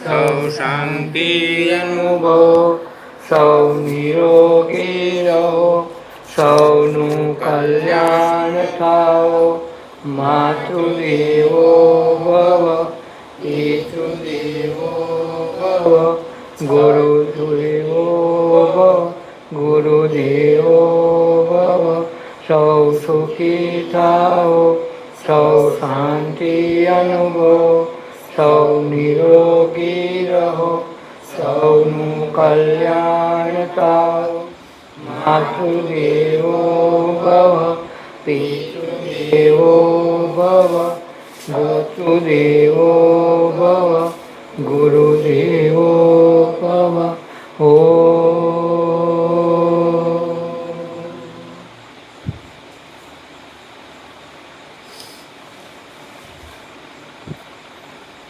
સૌ શાંતિ અનુભવો, સૌ નિરોગી રહો, સૌનું કલ્યાણ થાઓ. માતૃદેવો ભવ, પિતૃદેવો ભવ, ગુરુદેવો ભવ, ગુરુદેવો ભવ. સૌ સુખી થાઓ, સૌ શાંતિ અનુભવો, સૌ નિરોગી રહો, સૌનું કલ્યાણ થાઓ. માતૃદેવો ભવ, પિતૃદેવો ભવ, વસુદેવો ભવ, ગુરુદેવો ભવ.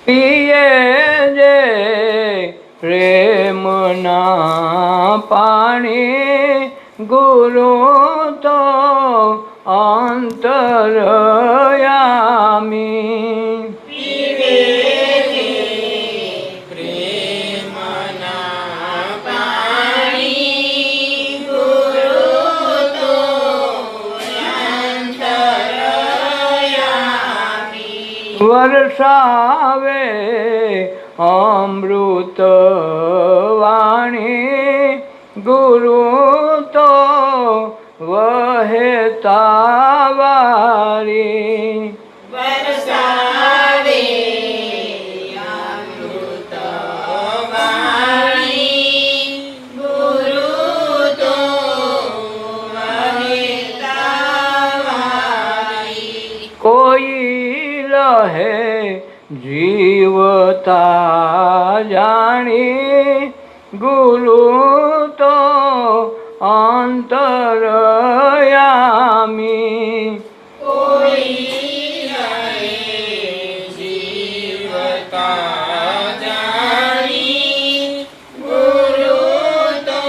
પીએ જે પ્રેમના પાણી, ગુરુ તો અંતરયામી. પીવે જે પ્રેમના પાણી, ગુરુ તો અંતરયામી. વરસાવે અમૃત વાણી, ગુરુ તો વહેતા વારી. વરસાવે અમૃત વાણી, ગુરુ તો વહેતા વારી. કોઈ લહે જીવતા જાણી, ગુરુ તો અંતરયામી. કોઈ જીવતા જાણી, ગુરુ તો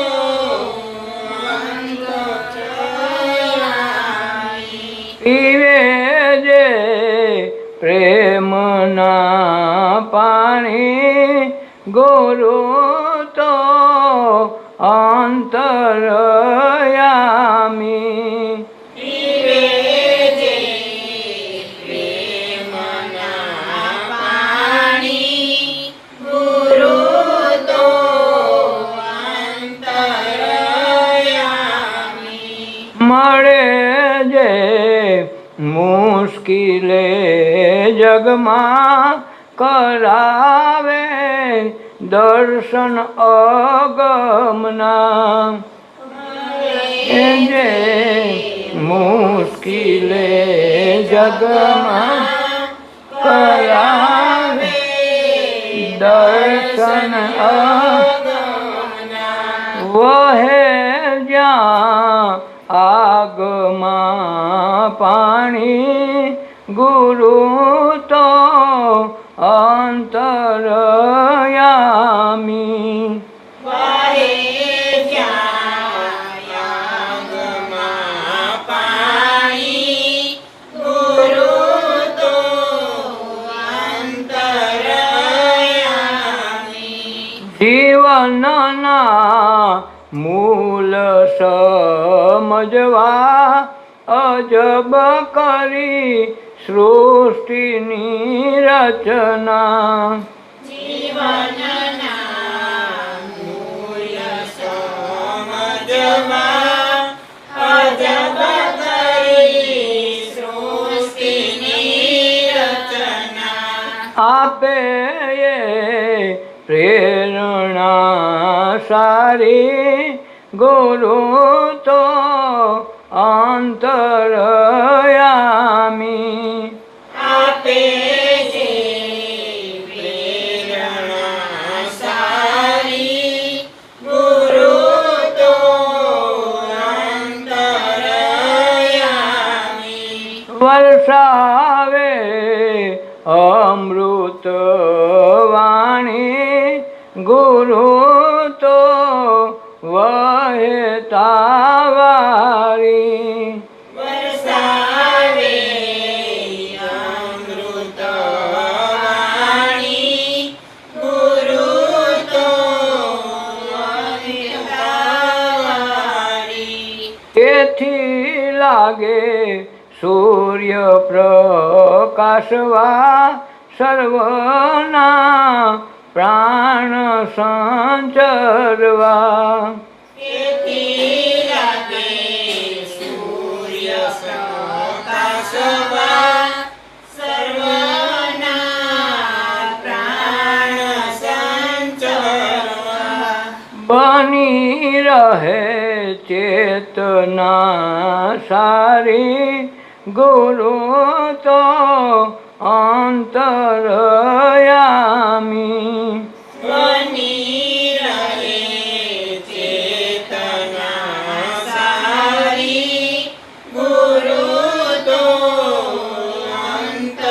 અંતરયામી. પીવે જે પ્રેમના પાણી, ગુરુ તો અંતરયામી. પીવે જે પ્રેમના પાણી, ગુરુ તો અંતરયામી. મળે જે મુશ્કિલે જગમાં, કરાવે દર્શન અગમના. જે મુશ્કિલે જગમાં, કરાવે દર્શન વહે જ્યાં આગમાં પાણી, ગુરુ તો અંતરયામી. વહે જ્યાં આગમાં પાણી, ગુરુ તો અંતરયામી. જીવનના મૂલ સમજવા, અજબ કરી સૃષ્ટિની રચના. જીવનના મૂલ્ય સમજવા, અજબ કરી સૃષ્ટિની રચના. આપે એ પ્રેરણા સારી, ગુરુ તો અંતરયામી. આપે જે પ્રેરણા સારી, ગુરુ તો અંતરયામી. વરસાવે અમૃત વાણી, ગુરુ તો વહેતા વારી. વરસાવે અમૃત વાણી, ત્રાસવા સર્વના પ્રાણ સંચરવા તેથી લાગે સૂર્ય પ્રકાશવા સર્વના પ્રાણ સંચરવા બની રહે ચેતના સારી ગુરુ તો અંતરયામી બની રહે ચેતના સારી ગુરુ તો અંતરયામી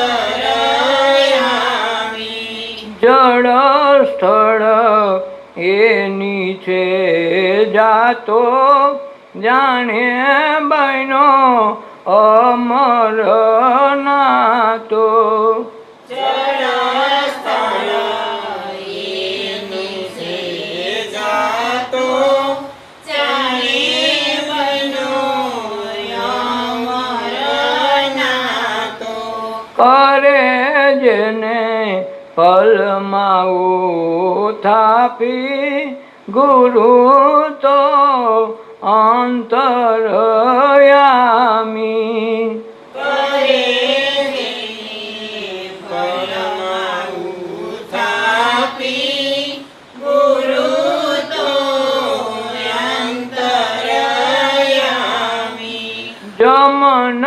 જળ સ્થળ એની છે જાતો જાણે બહેનો અમર નાતો જળ સ્થળ એની છે જાતો જાણે બનો અમર નાતો કરે જેને પલમાં થાપી ગુરુ તો અંતરયામી કરે પલમાં ઉથાપી ગુરુ તો અંતરયામી જમન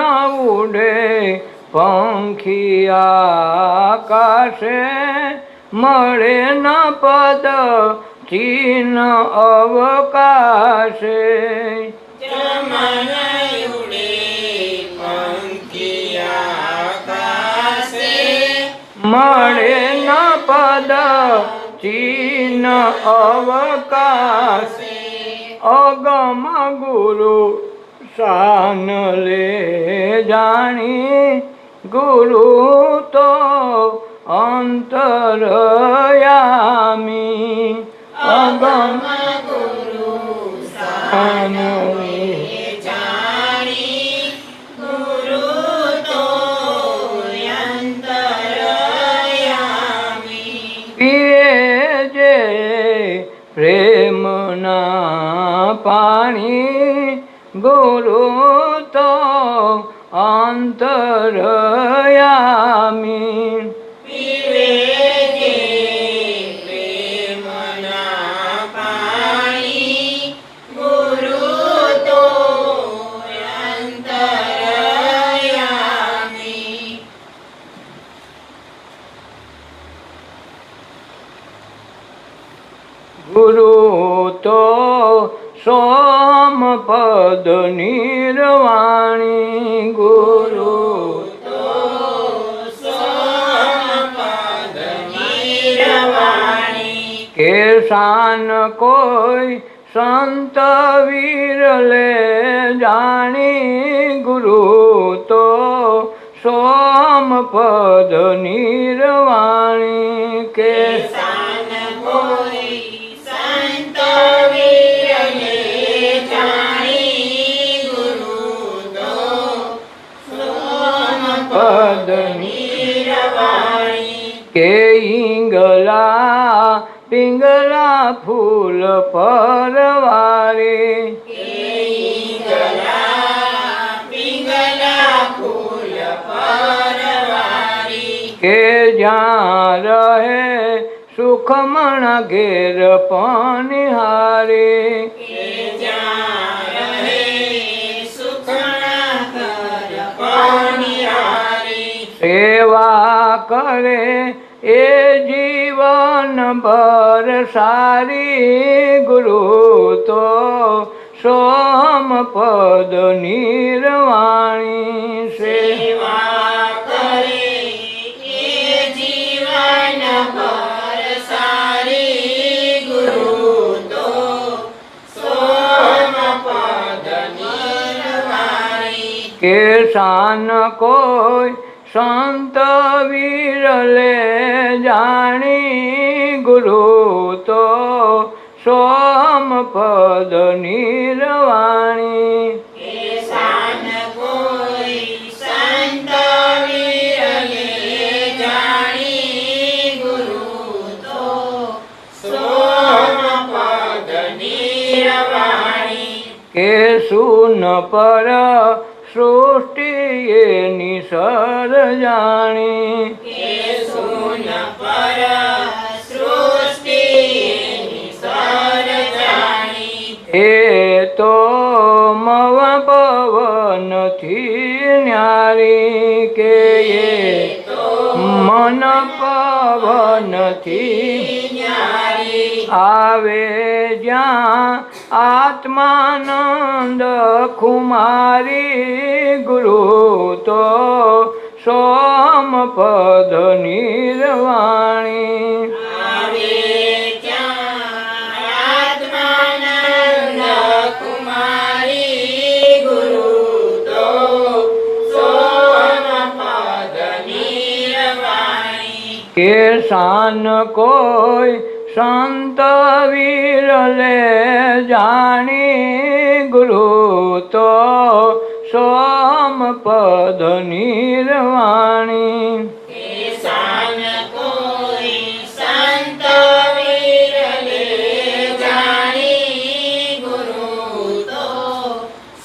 ઉડે પંખી આકાશે મળે ન પદ ચીન અવકાશે જમન ઉડે પંખી આકાશે મળે ન પદ ચીન અવકાશે અગમ ગુરુ શાન લે જાણી ગુરુ તો અંતરયામી અગમ ગુરુ શાન લે જાણી ગુરુ તો અંતરયામી પીએ જે પ્રેમના પાણી ગુરુ તો અંતરયામી પીવે જે પ્રેમના પાણી ગુરુ તો અંતરયામી ગુરુ તો સોમપદ નિર્વાણી ગુરુ સોમપદ નિર્વાણી કેસાન કોઈ સંત વીર લે જાણી ગુરુ તો સોમપદ નિર્વાણી કે સાન કોઈ સંત વીરને જાણી ગુરુ તો સોમપદ નિર્વાણી કે ઈંગલા પિંગલા ફૂલ પરવારે પિંગલા ફૂલ પરવારી કે જ્યાં રહે સુખમણ ઘેર પનિહારે કે જ્યાં રહે સુખના ઘર પનિહારી સેવા કરે એ જીવન ભર સારી ગુરુ તો સોમપદ નિર્વાણી સેવા કરે એ જીવન ભર સારી ગુરુ તો સોમપદ નિર્વાણી કેસાન કોઈ સંત વીર લે જાણી ગુરુ તો સોમપદ નિર્વાણી સાન કોઈ સંત વીરલે કે સુન પર સૃષ્ટિ એની સર્જાણી કે સુન પર સૃષ્ટિ સર્જાણી એ તો મવ પવનથી ન્યારી કે એ મન પવનથી ન્યારી આવે જ્યાં આત્માનંદ કુમારી ગુરુ તો સોમપદ નિર્વાણી આવે ત્યાં આત્માનંદ કુમારી ગુરુ તો સોમપદ નિર્વાણી કે શાન કોઈ સંત વિરલે જાણી ગુરુ તો સોમપદ નિર્વાણી શાન કોઈ સંત વિરલે જાણી ગુરુ તો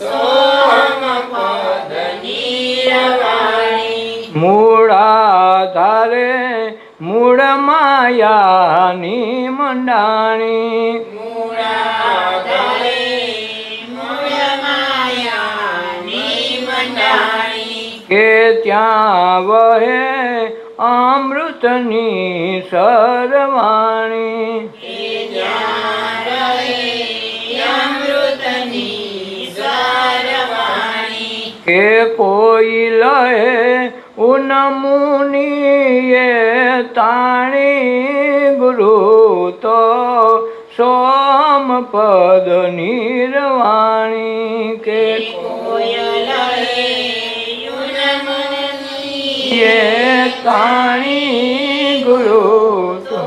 સોમપદ નિર્વાણી મૂળાધારે મૂળ માયાની મંડાણી મૂળાધારે મૂળ માયાની મંડાણી કે ત્યાં વહે અમૃતની સરવાણી કે ત્યાં રહે અમૃતની સરવાણી કે કોઈ લહે ઉનમુનિએ તાણી ગુરુ તો સોમપદ નિર્વાણી કે કોયલહે એ તાણી ગુરુ તો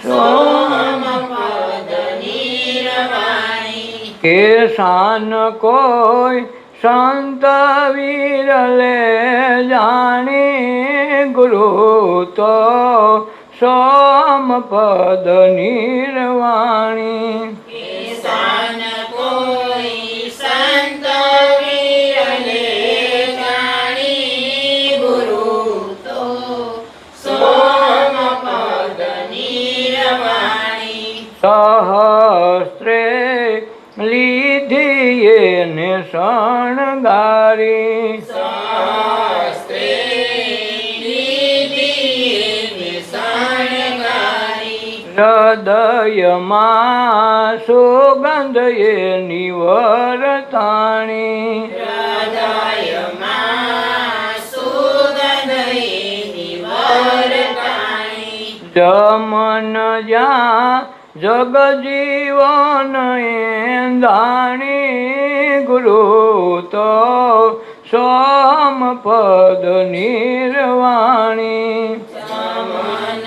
સોમપદ નિર્વાણી કે શાન કોઈ સંત વિરલે જાણી ગુરુ તો સોમપદ નિર્વાણી કે શાન કોઈ સંત વિરલે જાણી ગુરુ તો સોમપદ નિર્વાણી સહસ્ત્રે લીધી એને શણગારી શાસ્ત્રે લીધી શણગારી હૃદયમાં સુગંધ એની વરતાણી હૃદયમાં સુગંધ એની વરતાણી જમન જ્યાં જગજીવન એંધાણી ગુરુ તો સોમપદ નિર્વાણી ચમન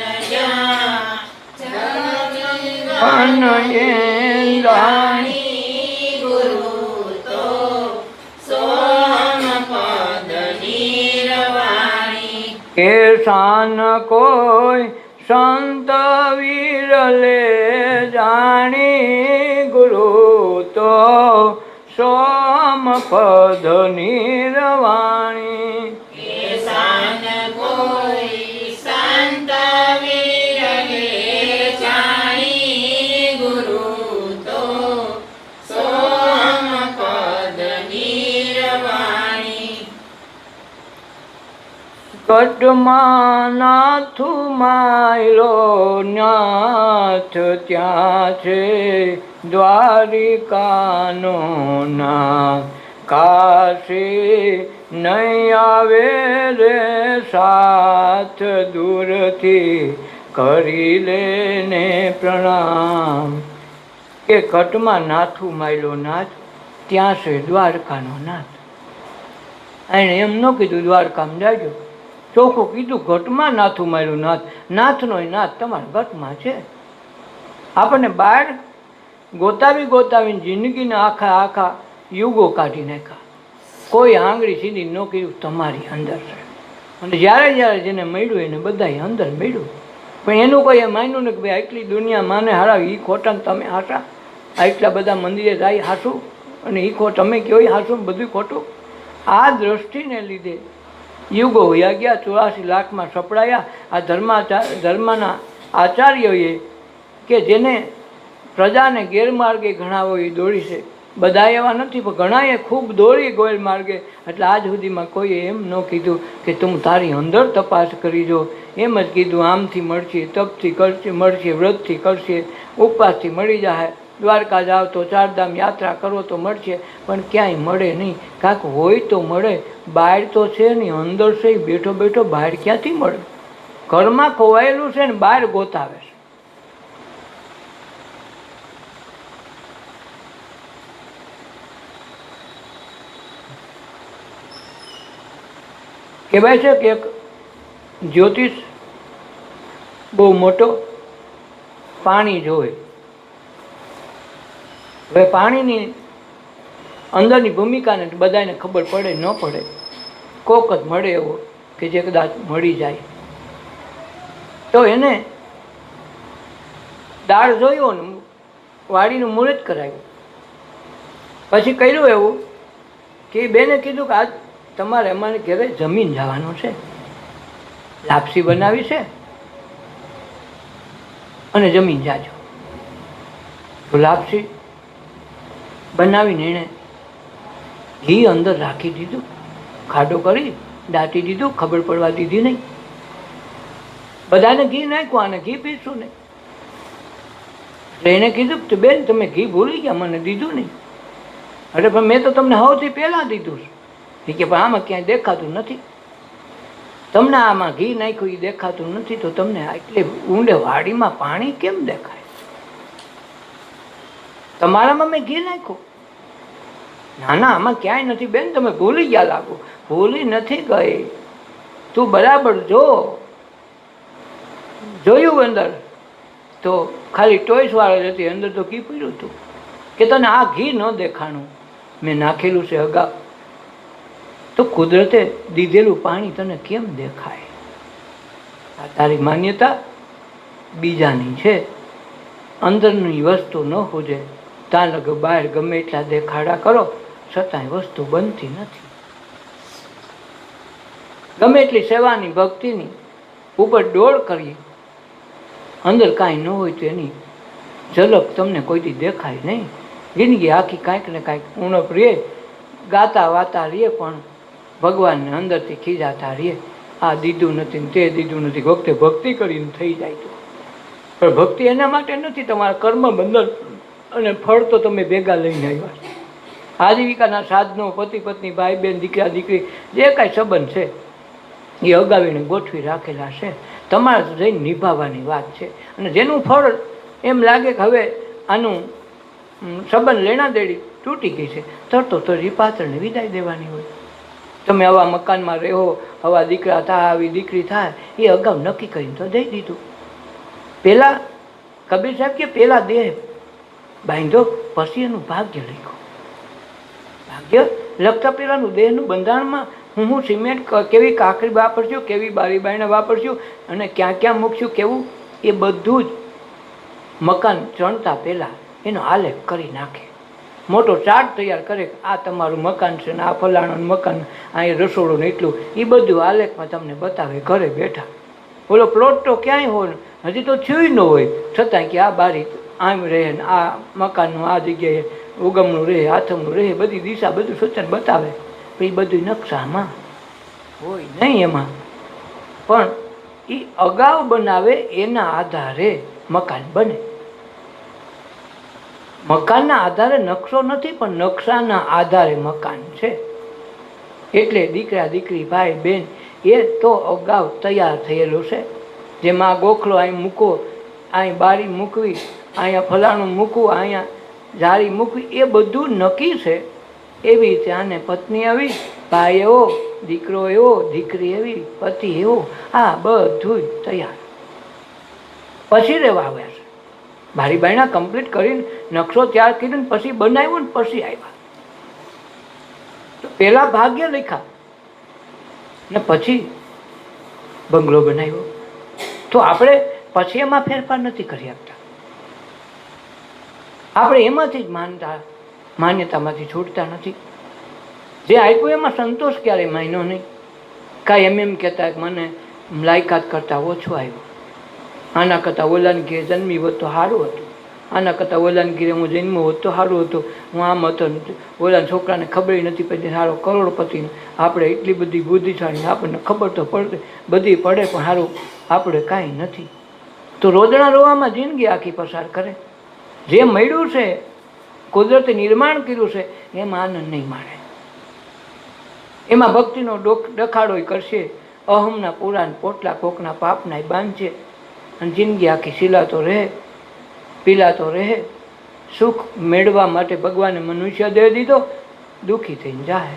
અન એંધાણી ગુરુ તો સોમપદ નિર્વાણી કે શાન કોઈ સંત વિરલે જાણી ગુરુ તો સોમપદ નિર્વાણી કે શાન કોઈ સંત વિરલે જાણી ગુરુ તો સોમપદ નિર્વાણી કટમાં નાથુ માયલો નાથ ત્યાં છે દ્વારિકાનો નાથ કાશી નહીં આવે રે સાથ દૂરથી કરી લેને પ્રણામ કે કટમાં નાથુ માયલો નાથ ત્યાં છે દ્વારકાનો નાથ એણે એમ ન કીધું દ્વારકામાં જાજો ચોખ્ખું કીધું ઘટમાં નાથું માર્યું નાથ નાથનો નાથ તમારા ઘટમાં છે આપણને બહાર ગોતાવીને જિંદગીના આખા યુગો કાઢી નાખ્યા કોઈ આંગળી સીધી ન કર્યું તમારી અંદર છે અને જ્યારે જેને મળ્યું એને બધાએ અંદર મળ્યું પણ એનું કોઈ માન્યું ને કે ભાઈ આટલી દુનિયા માને હારા એ ખોટા તમે હાસા આટલા બધા મંદિરે જાય હાસું અને એ તમે કહો એ હાચું બધું ખોટું. આ દ્રષ્ટિને લીધે યુગો વયા ગયા, 84 લાખમાં સપડાયા. આ ધર્મના આચાર્યોએ કે જેને પ્રજાને ગેરમાર્ગે ઘણા હોય એ દોરી છે. બધા એવા નથી, પણ ઘણાએ ખૂબ દોરી ગોળ માર્ગે. એટલે આજ સુધીમાં કોઈએ એમ ન કીધું કે તું તારી અંદર તપાસ કરી જો. એમ જ કીધું આમથી મળશે, તપથી કરશે મળશે, વ્રતથી કરશે, ઉપવાસથી મળી જાય. દ્વારકા જાઓ તો ચારધામ યાત્રા કરો તો મળશે, પણ ક્યાંય મળે નહીં. કાંક હોય તો મળે, બહાર તો છે નહીં, અંદર છે બેઠો બેઠો બહાર ક્યાંથી મળે? ઘરમાં ખોવાયેલું છે ને બહાર ગોતાવે છે. કહેવાય છે કે એક જ્યોતિષ બહુ મોટો પાણી જોવે. હવે પાણીની અંદરની ભૂમિકાને બધાને ખબર પડે ન પડે, કોક જ મળે એવો કે જે કદાચ મળી જાય. તો એને દાળ જોયો ને વાડીનું મુહૂર્ત કરાવ્યું. પછી કર્યું એવું કે બેને કીધું કે આજ તમારે અમારે ઘરે જમીન જવાનું છે, લાપસી બનાવી છે અને જમીન જાજો. તો લાપસી બનાવીને એણે ઘી અંદર રાખી દીધું, ખાડો કરી દાટી દીધું, ખબર પડવા દીધી નહીં. બધાને ઘી નાખ્યું, આને ઘી પીશું નહીં. એટલે એણે કીધું કે બેન તમે ઘી ભૂલી ગયા, મને દીધું નહીં. અરે પણ મેં તો તમને સૌથી પહેલાં દીધું છે. એ કે પણ આમાં ક્યાંય દેખાતું નથી, તમને આમાં ઘી નાખ્યું એ દેખાતું નથી, તો તમને એટલે ઊંડે વાડીમાં પાણી કેમ દેખાય? તમારામાં મેં ઘી નાખ્યું? ના ના, આમાં ક્યાંય નથી બેન, તમે ભૂલી ગયા લાગો. ભૂલી નથી ગઈ, તું બરાબર જો. જોયું અંદર તો ખાલી ટોઈસ વાળો હતી, અંદર તો ઘી પીડ્યું હતું. કે તને આ ઘી ન દેખાણું, મેં નાખેલું છે અગાઉ. તો કુદરતે દીધેલું પાણી તને કેમ દેખાય? આ તારી માન્યતા બીજાની છે. અંદરની વસ્તુ ન હોજે ત્યાં લગ બહાર ગમે એટલા દેખાડા કરો, છતાંય વસ્તુ બનતી નથી. ગમે એટલી સેવાની ભક્તિની ઉપર ડોળ કરીએ, અંદર કાંઈ ન હોય તો એની ઝલક તમને કોઈથી દેખાય નહીં. જિંદગી આખી કાંઈક ને કાંઈક ઉણપ રહે, ગાતા વાતા રહે, પણ ભગવાનને અંદરથી ખીજાતા રહીએ. આ દીધું નથી ને તે દીધું નથી. વખતે ભક્તિ કરીને થઈ જાય તો, પણ ભક્તિ એના માટે નથી, તમારા કર્મ બંધન અને ફળ તો તમે ભેગા લઈને આવ્યા છો. આજીવિકાના સાધનો, પતિ પત્ની, ભાઈ બહેન, દીકરા દીકરી, જે કાંઈ સંબંધ છે એ અગાવીને ગોઠવી રાખેલા છે. તમારે તો જઈને નિભાવવાની વાત છે. અને જેનું ફળ એમ લાગે કે હવે આનું સંબંધ લેણા દેડી તૂટી ગઈ છે, તરતો તરી પાત્રને વિદાય દેવાની હોય. તમે આવા મકાનમાં રહો, આવા દીકરા થાય, આવી દીકરી થાય, એ અગાઉ નક્કી કરીને તો દઈ દીધું. પહેલાં કબીર સાહેબ કે પહેલાં દેહ બાંધ્યો, પછી એનું ભાગ્ય લખ્યું. ભાગ્ય લખતા પહેલાંનું દેહનું બંધારણમાં હું સિમેન્ટ કેવી કાંકરી વાપરશું, કેવી બારી બારણા વાપરશું અને ક્યાં ક્યાં મૂકશું, કેવું, એ બધું જ મકાન ચણતા પહેલાં એનો આલેખ કરી નાખે. મોટો ચાર્ટ તૈયાર કરે, આ તમારું મકાન છે ને આ ફલાણાનું મકાન, અહીં રસોડું ને એટલું, એ બધું આલેખમાં તમને બતાવે ઘરે બેઠા. બોલો પ્લોટ તો ક્યાંય હોય, હજી તો થયું ન હોય, છતાંય કે આ બારી આમ રહે ને આ મકાનનું આ જગ્યાએ ઉગમનું રહે, આથમનું રહે, બધી દિશા બધું સૂચન બતાવે. પણ એ બધું નકશામાં હોય નહીં એમાં. પણ એ અગાઉ બનાવે એના આધારે મકાન બને. મકાનના આધારે નકશો નથી, પણ નકશાના આધારે મકાન છે. એટલે દીકરા દીકરી, ભાઈ બહેન એ તો અગાઉ તૈયાર થયેલું છે. જેમાં ગોખલો અહીં મૂકો, અહીં બારી મૂકવી, અહીંયા ફલાણું મૂકવું, અહીંયા જાળી મૂકવી, એ બધું નક્કી છે. એવી રીતે આને પત્ની આવી, ભાઈ એવો, દીકરો એવો, દીકરી એવી, પતિ એવો, આ બધું તૈયાર. પછી રહેવા આવ્યા છે. બારી બાયણા કમ્પ્લીટ કરીને નકશો તૈયાર કરીને પછી બનાવ્યો ને પછી આવ્યા. તો પહેલાં ભાગ્ય લખ્યા ને પછી બંગલો બનાવ્યો. તો આપણે પછી એમાં ફેરફાર નથી કરી શકતા. આપણે એમાંથી જ માનતા માન્યતામાંથી છૂટતા નથી. જે આપ્યું એમાં સંતોષ ક્યારેય માન્યો નહીં. કાંઈ એમ કહેતા કે મને લાયકાત કરતાં ઓછું આવ્યું, આના કરતાં ઓલાને ઘેર જન્મી હોત તો સારું હતું, આના કરતાં ઓલાને ઘેરે હું જન્મ્યો હોત તો સારું હતું, હું આમ હતો ઓલાના છોકરાને ખબર નથી પડતી સારો કરોડપતિ, આપણે એટલી બધી બુદ્ધિશાળી આપણને ખબર તો પડે બધી પડે પણ સારું આપણે કાંઈ નથી. તો રોદણા રોવામાં જિંદગી આખી પસાર કરે. જે મળ્યું છે કુદરતે નિર્માણ કર્યું છે એમાં આનંદ નહીં માણે, એમાં ભક્તિનો ડખાડો કરશે, અહમના પુરાણ પોટલા કોકના પાપના બાંધશે અને જિંદગી આખી સિલાતો રહે પીલાતો રહે. સુખ મેળવવા માટે ભગવાને મનુષ્ય દે દીધો, દુઃખી થઈને જાય.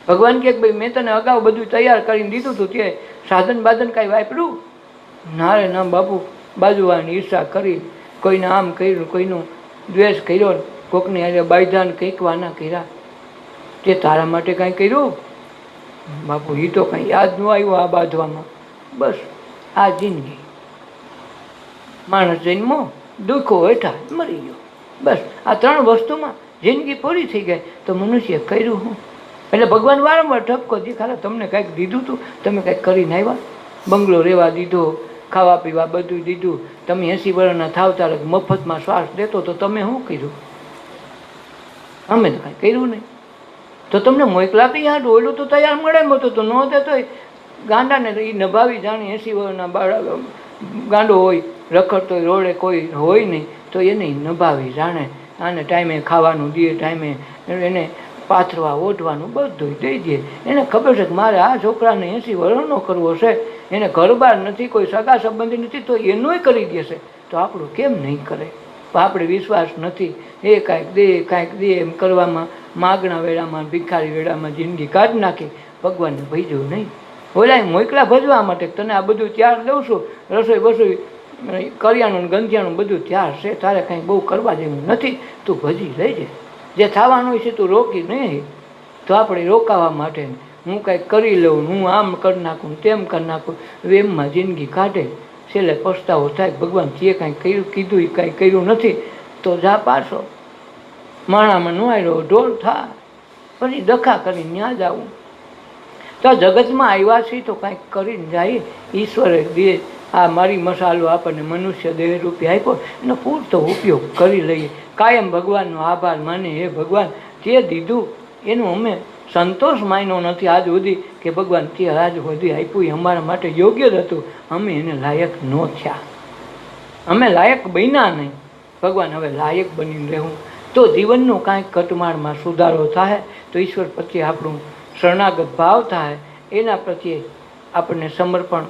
ભગવાન કહે ભાઈ મેં તને અગાઉ બધું તૈયાર કરીને દીધું હતું, તે સાધન બાધન કાંઈ વાપર્યું ના રે ના બાપુ. બાજુવાળાની ઈર્ષા કરી, કોઈને આમ કર્યું, કોઈનો દ્વેષ કર્યો, કોકને આજે બાયધાન કંઈકવાના કર્યા, તે તારા માટે કાંઈ કર્યું બાપુ? એ તો કાંઈ યાદ ન આવ્યું આ બાંધવામાં. બસ આ જિંદગી, માણસ જન્મો દુઃખો હેઠા મરી ગયો, બસ આ ત્રણ વસ્તુમાં જિંદગી પૂરી થઈ ગઈ. તો મનુષ્ય કર્યું હું? એટલે ભગવાન વારંવાર ઠપકો દેખાડે, તમને કાંઈક દીધું હતું, તમે કાંઈક કરીને આવ્યા, બંગલો રહેવા દીધો, ખાવા પીવા બધું દીધું, તમે 80 વર્ષના થાવ ત્યારે મફતમાં શ્વાસ દેતો તો તમે શું કર્યું? અમે તો કાંઈ કર્યું નહીં. તો તમને મોકલા તૈયાર ઓલું તો તૈયાર મળે એમ હતું, તો ન દેતો ગાંડાને એ નભાવી જાણે 80 વર્ષના બાળક ગાંડો હોય, રખડતો હોય, રોડે કોઈ હોય નહીં તો એને નભાવી જાણે, આને ટાઈમે ખાવાનું દે, ટાઈમે એને પાથરવા ઓઢવાનું બધું દઈ દે. એને ખબર છે કે મારે આ છોકરાને 80 વર્ષનો કરવો છે, એને ઘરબાર નથી, કોઈ સગા સંબંધી નથી, તો એનોય કરી દેશે, તો આપણું કેમ નહીં કરે? આપણે વિશ્વાસ નથી, એ કાંઈક દે એમ કરવામાં માગણા વેળામાં ભિખારી વેળામાં જિંદગી કાઢી નાખી. ભગવાનને ભજવું નહીં. ઓલા મોકલા ભજવા માટે તને આ બધું ત્યાર દઉં છું, રસોઈ બસોઈ કરિયાણું ગંધિયાણું બધું ત્યાર છે, તારે કાંઈ બહુ કરવા જેવું નથી, તું ભજી લેજે. જે થવાનું હોય છે તું રોકી નહીં. તો આપણે રોકાવા માટે હું કાંઈક કરી લઉં, હું આમ કરી નાખું, તેમ કરી નાખું, એમમાં જિંદગી કાઢે, છેલ્લે પસ્તાવો થાય. ભગવાન જે કાંઈ કર્યું કીધું એ કાંઈ કર્યું નથી તો જા પાછો માણામાં નુહાયરો ઢોળ થા, પછી દખા કરીને ત્યાં જ આવું. તો જગતમાં આવ્યા છીએ તો કાંઈક કરીને જાય. ઈશ્વરે દે આ મારી મસાલો આપણને મનુષ્ય દેહ રૂપી આપ્યો, એનો પૂરતો ઉપયોગ કરી લઈએ. કાયમ ભગવાનનો આભાર માને, હે ભગવાન તે દીધું એનું અમે સંતોષ માન્યો નથી આજ સુધી કે ભગવાન તે આજ સુધી આપ્યું એ અમારા માટે યોગ્ય જ હતું, અમે એને લાયક ન થયા, અમે લાયક બન્યા નહીં. ભગવાન હવે લાયક બનીને રહેવું તો જીવનનું કાંઈક કટમાળમાં સુધારો થાય, તો ઈશ્વર પ્રત્યે આપણું શરણાગત ભાવ થાય, એના પ્રત્યે આપણને સમર્પણ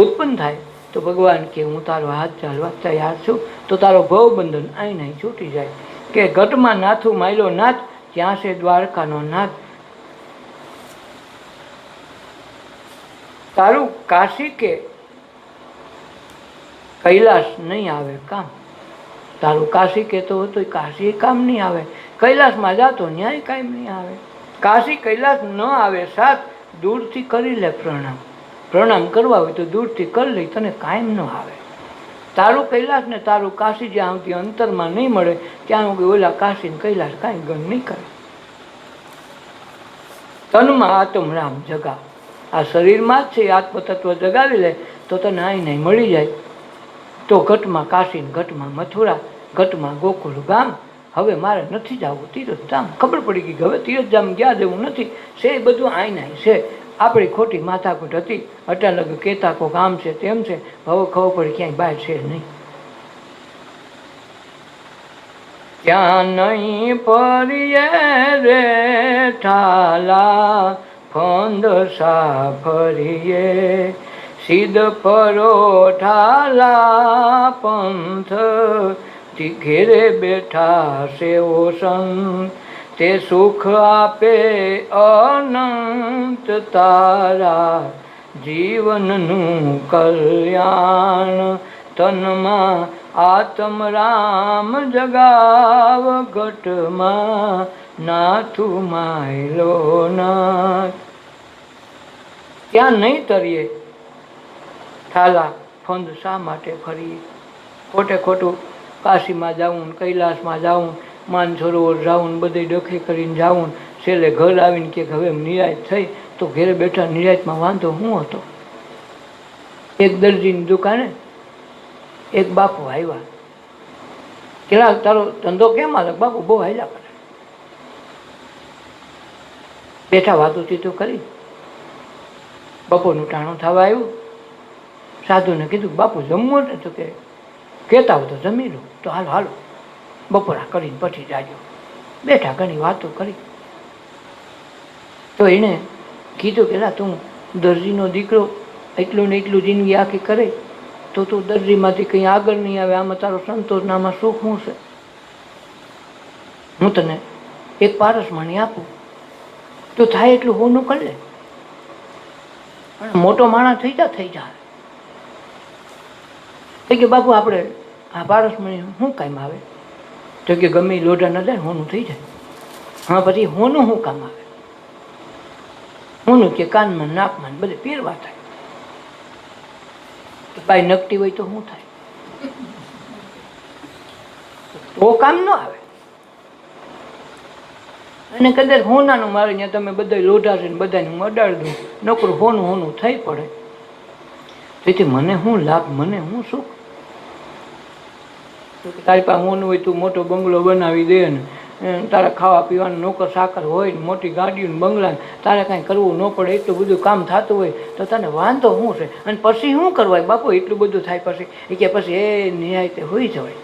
ઉત્પન્ન થાય. તો ભગવાન કે હું તારો હાથ ચાલવા તૈયાર છું, તો તારો ભવબંધન અહીં નહીં છૂટી જાય. કે ઘટમાં નાથું માયલો નાથ, ત્યાં છે દ્વારકાનો નાથ. તારું કાશી કે કૈલાસ નહીં આવે કામ. તારું કાશી કહેતો હતો કાશી કામ નહીં આવે, કૈલાસમાં જાતો ન્યાય કાંઈ નહીં આવે. કાશી કૈલાસ ન આવે સાથ, દૂરથી કરી લે પ્રણામ. પ્રણામ કરવા હોય તો દૂરથી કરી લઈ, તને કાયમ ન આવે. તારું કૈલાસ ને તારું કાશી જ્યાં સુધી અંતરમાં નહીં મળે ત્યાં સુધી ઓલા કાશી ને કૈલાસ કાંઈ ગણ નહીં કરે. તનમાં આત્મ રામ જગા, આ શરીરમાં જ છે આત્મતત્વ જગાવી લે તો તને અહીં નહીં મળી જાય. તો ઘટમાં કાશી ને ઘટમાં મથુરા, ઘટમાં ગોકુળ ગામ. હવે મારે નથી જવું તીર્થધામ. ખબર પડી ગઈ હવે તીર્થધામ ગયા જેવું નથી, છે બધું આઈ નાય છે. આપણી ખોટી માથાકૂટ હતી, અટાલગ કહેતા કોક આમ છે તેમ છે, હવે ખબર પડી ક્યાંય બહાર છે નહીં. ત્યાં નહીં પરીએ રે ઠાલા, ફંદ સાફરીએ સિદ્ધ પરોઠાલા પંથ, ઘેરે બેઠા સેવો સંત, તે સુખ આપે અનંત, તારા જીવનનું કલ્યાણ. તનમાં આત્મ રામ જગાવ, ઘટમાં નાથું માયલો નાથ. ત્યાં નહીં તરીએ ઠાલા ફંદ શા માટે ફરીએ? ખોટે ખોટું કાશીમાં જાઉં, કૈલાસમાં જાઉં, માનસરોવર જાવું ને બધે ડખે કરીને જાવું, છેલ્લે ઘર આવીને કે હવે નિરાશ થઈ, તો ઘેરે બેઠા નિરાશમાં વાંધો શું હતો? એક દરજીની દુકાને એક બાપુ આવ્યા, કેલા તારો ધંધો કેમ હાલે? બાપુ બહુ હાલ્યા કરે. બેઠા વાતું ચીતું કરી, બપોરનું ટાણું થવા આવ્યું. સાધુને કીધું બાપુ જમવું ને? તો કે કહેતા હોય તો જમી લો. તો હાલો હાલો બપોરા કરીને પછી જાજો. બેઠા ઘણી વાતો કરી. તો એને કીધું કે તું દરજીનો દીકરો એટલું ને એટલું જિંદગી આખી કરે તો તું દરજીમાંથી કંઈ આગળ નહીં આવે, આમાં તારો સંતોષ ને આમાં સુખ શું છે? હું તને એક પારસમણી આપું, તું થાય એટલું હોનું કરી લે, અને મોટો માણસ થઈ જાય. કે બાપુ આપણે આ પારસમણી શું કામ આવે? તો કે ગમે એ લોઢા ન જાય હોનું થઈ જાય. હા, પછી હોનું શું કામ આવે? હોનું કે કાનમાં નાકમાં બધે પહેરવા થાય. પાય નકટી હોય તો શું થાય? તો કામ ન આવે. અને કદાચ હોનાનું મારે ત્યાં તમે બધા લોઢા છે ને બધાને હું અડાડી દઉં, નકરું હોનું થઈ પડે. તેથી મને શું લાભ, મને શું સુખ? તારી પાસે હોનું હોય, તું મોટો બંગલો બનાવી દે ને તારા ખાવા પીવાનું નોકર સાકર હોય ને મોટી ગાડીઓ ને બંગલા, તારે કાંઈ કરવું ન પડે, એટલું બધું કામ થતું હોય તો તને વાંધો શું છે? અને પછી શું કરવાય બાપુ? એટલું બધું થાય પછી એ કે પછી એ નિરાંતે હોઈ જવાય.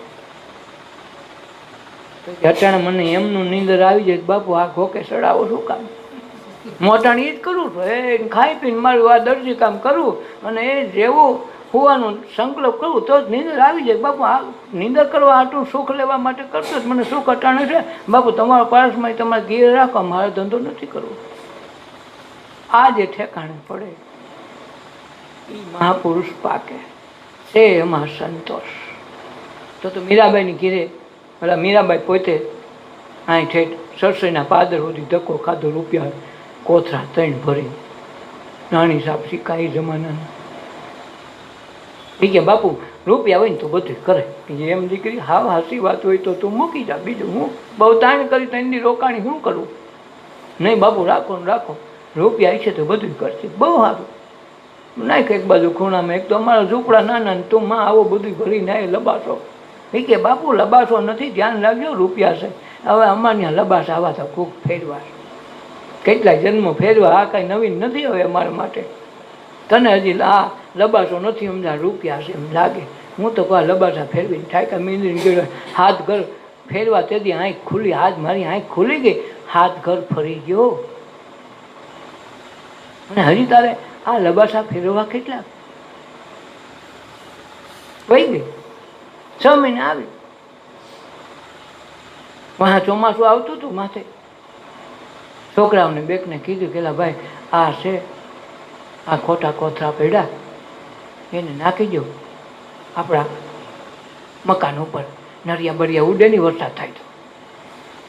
અટાણે મને એમનું નીંદર આવી જાય બાપુ આ ઘોકે સડાવો શું કામ? મોટાણે એ જ કરું છું, એ ખાઈ પીને મારું આ દરજી કામ કરવું અને એ જેવું હોવાનો સંકલ્પ કરવું તો જ નીંદર આવી જાય બાપુ. આ નીંદર કરવા આટલું સુખ લેવા માટે કરતો જ મને સુખ અટાણે છે બાપુ. તમારા પારસમાં તમારે ઘેર રાખો, મારો ધંધો નથી કરવો. આ જે ઠેકાણે પડે એ મહાપુરુષ પાકે છે, એમાં સંતોષ. તો મીરાબાઈની ઘેરે પેલા મીરાબાઈ પોતે અહીં ઠેઠ સરસઈના પાદર સુધી ધક્કો ખાધો, રૂપિયા કોથરા 3 ભરી, નાની સાહેબ સિક્કા એ જમાનાના. એ કે બાપુ રૂપિયા હોય ને તો બધું કરે. એમ દીકરી હાવ હાસી વાત હોય તો તું મૂકી જા, બીજું હું બહુ તાણ કરી તંડી રોકાણી શું કરું? નહીં બાપુ રાખો ને રાખો, રૂપિયા છે તો બધું કરશે. બહુ સારું નાખ એક બાજુ ખૂણામાં. એક તો અમારા ઝૂંપડા નાના ને તું માં આવો બધું ભરી નાય લબાસો. એ કે બાપુ લબાસો નથી, ધ્યાન રાખજો રૂપિયા છે. હવે અમારે ત્યાં લબાસ આવા તો ખૂબ ફેરવા, કેટલાય જન્મો ફેરવા, આ કાંઈ નવીન નથી હવે અમારા માટે. તને હજી આ લબાસો નથી સમજા, રૂપિયા છે એમ લાગે. હું તો કહા લબાસા ફેરવીને ઠાકા મીંદરીને ગયો હાથ ઘર ફેરવા, તેથી આંખ ખુલ્લી, હાથ મારી આંખ ખુલી ગઈ, હાથ ઘર ફરી ગયો. અને હજી તારે આ લબાસા ફેરવા કેટલા વહી ગઈ? 6 મહિને આવી. વહાં ચોમાસું આવતું હતું માથે. છોકરાઓને બેકને કીધું કે ભાઈ આ છે, આ ખોટા કોથરા પડ્યા એને નાખી દો આપણા મકાન ઉપર, નરિયા બરિયા ઉડે ની વરસાદ થાય તો.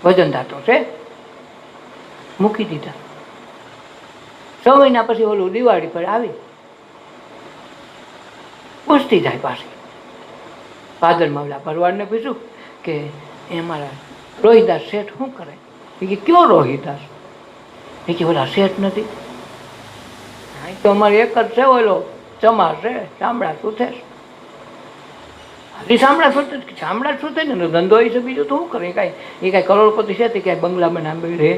વજનદાર તો છે, મૂકી દીધા. 6 મહિના પછી ઓલું દિવાળી પર આવી, પૂછતી જાય પાછી. પાદરમાં ઓલા ભરવાડને પૂછ્યું કે એ મારા રોહિદાસ શેઠ શું કરે? એ કે કયો રોહિદાસ? એ કે ઓલા શેઠ નથી, અહીં તો અમારે એક જ છે, ઓલો ચમાર છે, ચામડા સુથે. હજી ચામડા સુથે ને ધંધો એ છે, બીજું તો શું કરે? કાંઈ એ કાંઈ કરોડપતિ છે તે ક્યાંય બંગલા બનાવી રહે.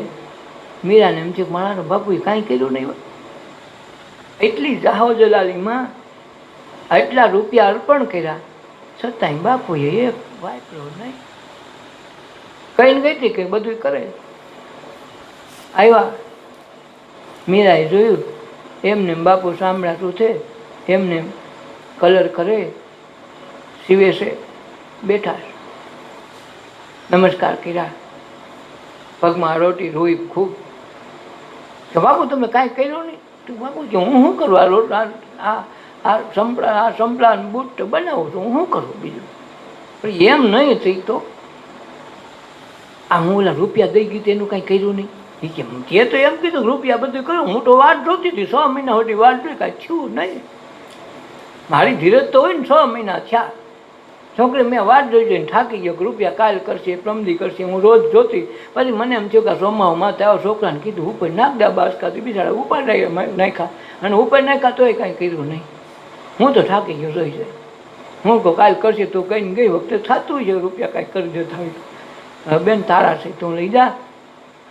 મીરાને એમ થયું મારા બાપુ એ કાંઈ કર્યું નહીં. એટલી જાહો જલાલીમાં આટલા રૂપિયા અર્પણ કર્યા છતાંય બાપુએ એક વાપરો નહીં. કહીને ગઈ હતી કે બધું કરે. આવ્યા મીરાએ જોયું એમને બાપુ સાંભળા શું છે, એમને કલર કરે, સીવે છે, બેઠા નમસ્કાર કર્યા, પગમાં રોટી રોઈ ખૂબ. કે બાપુ તમે કાંઈ કર્યું નહીં? તો બાપુ કે હું શું કરું? આ સંપલા બૂટ બનાવું છું, હું શું કરું બીજું? પણ એમ નહીં થઈ તો આ હું ઓલા રૂપિયા દઈ ગઈ તેનું કાંઈ કર્યું નહીં. એ કે તે તો એમ કીધું રૂપિયા બધું કર્યું, હું તો વાટ જોતી હતી 6 મહિના સુધી વાટ જોઈ, કાંઈ થયું નહીં. મારી ધીરજ તો હોય ને 6 મહિના થયા છોકરી મેં વાત જોઈ જોઈને થાકી ગયો કે રૂપિયા કાલ કરશે પ્રમદી કરશે, હું રોજ જોતી. પછી મને એમ થયું કે સોમાઓ માથે આવો છોકરાને કીધું ઉપર નાખ દે બાસકાથી, બિચારા ઉપર નાખ્યા અને ઉપર નાખ્યા તોય કાંઈ કર્યું નહીં. હું તો થાકી ગયો જોઈ જાય. હું કહું કાલ કરશે તું કહીને ગઈ વખતે થતું છે રૂપિયા કાંઈ કરી દેતા હોય. હવે બેન તારા છે તું લઈ જા.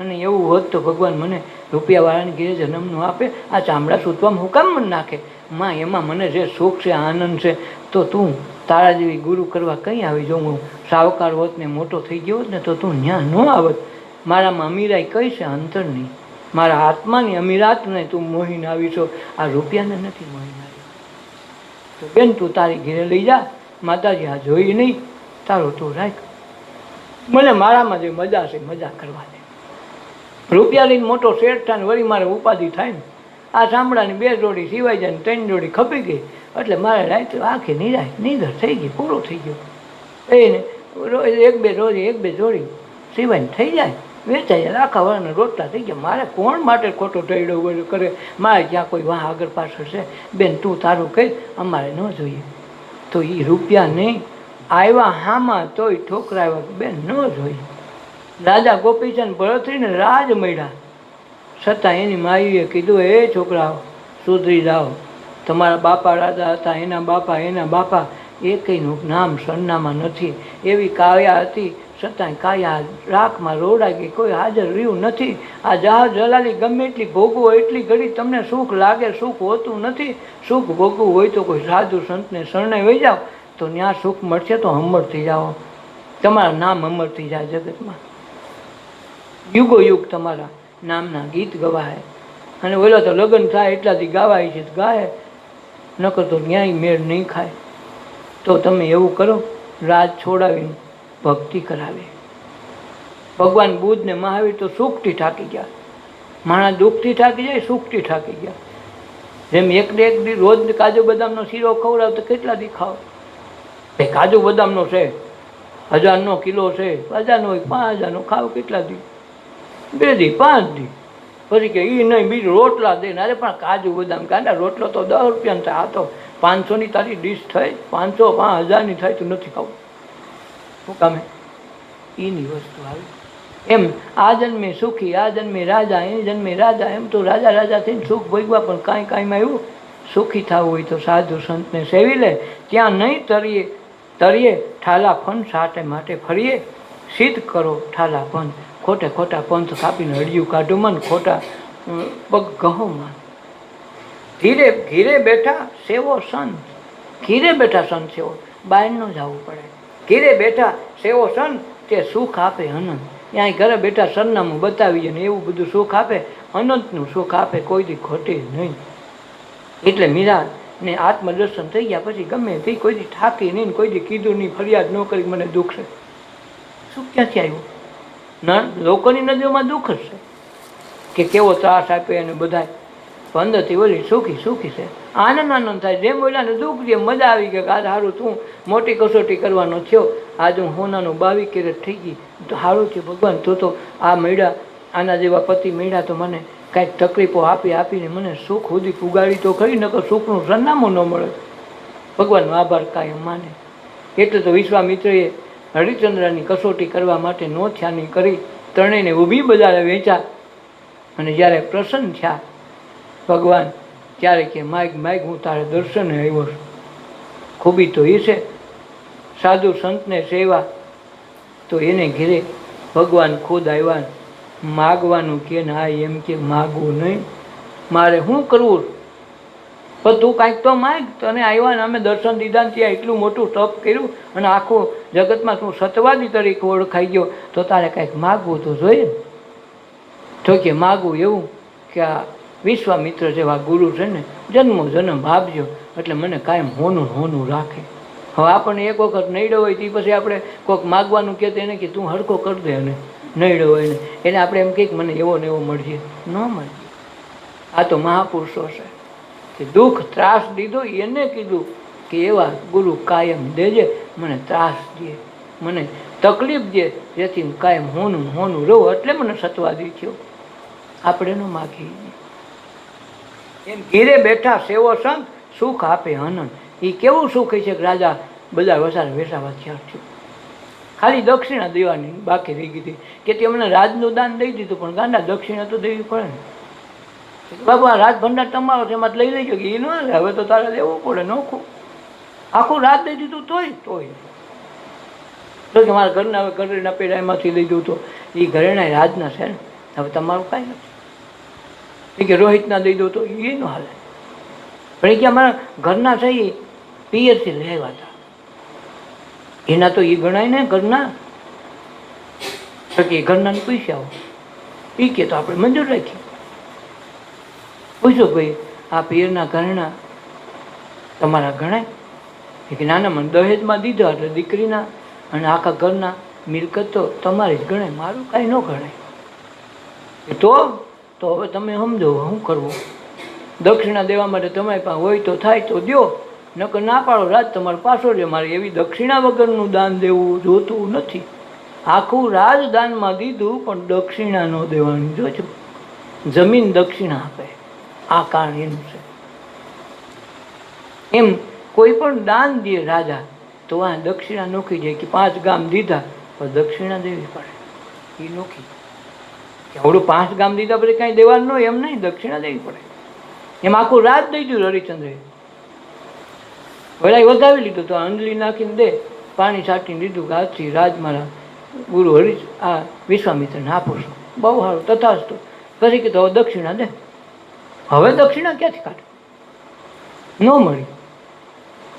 અને એવું હોત તો ભગવાન મને રૂપિયાવાળાને ઘેરે જન્મનું આપે, આ ચામડા સૂતવામાં હું કામ મને નાખે. માં એમાં મને જે સુખ છે આનંદ છે તો તું તારા જેવી ગુરુ કરવા કંઈ આવી. જો હું સાવકાર હોત ને મોટો થઈ ગયો હોત ને તો તું ત્યાં ન આવત. મારામાં અમીરાઈ કઈ છે અંતર નહીં, મારા આત્માની અમીરાતને તું મોહીને આવી છો, આ રૂપિયાને નથી મોહીને આવી. તો બેન તું તારી ઘેરે લઈ જા, માતાજી આ જોઈ નહીં, તારું તું રાખ, મને મારામાં જે મજા છે મજા કરવા દે. રૂપિયા લઈને મોટો શેઠ થાય ને વળી મારે ઉપાધિ થાય ને, આ ચામડાની 2 જોડી સિવાય જાય ને 3 જોડી ખપી ગઈ એટલે મારે રાત આખી નીંદર થઈ ગઈ, પૂરું થઈ ગયું. એને 1-2 જોડી સિવાય થઈ જાય, વેચાઈ જાય, આખા વાળાના રોટલા થઈ ગયા. મારે કોણ માટે ખોટો ઢેડો કરે? મારે ક્યાં કોઈ વાહ આગળ પાછળ છે? બેન તું તારું કહી, અમારે ન જોઈએ. તો એ રૂપિયા નહીં આવ્યા હામાં તોય ઠોકરાવ્યા, બેન ન જોઈએ. રાજા ગોપીચંદ ભરતરીને રાજ મળ્યા છતાં એની માઈએ કીધું એ છોકરાઓ સુધરી જાઓ, તમારા બાપા રાજા હતા, એના બાપા એકયનું નામ સરનામા નથી. એવી કાયા હતી છતાંય કાયા રાખમાં રોડાઈ ગઈ, કોઈ હાજર રહ્યું નથી. આ જહાજ જલાલી ગમે એટલી ભોગવો એટલી ઘડી તમને સુખ લાગે, સુખ હોતું નથી. સુખ ભોગવું હોય તો કોઈ સાધુ સંતને શરણે વહી જાઓ તો ત્યાં સુખ મળશે, તો અમર થઈ જાઓ, તમારા નામ અમર થઈ જાય જગતમાં. યુગો યુગ તમારા નામના ગીત ગવાય. અને ઓલો તો લગ્ન થાય એટલાથી ગાવાય છે ગાય, નકર તો ન્યાય મેળ નહીં ખાય. તો તમે એવું કરો, રાજ છોડાવીને ભક્તિ કરાવે. ભગવાન બુદ્ધ ને મહાવીર તો સુખથી થાકી ગયા, માણસ દુઃખથી થાકી જાય, સુખથી થાકી ગયા. જેમ એક દી રોજ કાજુ બદામનો શીરો ખવડાવ તો કેટલા દી ખાવ? ભાઈ કાજુ બદામનો છે 1000નો કિલો છે, 1000નો હોય 5000નો ખાવ કેટલા દી? 2 દી 5 દી. પછી કે એ નહીં બીજું રોટલા દે ને. અરે પણ કાજુ બદામ કાંડા રોટલો તો 10 રૂપિયાનો થાય, આ તો 500ની તારી ડીશ થાય, 500 5000ની થાય તો નથી ખાવું. શું કામે? એની વસ્તુ આવી. એમ આ જન્મે સુખી આ જન્મે રાજા, એ જન્મે રાજા. એમ તો રાજા થઈને સુખ ભોગવા, પણ કાંઈમાં એવું સુખી થવું હોય તો સાધુ સંતને સેવી લે. ત્યાં નહીં તરીએ ઠાલા ફન સાટે માટે ફરીએ, સિદ્ધ કરો ઠાલા ફન. ખોટા પંથ કાપીને હડિયું કાઢું મન, ખોટા પગ કહો મન. ઘીરે બેઠા સેવો સંત, ઘીરે બેઠા સંત સેવો, બહાર ન જવું પડે. ઘીરે બેઠા સેવો સંત તે સુખ આપે અનંત. ત્યાં ઘરે બેઠા સરનામું બતાવીએ ને એવું બધું સુખ આપે, અનંતનું સુખ આપે, કોઈ દી ઘટે નહીં. એટલે મીરા ને આત્મદર્શન થઈ ગયા પછી ગમે તે કોઈ દી થાકી નહીં, કોઈ દી કીધું નહીં, ફરિયાદ ન કરી મને દુઃખ છે. સુખ ક્યાંથી આવ્યું? ના, લોકોની નજરમાં દુઃખ જ છે કે કેવો ત્રાસ આપ્યો એને બધા. અંદરથી બોલી સુખી છે, આનંદ થાય. જેમ બોલ્યાને દુઃખ જેમ મજા આવી ગઈ. આજ સારું તું મોટી કસોટી કરવાનો થયો, આજ હું હોનાનું 22 કેરેટ થઈ ગઈ, સારું છે ભગવાન. તો આ મળ્યા, આના જેવા પતિ મળ્યા તો મને કાંઈક તકલીફો આપીને મને સુખ સુધી પુગાડી તો ખરી, નકર સુખનું સરનામું ન મળે. ભગવાનનો આભાર કાયમ માને. એટલે તો વિશ્વામિત્રએ હરિચંદ્રની કસોટી કરવા માટે નોથ્યાની કરી, ત્રણેયને ઊભી બજારે વેચ્યા. અને જ્યારે પ્રસન્ન થયા ભગવાન, ત્યારે કે માગ હું તારે દર્શને આવ્યો છું. ખૂબી તો એ છે સાધુ સંતને સેવા. તો એને ઘેરે ભગવાન ખુદ આવ્યા. માગવાનું કે ના, એમ કે માગવું નહીં, મારે શું કરવું? પણ તું કાંઈક તો માગ. તને આવ્યા ને અમે દર્શન દીધા ને ત્યાં એટલું મોટું તપ કર્યું અને આખું જગતમાં તું સતવાદી તરીકે ઓળખાઈ ગયો, તો તારે કાંઈક માગવું તો જોઈએ ને. તો કે માગવું એવું કે આ વિશ્વામિત્ર જેવા ગુરુ છે ને જન્મ આપજો, એટલે મને કાયમ હોનું રાખે. હવે આપણને એક વખત નડ્યો હોય તે પછી આપણે કોઈક માગવાનું કહે તો એને કે તું હરખો કરી દે, અને નડ્યો હોય ને એને આપણે એમ કહીએ મને એવો ને એવો મળશે, ન મળે. આ તો મહાપુરુષો છે કે દુઃખ ત્રાસ દીધો, એને કીધું કે એવા ગુરુ કાયમ દેજે, મને ત્રાસ દે, મને તકલીફ દે, જેથી કાયમ હોનું રહું, એટલે મને સતવાદી થયો. આપણે ન માગીએ. એમ ઘીરે બેઠા સેવો સંત સુખ આપે અનંત. એ કેવું સુખ છે કે રાજા બધા વસાર વેસાવા થયા છે. ખાલી દક્ષિણા દેવાની બાકી રહી ગઈ હતી કે તે અમને રાજનું દાન દઈ દીધું, પણ ગાંડા દક્ષિણા તો દેવી પડે ને. બાબુ આ રાજ ભંડાર તમારો છે, એમાં લઈ લેજો કે એ ન હાલે, હવે તો તારે લેવું પડે. નોખું આખું રાત દઈ દીધું તોય તો કે મારા ઘરના હવે ઘરેણા પેડા એમાંથી લઈ દઉં, તો એ ઘરેણા રાજના છે ને, હવે તમારું કાંઈ નથી. એ કે રોહિતના દઈ દઉં તો એ ન હાલે. પણ એ કે અમારા ઘરના છે એ પિયરથી લેવા હતા, એના તો એ ગણાય ને ઘરના. તો કે ઘરનાને પૂછી આવો. એ કે તો આપણે મંજૂર રાખીએ. પૂછો ભાઈ આ પિયરના ઘરેણા તમારા ગણાય? એ કે નાના મને દહેજમાં દીધા એટલે દીકરીના અને આખા ઘરના મિલકત તો તમારી જ ગણાય, મારું કાંઈ ન ગણાય. તો હવે તમે સમજો શું કરવું. દક્ષિણા દેવા માટે તમારી પાસે હોય તો થાય તો દો, નકર ના પાડો, રાજ તમારો પાછો છે. મારે એવી દક્ષિણા વગરનું દાન દેવું જોતું નથી. આખું રાજ દાનમાં દીધું પણ દક્ષિણા ન દેવાની. જોજો જમીન દક્ષિણા આપે, આ કારણ એનું છે. એમ કોઈ પણ દાન દે રાજા તો આ દક્ષિણા નોખી જાય કે 5 ગામ દીધા પણ દક્ષિણા દેવી પડે. એ નોખી આવડું 5 ગામ દીધા પછી કાંઈ દેવાનું ન હોય એમ નહીં, દક્ષિણા દેવી પડે. એમ આખું રાજ દઈ દીધું હરિચંદ્રે. વડાઈ વધાવી લીધું તો અંજલી નાખીને દે, પાણી છાંટીને દીધું કે આજથી રાજ મારા ગુરુ આ વિશ્વામિત્રને આપું છું. બહુ સારું, તથાસ્તુ. પછી કીધું હવે દક્ષિણા દે. હવે દક્ષિણા ક્યાંથી કાઢે? ન મળી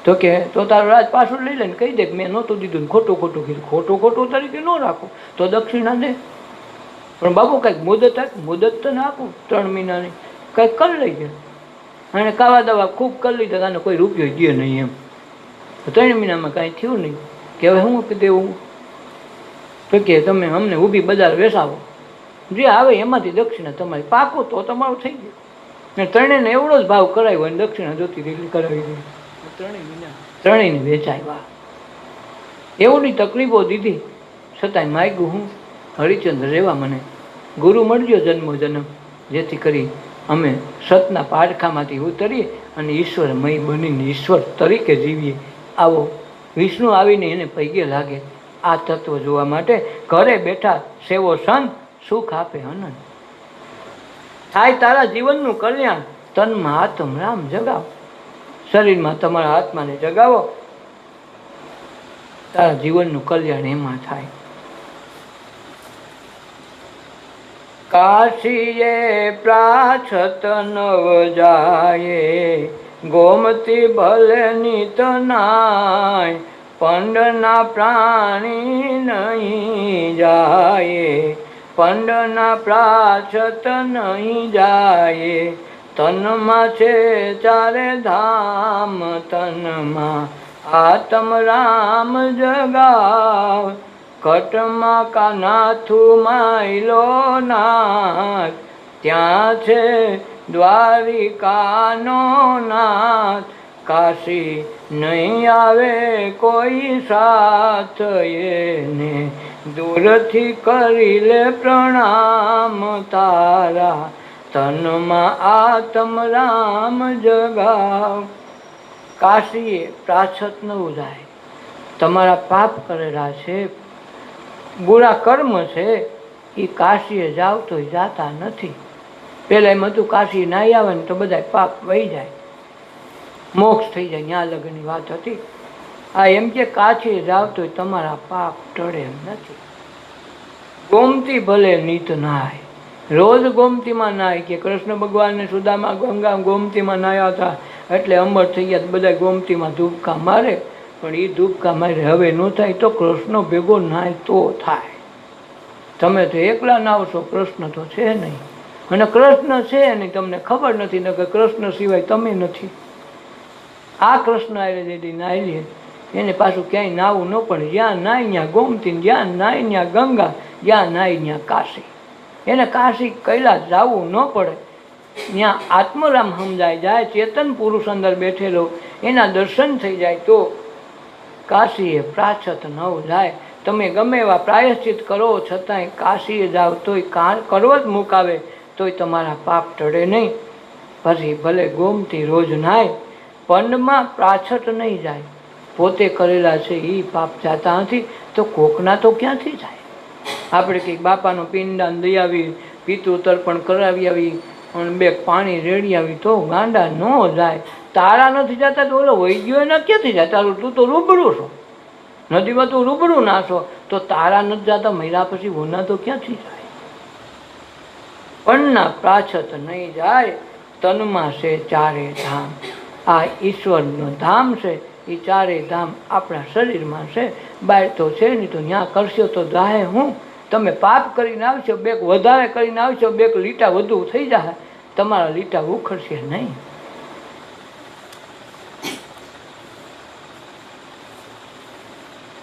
તો કે તો તારું રાજ પાછું લઈ લે ને કહી દે કે મેં નહોતું દીધું ને ખોટું કીધું. ખોટું તરીકે ન રાખું તો દક્ષિણા દે. પણ બાબુ કંઈક મુદત તો ના આપું 3 મહિનાની, કંઈક કરી લઈ જાય. અને કાવા દવા ખૂબ કરી લીધા, આને કોઈ રૂપિયો દે નહીં એમ. 3 મહિનામાં કાંઈ થયું નહીં. કે હવે હું દેવું? તો કે તમે અમને ઊભી બજાર વેસાવો, જે આવે એમાંથી દક્ષિણા તમારી પાકો તો તમારું થઈ ગયું. ને ત્રણેયને એવડો જ ભાવ કરાવ્યો અને દક્ષિણા જોતી એટલી કરાવી ગઈ. 3 મહિના ત્રણેયને વેચાવ્યા. એવડી તકલીફો દીધી છતાંય માગ્યું હું હરિચંદ્ર રેવા મને ગુરુ મળજો જન્મ, જેથી કરી અમે સતના પારખામાંથી ઉતરીએ અને ઈશ્વરમય બનીને ઈશ્વર તરીકે જીવીએ. આવો વિષ્ણુ આવીને એને પૈગે લાગે. આ તત્વ જોવા માટે ઘરે બેઠા સેવો સંત, સુખ આપે અનંત. થાય તારા જીવનનું કલ્યાણ, તનમાં આત્મ રામ જગાવો. શરીરમાં તમારા આત્માને જગાવો, તારા જીવનનું કલ્યાણ એમાં થાય. કાશીએ પ્રાછત નવ જાય, ગોમતી ભલે નિત નાય, પંડના પ્રાણી નહીં જાય, પંડના પ્રાછત નહીં જાય. તનમાં છે 4 ધામ, તનમાં આત્મ રામ જગાવ. કટમાં કાનાથું માયલો નાથ, ત્યાં છે દ્વારિકાનો નાથ. કાશી નહીં આવે કોઈ સાથ, એને દૂરથી કરી લે પ્રણામ તારા. તનમાં આત્મ રામ જગાવ. કાશીએ પ્રાછત ન જાય. તમારા પાપ કરેલા છે, બુરા કર્મ છે, એ કાશીએ જાવ તો જાતા નથી. પહેલાં એમ હતું કાશી નાહી આવે ને તો બધા પાપ વહી જાય, મોક્ષ થઈ જાય, ત્યાં લગનની વાત હતી. આ એમ કે કાશીએ જાવ તો તમારા પાપ ટળે એમ નથી. ગોમતી ભલે નીત નાય, રોજ ગોમતીમાં નાય. કે કૃષ્ણ ભગવાનને સુદામા ગંગા ગોમતીમાં નાહ્યા હતા એટલે અમર થઈ ગયા. બધા ગોમતીમાં ધૂપકા મારે, પણ એ ધૂપકા મારે હવે ન થાય તો કૃષ્ણ ભેગો નાય તો થાય. તમે તો એકલા નાવશો, કૃષ્ણ તો છે નહીં. અને કૃષ્ણ છે નહીં તમને ખબર નથી, ને કે કૃષ્ણ સિવાય તમે નથી. આ કૃષ્ણ આરે જેથી નાહી લે એને પાછું ક્યાંય નાવું ન પડે. જ્યાં નાય ત્યાં ગોમતી, જ્યાં નાય ત્યાં ગંગા, જ્યાં નાય ત્યાં કાશી. એને કાશી કૈલાસ જવું ન પડે. ત્યાં આત્મરામ સમજાય જાય, ચેતન પુરુષ અંદર બેઠેલો એના દર્શન થઈ જાય તો કાશીએ પ્રાછત ન જાય. તમે ગમે એવા પ્રાયશ્ચિત કરો છતાંય કાશીએ જાઓ તોય કરવત મુકાવે તોય તમારા પાપ ટળે નહીં. પછી ભલે ગોમતી રોજ નાય, પંડમાં પ્રાછત નહીં જાય. પોતે કરેલા છે એ પાપ જાતા નથી તો કોકના તો ક્યાંથી જાય? આપણે કંઈક બાપાનો પિંડાન દઈ આવી, પિતૃ તર્પણ કરાવી આવી અને બે પાણી રેડી આવી તો ગાંડા ન જાય. તારા નથી જતા તો ઓલો વહી ગયો એના ક્યાંથી જાય? તારું તું તો રૂબરૂ છો, નદીમાં તું રૂબરૂ ના છો, તો તારા નથી જતા મહિના પછી હોના તો ક્યાંથી જાય? પણના પ્રાછત નહીં જાય, તનમાં છે ચારે ધામ. આ ઈશ્વરનું ધામ છે, એ ચારે ધામ આપણા શરીરમાં છે. બહાર તો છે નહીં, તો ત્યાં કરશો તો જાહે હું? તમે પાપ કરીને આવશો, બેક વધારે કરીને આવશો, બેક લીટા વધુ થઈ જાય, તમારા લીટા ઉખડશે નહીં.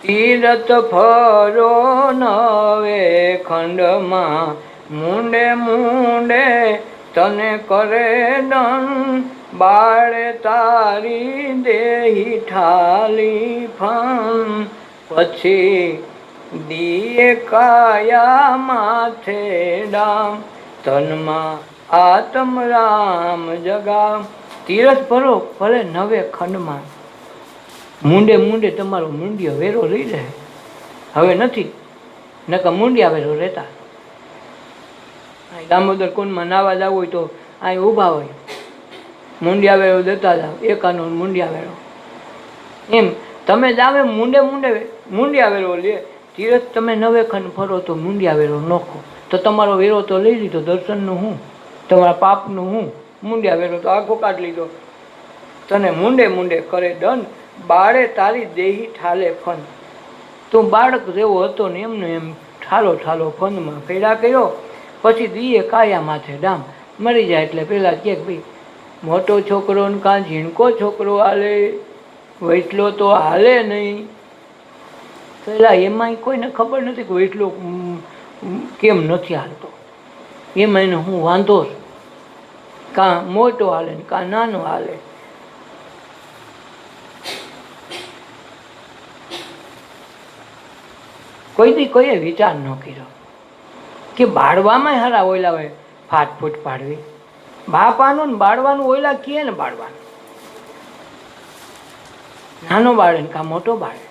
તીરથ ફરો નવે ખંડમાં, મુંડે મુંડે તને કરે દંડ, બાળે તારી દેહી ઠાલી ફન, પછી દીએ કાયા માથે ડામ, તનમાં આત્મ રામ જગામ. તીરથ ફરો ભલે નવે ખંડમાં, મુંડે મુંડે તમારો મુંડિયો વેરો લઈ રહે. હવે નથી, નકર મુંડિયા વેરો રહેતા. દામોદર કુંડમાં નાવા જવું હોય તો અહીં ઊભા હોય, મુંડિયા વેરો દેતા જાવ, એકાનો મુંડિયા વેરો. એમ તમે જાવે મુંડે મુંડે મુંડિયા વેરો લે. તીરથ તમે નવે ખંડ ફરો તો મુંડિયા વેરો નોખો, તો તમારો વેરો તો લઈ લીધો. દર્શનનું હું, તમારા પાપનું હું, મુંડિયા વેરો તો આખો કાઢ લીધો. તને મુંડે મુંડે કરે દંડ, બાળે તારી દેહી ઠાલે ફન. તું બાળક જેવો હતો ને એમને એમ ઠાલો ઠાલો ફંદમાં ફેરા કર્યો. પછી દીએ કાયા માથે ડામ. મરી જાય એટલે પેલા કે ભાઈ મોટો છોકરો ને કાં ઝીણકો છોકરો હાલે, વૈટલો તો હાલે નહીં. પેલા એમાંય કોઈને ખબર નથી કે વૈટલો કેમ નથી હાલતો, એમાં એને હું વાંધો છું. કાં મોટો હાલે ને કાં નાનો હાલે. કોઈ દી કોઈએ વિચાર ન કર્યો કે બાળવામાં હારા ઓયલા હોય ફાટફૂટ પાડવી. બાપાનું ને બાળવાનું ઓયલા કીએ ને બાળવાનું. નાનો બાળે ને કાં મોટો બાળે,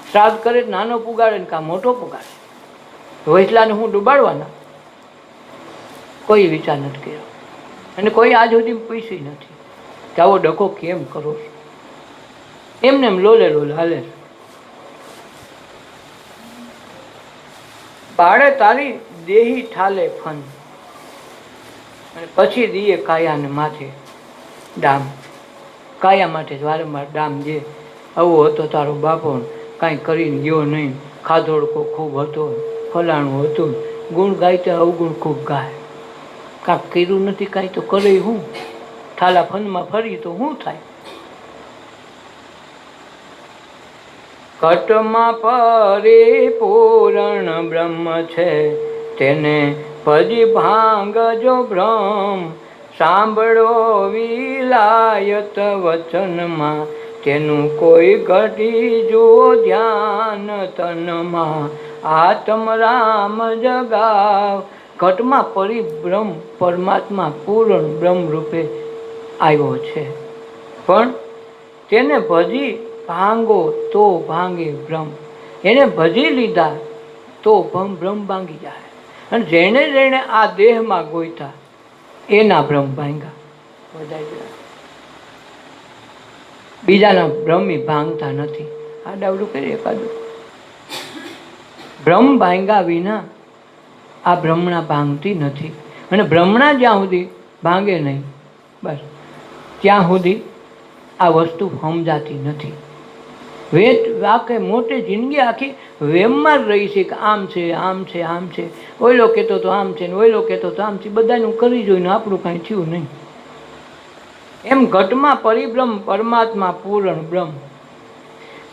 શ્રાદ્ધ કરે નાનો પુગાડે ને કાં મોટો પુગાડે. વૈસલાને હું ડૂબાડવાના? કોઈ વિચાર નથી કર્યો, અને કોઈ આજ સુધી પૂછ્યું નથી કે આવો ડખો કેમ કરો છો. એમને એમ લોલે લોલે હાલે. બાળે તારી દેહી ઠાલે ફન, અને પછી દીએ કાયાને માથે ડામ. કાયા માટે વારંવાર ડામ જે આવો હતો તારો બાપો, કાંઈ કરીને ગયો નહીં, ખાધોડકો ખૂબ હતો, ફલાણું હતું, ગુણ ગાય તો અવગુણ ખૂબ ગાય. કાંક કર્યું નથી કાંઈ તો કરે હું? થાલા ફનમાં ફરી તો શું થાય? ઘટમાં પરિપૂર્ણ બ્રહ્મ છે, તેને ભજી ભાંગજો ભ્રમ. સાંભળો વિલાયત વચનમાં, તેનું કોઈ ઘટી જો ધ્યાન તનમાં. આત્મ રામ જગાવ. ઘટમાં પરિબ્રહ્મ પરમાત્મા પૂર્ણ બ્રહ્મ રૂપે આવ્યો છે, પણ તેને ભજી ભાંગો તો ભાંગે બ્રહ્મ. એને ભજી લીધા તો બ્રહ્મ ભાંગી જાય. અને જેને જેને આ દેહમાં ગોઈતા એના બ્રહ્મ ભાંગ્યા. બીજાના બ્રહ્મી ભાંગતા નથી. આ ડાવડું કરીએ એકાદું. બ્રહ્મ ભાંગ્યા વિના આ બ્રહ્મણા ભાંગતી નથી. અને બ્રહ્મણા જ્યાં સુધી ભાંગે નહીં, બસ ત્યાં સુધી આ વસ્તુ સમજાતી નથી. વેદ આખે મોટી જિંદગી આખી વેમમાં જ રહી છે કે આમ છે આમ છે આમ છે, ઓયલો કહેતો તો આમ છે ને ઓયલો કહેતો તો આમ છે. બધાનું કરી જોઈને આપણું કાંઈ થયું નહીં. એમ ઘટમાં પરિબ્રહ્મ પરમાત્મા પૂર્ણ બ્રહ્મ,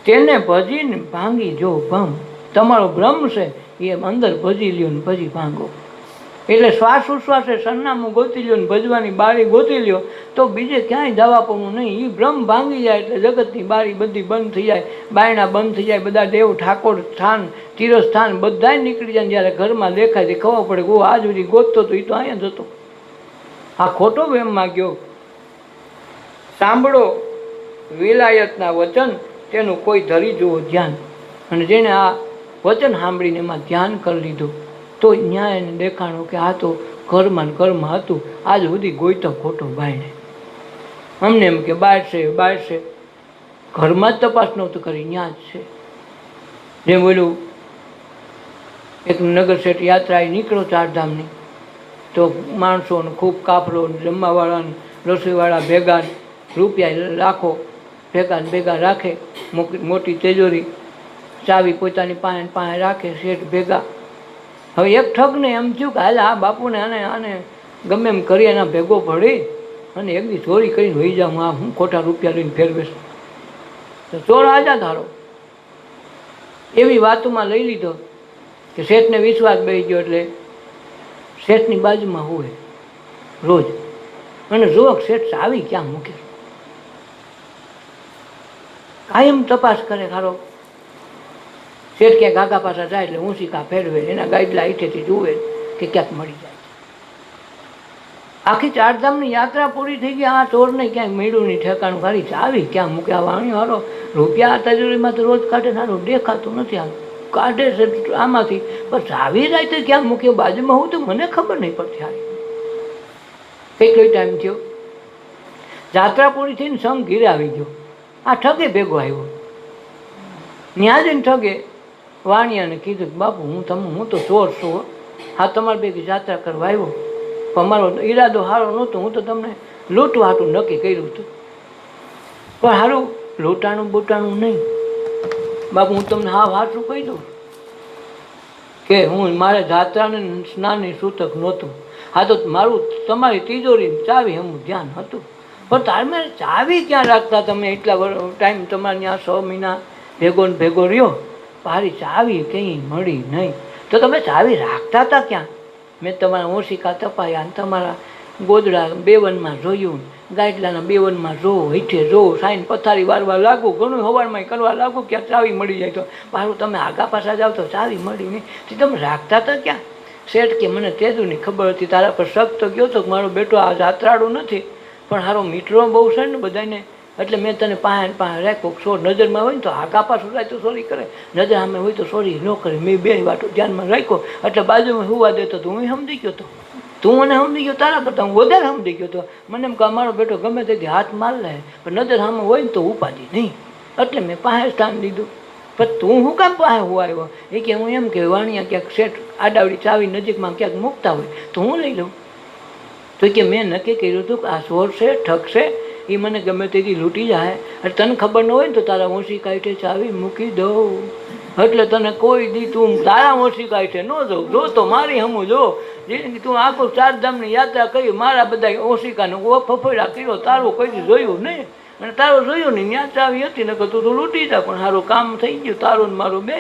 તેને ભજીને ભાંગી જો ભમ. તમારો બ્રહ્મ છે એ અંદર ભજી લ્યો ને ભજી ભાંગો. એટલે શ્વાસ ઉશ્વાસે સરનામું ગોતી લ્યો ને ભજવાની બારી ગોતી લ્યો તો બીજે ક્યાંય જવા પડવું નહીં. એ બ્રહ્મ ભાંગી જાય એટલે જગતની બારી બધી બંધ થઈ જાય, બાયણા બંધ થઈ જાય. બધા દેવ ઠાકોર સ્થાન તીરથ સ્થાન બધા નીકળી જાય. જ્યારે ઘરમાં દેખાય તે ખબર પડે કે આજ સુધી ગોતતો તો એ તો અહીંયા જ હતો. આ ખોટો વેમમાં ગયો. સાંભળો વિલાયતના વચન, તેનું કોઈ ધરી જુઓ ધ્યાન. અને જેણે આ વચન સાંભળીને એમાં ધ્યાન કરી લીધું તો ન્યાય એને દેખાણું કે આ તો ઘરમાં ને ઘરમાં હતું, આજ સુધી ગોઈતો ખોટો ભાઈને. અમને એમ કે બહાર છે, ઘરમાં જ તપાસ નહોતું કરી, ત્યાં જ છે. જેમ બોલું એક નગર શેઠ યાત્રા નીકળો ચારધામની, તો માણસોને ખૂબ કાફલો, જમવાવાળાને રસોઈવાળા ભેગા, રૂપિયા લાખો ભેગા રાખે, મોટી તિજોરી, ચાવી પોતાની પાસે રાખે શેઠ ભેગા. હવે એક ઠગને એમ થયું કે હાલ આ બાપુને આને ગમે એમ કરી એના ભેગો પડી અને એક દી ચોરી કરીને વહી જાઉં, આ હું ખોટા રૂપિયા લઈને ફેરવેશ, તો ચોર આજા ધારો. એવી વાતોમાં લઈ લીધો કે શેઠને વિશ્વાસ બેસી ગયો, એટલે શેઠની બાજુમાં હોય રોજ અને જો શેઠ ચાવી ક્યાં મૂકે, કાયમ તપાસ કરે. ખારો શેઠ ક્યાંક આગા પાછા જાય એટલે ઊંચીકા ફેરવે, એના ગાઈડલા ઈઠેથી જુએ કે ક્યાંક મળી જાય. આખી ચારધામની યાત્રા પૂરી થઈ ગઈ, આ ચોરને ક્યાંક મળ્યું નહીં ઠેકાણું, ખાલી ચાવી ક્યાં મૂકે. આ વાણી હારો રૂપિયા તજુરીમાં તો રોજ કાઢે, સારું દેખાતું નથી, આ કાઢે છે આમાંથી, પણ ચાવી જાય તો ક્યાં મૂક્યો બાજુમાં હું તો મને ખબર નહીં પડતી. હારી કેટલો ટાઈમ થયો, જાત્રા પૂરી થઈને સંઘ ઘીરે આવી ગયો. આ ઠગે ભેગો આવ્યો, ત્યાં જઈને ઠગે વાણિયાને કીધું કે બાપુ હું તો ચોર છું, હા તમારી ભેગી જાત્રા કરવા આવ્યો, પણ મારો ઈરાદો સારો નહોતો, હું તો તમને લૂંટવા હાટું નક્કી કર્યું હતું, પણ સારું લૂંટાણું બૂટાણું નહીં બાપુ. હું તમને હા સાચું કહી દઉં કે હું મારે જાત્રાને સ્નાનની સૂતક નહોતું, હા તો મારું તમારી તિજોરી ચાવી હમું ધ્યાન હતું, પણ તમે ચાવી ક્યાં રાખતા? તમે એટલા ટાઈમ તમારે ત્યાં 6 મહિના ભેગો રહ્યો, મારી ચાવી કંઈ મળી નહીં, તો તમે ચાવી રાખતા હતા ક્યાં? મેં તમારા ઓશિકા તપાયા અને તમારા ગોદડા બેવનમાં જોયું, ગાઈડલાના બેવનમાં જોવો, હીઠે જોવો, સાઈન પથારી વારવા લાગુ, ઘણું હવારમાં કરવા લાગુ, ક્યાં ચાવી મળી જાય તો પાછું તમે આગા પાછા જાઓ તો ચાવી મળી નહીં, તો તમે રાખતા હતા ક્યાં? શેઠ કે મને તેજુની ખબર હતી, તારા પર શક તો ગયો હતો કે મારો બેટો આ જાત્રાળું નથી, પણ સારો મીઠરો બહુ છે ને બધાને, એટલે મેં તને પાસે રાખ્યો. ચોર નજરમાં હોય ને તો આગા પાછું જાય તો ચોરી કરે, નજર સામે હોય તો ચોરી ન કરે. મેં બે વાતો ધ્યાનમાં રાખ્યો, એટલે બાજુમાં હુવા દેતો તો હું સમજી ગયો હતો, તું મને સમજી ગયો, તારા કરતાં હું વધારે સમજી ગયો હતો. મને એમ કે મારો બેટો ગમે તેથી હાથ માર લે, પણ નજર સામે હોય ને તો ઉપાધિ નહીં, એટલે મેં પાસે સ્થાન લીધું. પણ તું શું કામ પાસે હું આવ્યો? એ કે હું એમ કે વાણિયા ક્યાંક શેઠ આડાવડી ચાવી નજીકમાં ક્યાંક મૂકતા હોય તો હું લઈ લઉં. તો કે મેં નક્કી કર્યું હતું કે આ ચોર છે, ઠગ છે, એ મને ગમે તેથી લૂંટી જાય, એટલે તને ખબર ન હોય ને તો તારા ઓછી કાંઠે ચાવી મૂકી દઉં, એટલે તને કોઈ દી તું તારા ઓછી કાંઠે ન જવું, જો તો મારી હમું જો, જેને તું આખું ચારધામની યાત્રા કરી, મારા બધા ઓશિકાને ફફડા કર્યો, તારું કોઈ દી જોયું નહીં, અને તારું જોયું નહીં, ત્યાં ચાવી હતી ને તું તો લૂંટી જા, પણ સારું કામ થઈ ગયું તારું ને મારું બે.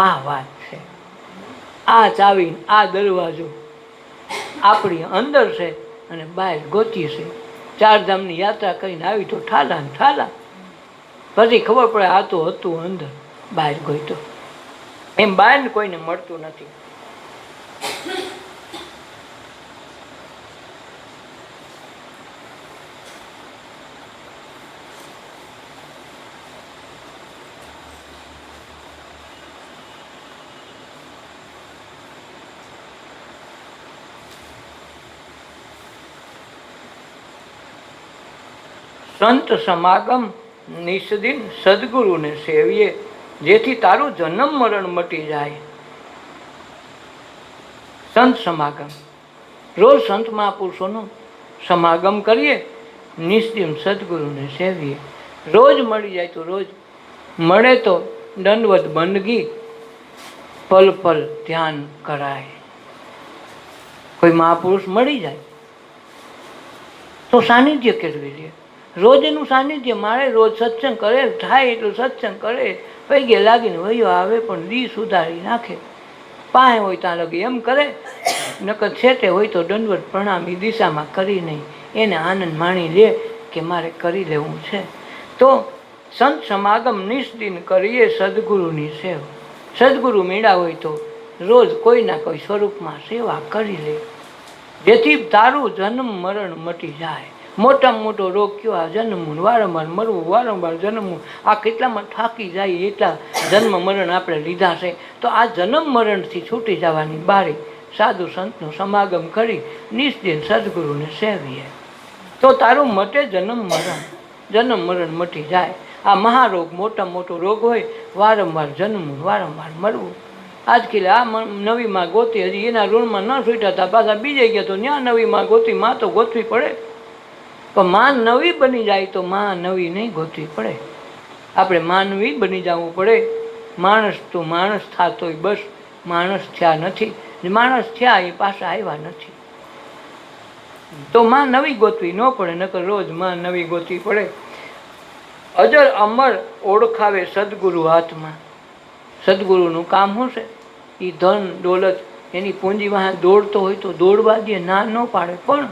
આ વાત છે, આ ચાવી, આ દરવાજો આપણી અંદર છે અને બહાર ગોચી છે. ચારધામની યાત્રા કરીને આવી તો ઠાલા ને ઠાલા, પછી ખબર પડે આ તો હતું અંદર, બહાર ગોઈતો. એમ બહાર કોઈને મળતું નથી. સંત સમાગમ નિષ્દિન સદગુરુને સેવીએ, જેથી તારું જન્મ મરણ મટી જાય. સંત સમાગમ, રોજ સંત મહાપુરુષોનો સમાગમ કરીએ, નિષ્દિન સદગુરુને સેવીએ. રોજ મળી જાય તો રોજ, મળે તો દંડવત બંદગી, પલ પલ ધ્યાન કરાય. કોઈ મહાપુરુષ મળી જાય તો સાનિધ્ય કેળવી લે. રોજ એનું સાનિધ્ય મારે, રોજ સત્સંગ કરે, થાય એટલું સત્સંગ કરે, પૈગે લાગીને વયો આવે, પણ દી સુધારી નાખે. પાસે હોય ત્યાં લગી એમ કરે, નકર છેટે હોય તો દંડવત પ્રણામી દિશામાં કરી નહીં, એને આનંદ માણી લે કે મારે કરી લેવું છે. તો સંત સમાગમ નિષ્દિન કરીએ, સદગુરુની સેવા. સદગુરુ મેળા હોય તો રોજ કોઈના કોઈ સ્વરૂપમાં સેવા કરી લે, જેથી તારું જન્મ મરણ મટી જાય. મોટામાં મોટો રોગ કયો? આ જન્મવું, વારંવાર મરવું, વારંવાર જન્મવું. આ કેટલામાં થાકી જાય એટલા જન્મ મરણ આપણે લીધા છે. તો આ જન્મ મરણથી છૂટી જવાની બારી સાધુ સંતનો સમાગમ કરી નિષ્દિન સદગુરુને સેવીએ તો તારું મટે જન્મ મરણ મટી જાય. આ મહારોગ મોટામાં મોટો રોગ હોય, વારંવાર જન્મવું, વારંવાર મરવું. આજકાલ આ નવીમાં ગોતી હજી એના ઋણમાં ન છૂટ્યા હતા, પાછા બીજે ગયા તો ત્યાં નવીમાં ગોતી. માં તો ગોતવી પડે, પણ માં નવી બની જાય તો માં નવી નહીં ગોતવી પડે. આપણે માનવી બની જવું પડે. માણસ તો માણસ થતોય બસ, માણસ થયા નથી. માણસ થયા એ પાછા આવ્યા નથી. તો માં નવી ગોતવી ન પડે, નકર રોજ માં નવી ગોતવી પડે. અજર અમર ઓળખાવે સદગુરુ હાથમાં. સદગુરુનું કામ શું છે? એ ધન દોલત એની પૂંજી વાહ દોડતો હોય તો દોડવા દે, ના ન પાડે, પણ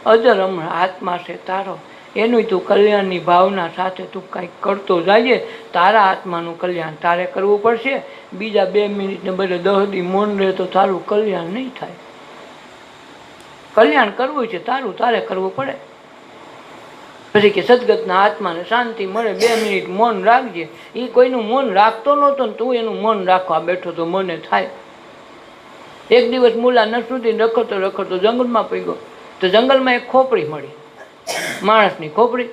અજર અમર આત્મા છે તારો, એનું તું કલ્યાણની ભાવના સાથે તું કાંઈક કરતો જઈએ. તારા આત્માનું કલ્યાણ તારે કરવું પડશે. બીજા 2 મિનિટને બદલે 10 દી મૌન રહે તો તારું કલ્યાણ નહીં થાય. કલ્યાણ કરવું છે તારું, તારે કરવું પડે. પછી કે સદગતના આત્માને શાંતિ મળે, 2 મિનિટ મૌન રાખજે. એ કોઈનું મૌન રાખતો નહોતો ને તું એનું મૌન રાખવા બેઠો તો મને થાય. એક દિવસ મુલા નસરુદ્દીન રખડતો રખડતો જંગલમાં પડી ગયો. તો જંગલમાં એક ખોપડી મળી, માણસની ખોપડી.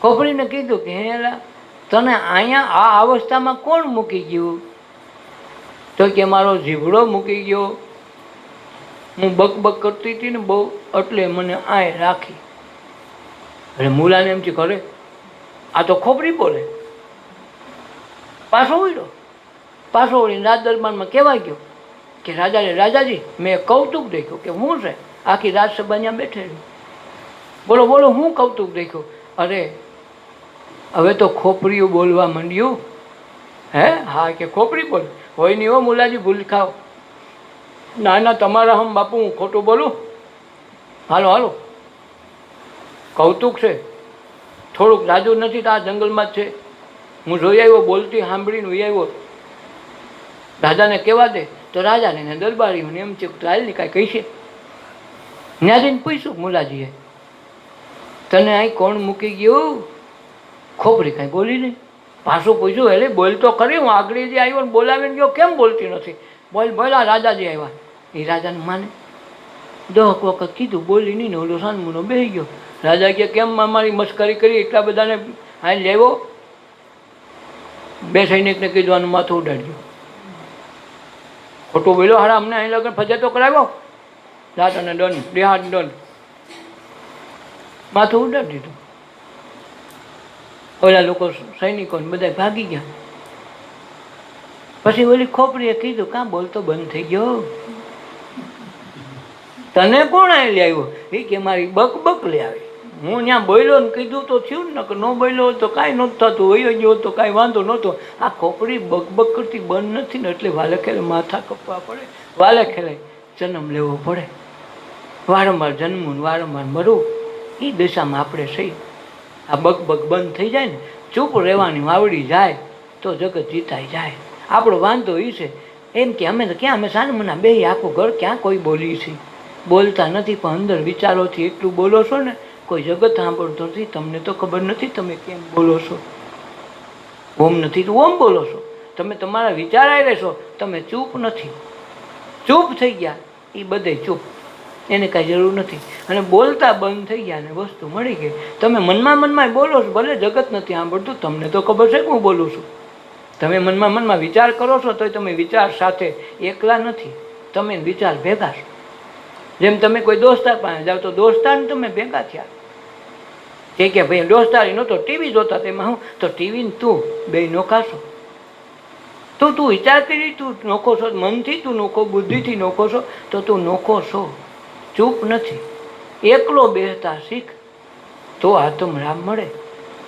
ખોપડીને કીધું કે હેલા તને અહીંયા આ અવસ્થામાં કોણ મૂકી ગયું? તો કે મારો જીભડો મૂકી ગયો. હું બકબક કરતી હતી ને બહુ, એટલે મને આય રાખી. એટલે મુલાને એમ છે કરે આ તો ખોપડી બોલે. પાછો વળ્યો, પાછો વળીને રાજ દરબારમાં કહેવાય ગયો કે રાજાજી મેં કૌતુક દેખ્યું. કે હું છે? આખી રાજસભા ત્યાં બેઠેલી. બોલો બોલો હું કૌતુક દેખ્યું? અરે હવે તો ખોપડીઓ બોલવા માંડ્યું. હે? હા કે ખોપડી બોલે. હોય નહીં હો મુલાજી, ભૂલ ખાઓ. ના ના તમારા હમ બાપુ હું ખોટું બોલું? હાલો હાલો, કૌતુક છે, થોડુંક જાજુ નથી તો આ જંગલમાં જ છે. હું જોઈ આવ્યો, બોલતી સાંભળીને જોઈ આવ્યો. રાજાને કહેવા દે. તો રાજાને ને દરબારીઓને એમ છે ચાલને કાંઈ કહીશે. ત્યાં જઈને પૂછ્યું મુલાજીએ, તને અહીં કોણ મૂકી ગયું? ખોપડી કાંઈ બોલી નહીં. પાછું પૂછ્યું, એટલે બોલ તો ખરી, હું આગળ જે આવ્યો ને બોલાવીને ગયો, કેમ બોલતી નથી? બોલ આ રાજાજી આવ્યા. એ રાજાને માને 10 વખત કીધું, બોલી નહીં ને ઓલો સાનમુનો બેસી ગયો. રાજા કે કેમ અમારી મસ્કરી કરી, એટલા બધાને હાલ લેવો? 2 સૈનિકને કીધું આનું માથું ઉડાડ્યું. ખોટું બોલ્યો, હારા અમને અહીં લગન ફજેતો કરાવ્યો. રાત અને દંડ, દેહાડ દંડ, માથું ઉડાડી દીધું. ઓલા લોકો સૈનિકોને બધા ભાગી ગયા. પછી ઓલી ખોપડીએ કીધું કાં બોલતો બંધ થઈ ગયો? તને કોણ અહીં લઈ આવ્યો? એ કે મારી બક લઈ આવી. હું ત્યાં બોલ્યો ને કીધું તો થયું ને, ન બોલ્યો તો કાંઈ નહોતું થતું. વયો ગયો તો કાંઈ વાંધો નહોતો. આ ખોપડી બક કરતી બંધ નથી ને, એટલે વાલે ખેલે માથા કપવા પડે, વાલે ખેલે જન્મ લેવો પડે, વારંવાર જન્મવું, વારંવાર મરવું. એ દિશામાં આપણે સહી. આ બક બંધ થઈ જાય ને, ચૂપ રહેવાની આવડી જાય તો જગત જીતાઈ જાય. આપણો વાંધો એ છે એમ કે અમે તો ક્યાં, અમે સાનમના બે આખું ઘર ક્યાં કોઈ બોલી છે? બોલતા નથી, પણ અંદર વિચારોથી એટલું બોલો છો ને, કોઈ જગત સાંભળતો નથી. તમને તો ખબર નથી તમે કેમ બોલો છો. ઓમ નથી તો ઓમ બોલો છો. તમે તમારા વિચારાઈ રહેશો, તમે ચૂપ નથી. ચૂપ થઈ ગયા એ બધે ચૂપ, એને કાંઈ જરૂર નથી. અને બોલતા બંધ થઈ ગયા ને વસ્તુ મળી ગઈ. તમે મનમાં બોલો છો, ભલે જગત નથી સાંભળતું, તમને તો ખબર છે કે હું બોલું છું. તમે મનમાં વિચાર કરો છો તો તમે વિચાર સાથે એકલા નથી, તમે વિચાર ભેગા છો. જેમ તમે કોઈ દોસ્તાર પાસે જાઓ તો દોસ્તારને તમે ભેગા થયા. કે ભાઈ દોસ્તારી નહોતો, ટીવી જોતા, તેમાં હું તો ટીવીને તું બે નોખાશો. તો તું વિચાર કરી, તું નોખો છો મનથી, તું નોખો બુદ્ધિથી નોખો છો તો તું નોખો છો. ચૂપ નથી. એકલો બેહતા શીખ તો આત્મરામ મળે.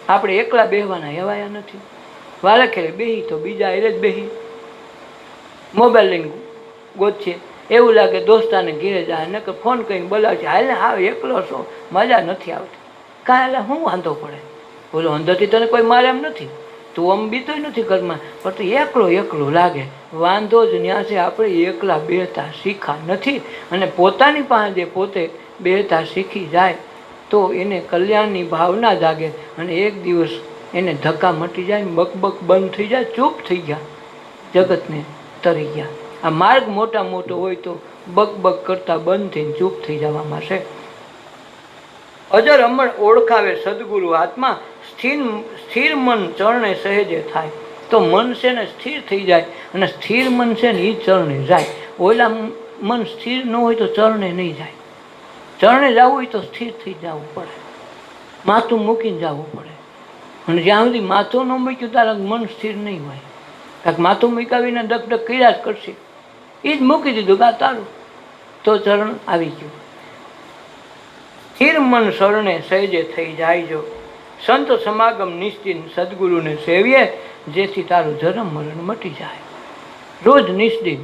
આપણે એકલા બેહવાના એવાયા નથી. વાલે ખેલે બેહી તો બીજા એટલે જ બેહી. મોબાઈલ લઈને ગોતશે, એવું લાગે દોસ્તાને ઘેરે જાય, નકર ફોન કરીને બોલાવશે, હાલ હા એકલો છો, મજા નથી આવતી. કાંઈ એટલે શું વાંધો પડે? બોલો અંદરથી તને કોઈ મારે એમ નથી, તું આમ બીતોય નથી ઘરમાં, પણ તું એકલો લાગે. વાંધો જ ન્યા છે આપણે એકલા બેહતા શીખા નથી. અને પોતાની પાસે જે પોતે બેહતા શીખી જાય તો એને કલ્યાણની ભાવના જાગે અને એક દિવસ એને ધક્કા મટી જાય, બકબક બંધ થઈ જાય, ચૂપ થઈ ગયા, જગતને તરી ગયા. આ માર્ગ મોટા મોટો હોય તો બકબક કરતા બંધ થઈને ચૂપ થઈ જવામાં છે. અજર અમર ઓળખાવે સદગુરુ આત્મા, સ્થિર મન ચરણે સહેજે થાય. તો મન છે ને સ્થિર થઈ જાય અને સ્થિર મન છે ને એ ચરણે જાય. ઓલા મન સ્થિર ન હોય તો ચરણે નહીં જાય. ચરણે જવું હોય તો સ્થિર થઈ જવું પડે, માથું મૂકીને જવું પડે. અને જ્યાં સુધી માથું ન મૂક્યું તારા મન સ્થિર નહીં હોય. કાંઈક માથું મૂકાવીને ડક કર્યા જ કરશે. એ જ મૂકી દીધું ગા તારું તો ચરણ આવી ગયું. સ્થિર મન શરણે સહેજે થઈ જાય જો, સંત સમાગમ નિશ્ચિત સદગુરુને સેવીએ, જેથી તારું જન્મ મરણ મટી જાય. રોજ નિશ્ચિત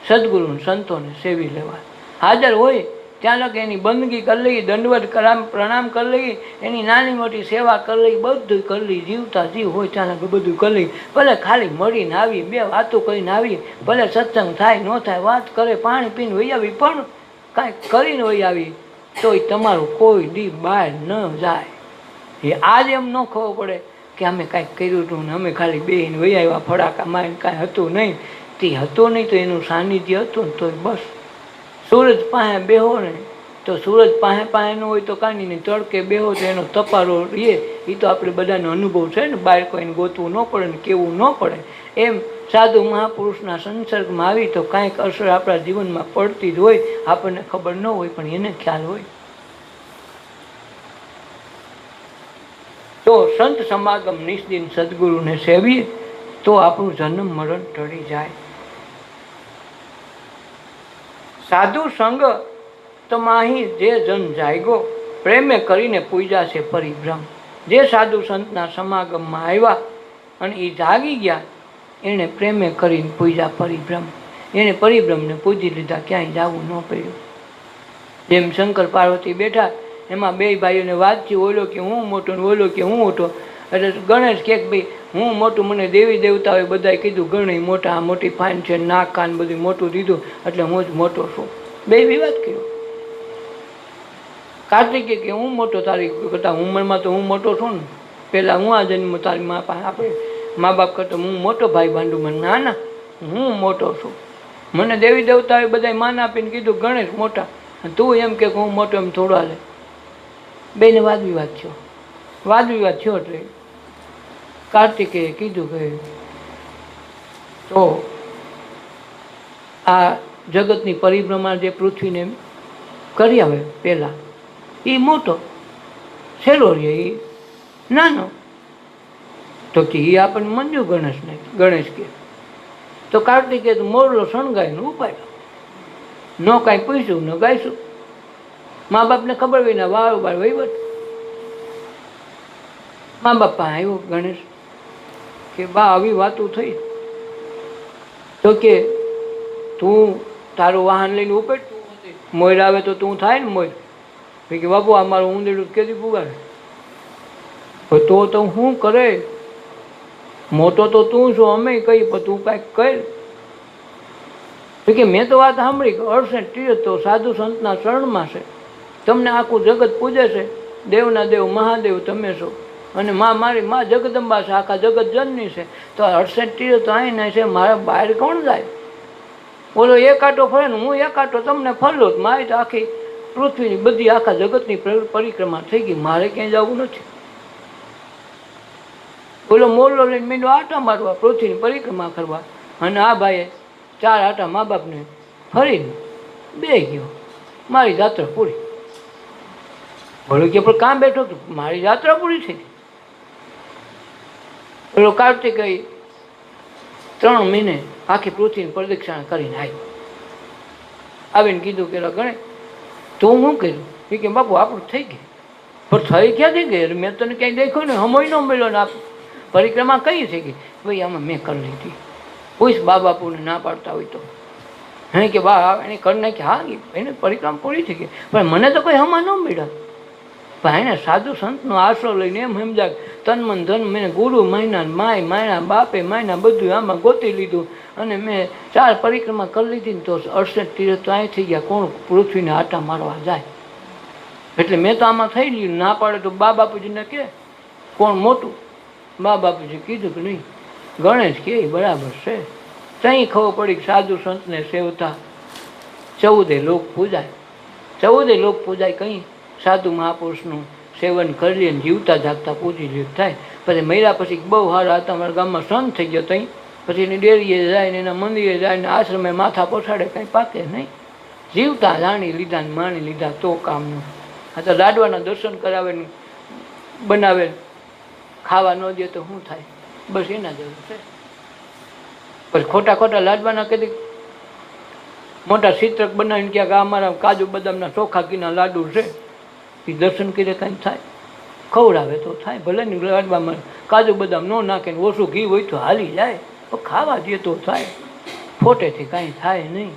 સદગુરુ સંતોને સેવી લેવા. હાજર હોય ત્યાં લગે એની બંદગી કરી લઈ, દંડવત પ્રણામ કરી લઈ, એની નાની મોટી સેવા કરી લઈ, બધું કરી લઈ. જીવતા જીવ હોય ત્યાં લગે બધું કરી લઈ. ભલે ખાલી મળીને આવી, બે વાતો કરીને આવી, ભલે સત્સંગ થાય ન થાય, વાત કરે, પાણી પીને વહી આવી, પણ કાંઈક કરીને વહી આવી તોય તમારું કોઈ દી બહાર ન જાય. એ આજ એમ ન ખબર પડે કે અમે કાંઈક કર્યું હતું ને અમે ખાલી બેહીને વહી આવ્યા, ફડાકા મારીને કાંઈ હતું નહીં. તે હતું નહીં તો એનું સાનિધ્ય હતું ને તોય બસ. સૂરજ પાસે બેહો ને તો સૂરજ પાસે ન હોય તો કાંઈ નહીં, તડકે બેહો તો એનો તપારો રહે. એ તો આપણે બધાનો અનુભવ છે ને, બહાર કોઈને ગોતવું ન પડે ને કેવું ન પડે. એમ સાધુ મહાપુરુષના સંસર્ગમાં આવી તો કાંઈક અસર આપણા જીવનમાં પડતી જ હોય. આપણને ખબર ન હોય પણ એને ખ્યાલ હોય. તો સંત સમાગમ નિષ્દિન સદગુરુને સેવીએ તો આપણું જન્મ મરણ ટળી જાય. સાધુ સંગ તમાહી જે જન જાયગો, પ્રેમે કરીને પૂજા છે પરિભ્રમ. જે સાધુ સંતના સમાગમમાં આવ્યા અને એ જાગી ગયા, એણે પ્રેમે કરીને પૂજા પરિભ્રમ. એણે પરિભ્રમને પૂજી લીધા, ક્યાંય જવું ન પડ્યું. જેમ શંકર પાર્વતી બેઠા, એમાં બે ભાઈઓને વાત છે, ઓલો કે હું મોટો ને ઓલો કે હું મોટો. એટલે ગણેશ કે ભાઈ હું મોટું, મને દેવી દેવતાઓએ બધાએ કીધું ગણેશ મોટા, આ મોટી ફાઇન છે, નાક કાન બધું મોટું દીધું એટલે હું જ મોટો છું. બે વિવાદ કર્યો. કાર્તિકે કે હું મોટો તારી કરતાં ઉંમરમાં તો હું મોટો છું ને, પહેલાં હું આ જન્મ તારી મા પાસે આપણે મા બાપ કરતાં હું મોટો ભાઈ ભાંડું. મને ના ના હું મોટો છું. મને દેવી દેવતાઓએ બધાએ માન આપીને કીધું ગણેશ મોટા, તું એમ કે હું મોટો એમ થોડો હાલે. બેને વાદ વિવાદ થયો. વાદ વિવાદ થયો એટલે કાર્તિકે કીધું કે તો આ જગતની પરિભ્રમણ જે પૃથ્વીને કરી આવે પહેલાં એ મોટો, છેલ્લો રહે એ નાનો. તો કે એ આપણને મંજૂર ગણેશને. ગણેશ કે તો કાર્તિકે તો મોરલો શણગાઈને ઉપાડ્યો. ન કાંઈ પૂછ્યું ન ગાઈશું. મા બાપને ખબર હોય ને વારંવાર વહીવટ. મા બાપ પાસે આવ્યો ગણેશ કે બા આવી વાતો થઈ. તો કે તું તારું વાહન લઈને ઉપેટ, મોર આવે તો તું થાય ને મોર. કે બાપુ આ મારું ઊંધેડું કેદી પુગાડે. તો શું કરે, મોટો તો તું છો, અમે કહી પણ તું કાંઈક કર. કે મેં તો વાત સાંભળી, 68 તીર્થ તો સાધુ સંતના શરણમાં છે, તમને આખું જગત પૂજે છે, દેવના દેવ મહાદેવ તમે છો, અને મારી મા જગદંબા છે, આખા જગત જનની છે. તો 68 તીર્થ તો અહીં છે, મારા બહાર કોણ જાય? બોલો એક આટો ફરે ને હું એક આટો તમને ફરલો, મારી તો આખી પૃથ્વીની બધી આખા જગતની પરિક્રમા થઈ ગઈ, મારે ક્યાંય જવું નથી. બોલો મોરલો લઈને મીંડો આટા મારવા, પૃથ્વીની પરિક્રમા કરવા. અને આ ભાઈએ 4 આટા મા બાપને ફરીને બે ગયો, મારી યાત્રા પૂરી. બોલો કે પણ કાં બેઠો તું? મારી યાત્રા પૂરી થઈ ગઈ. બોલો કાર્તિક 3 મહિને આખી પૃથ્વીની પ્રદક્ષિણા કરીને આવ્યો. આવીને કીધું કે ગણે તું શું કર્યું? એ કે બાપુ આપણું થઈ ગયું. પણ થઈ ક્યાંથી ગઈ? મેં તને ક્યાંય દેખ્યું ને, હમોય ન મળ્યો ને. આપ પરિક્રમા કઈ થઈ ગઈ? ભાઈ આમાં મેં કરી લીધી. પૂછ બા બાપુને ના પાડતા હોય તો. હે કે બા એને કરી નાખી. હા એને પરિક્રમા પૂરી થઈ ગઈ, પણ મને તો કોઈ હમા ન મળ્યા. પણ એને સાધુ સંતનો આશરો લઈને એમ સમજાય તન મન ધન મેં ગુરુ મહિના માય માયના બાપે માયના બધું આમાં ગોતી લીધું અને મેં 4 પરિક્રમા કરી લીધી ને તો 68 તીર્થ તો અહીં થઈ ગયા, કોણ પૃથ્વીને આટા મારવા જાય? એટલે મેં તો આમાં થઈ ગયું. ના પાડે તો બા બાપુજીને કે કોણ મોટું? બા બાપુજી કીધું કે નહીં, ગણેશ કે બરાબર છે. ત્યાં ખબર પડી કે સાધુ સંતને સેવતા 14 લોક પૂજાય. 14 લોક પૂજાય કંઈ સાધુ મહાપુરુષનું સેવન કરી લે, જીવતા જાગતા પૂજી લે થાય. પછી મર્યા પછી બહુ સારા હતા, અમારા ગામમાં સંત થઈ ગયો. ત્યાં પછી એની ડેરીએ જાય ને એના મંદિરે જાય ને આશ્રમે માથા પોછાડે, કંઈ પાકે નહીં. જીવતા જાણી લીધા ને માણી લીધા તો કામનું. આ તો લાડવાના દર્શન કરાવે ને બનાવે, ખાવા ન દે તો શું થાય? બસ એના જરૂર છે. પછી ખોટા ખોટા લાડવાના કદી મોટા ચિત્રક બનાવીને ક્યાંક અમારા કાજુ બદામના ચોખા ઘીના લાડુ છે, એ દર્શન કરે કાંઈ થાય? ખવડાવે તો થાય. ભલે ને લાડવામાં કાજુ બદામ ન નાખે ને ઓછું ઘી હોય તો હાલી જાય, તો ખાવા દે તો થાય. ખોટેથી કાંઈ થાય નહીં.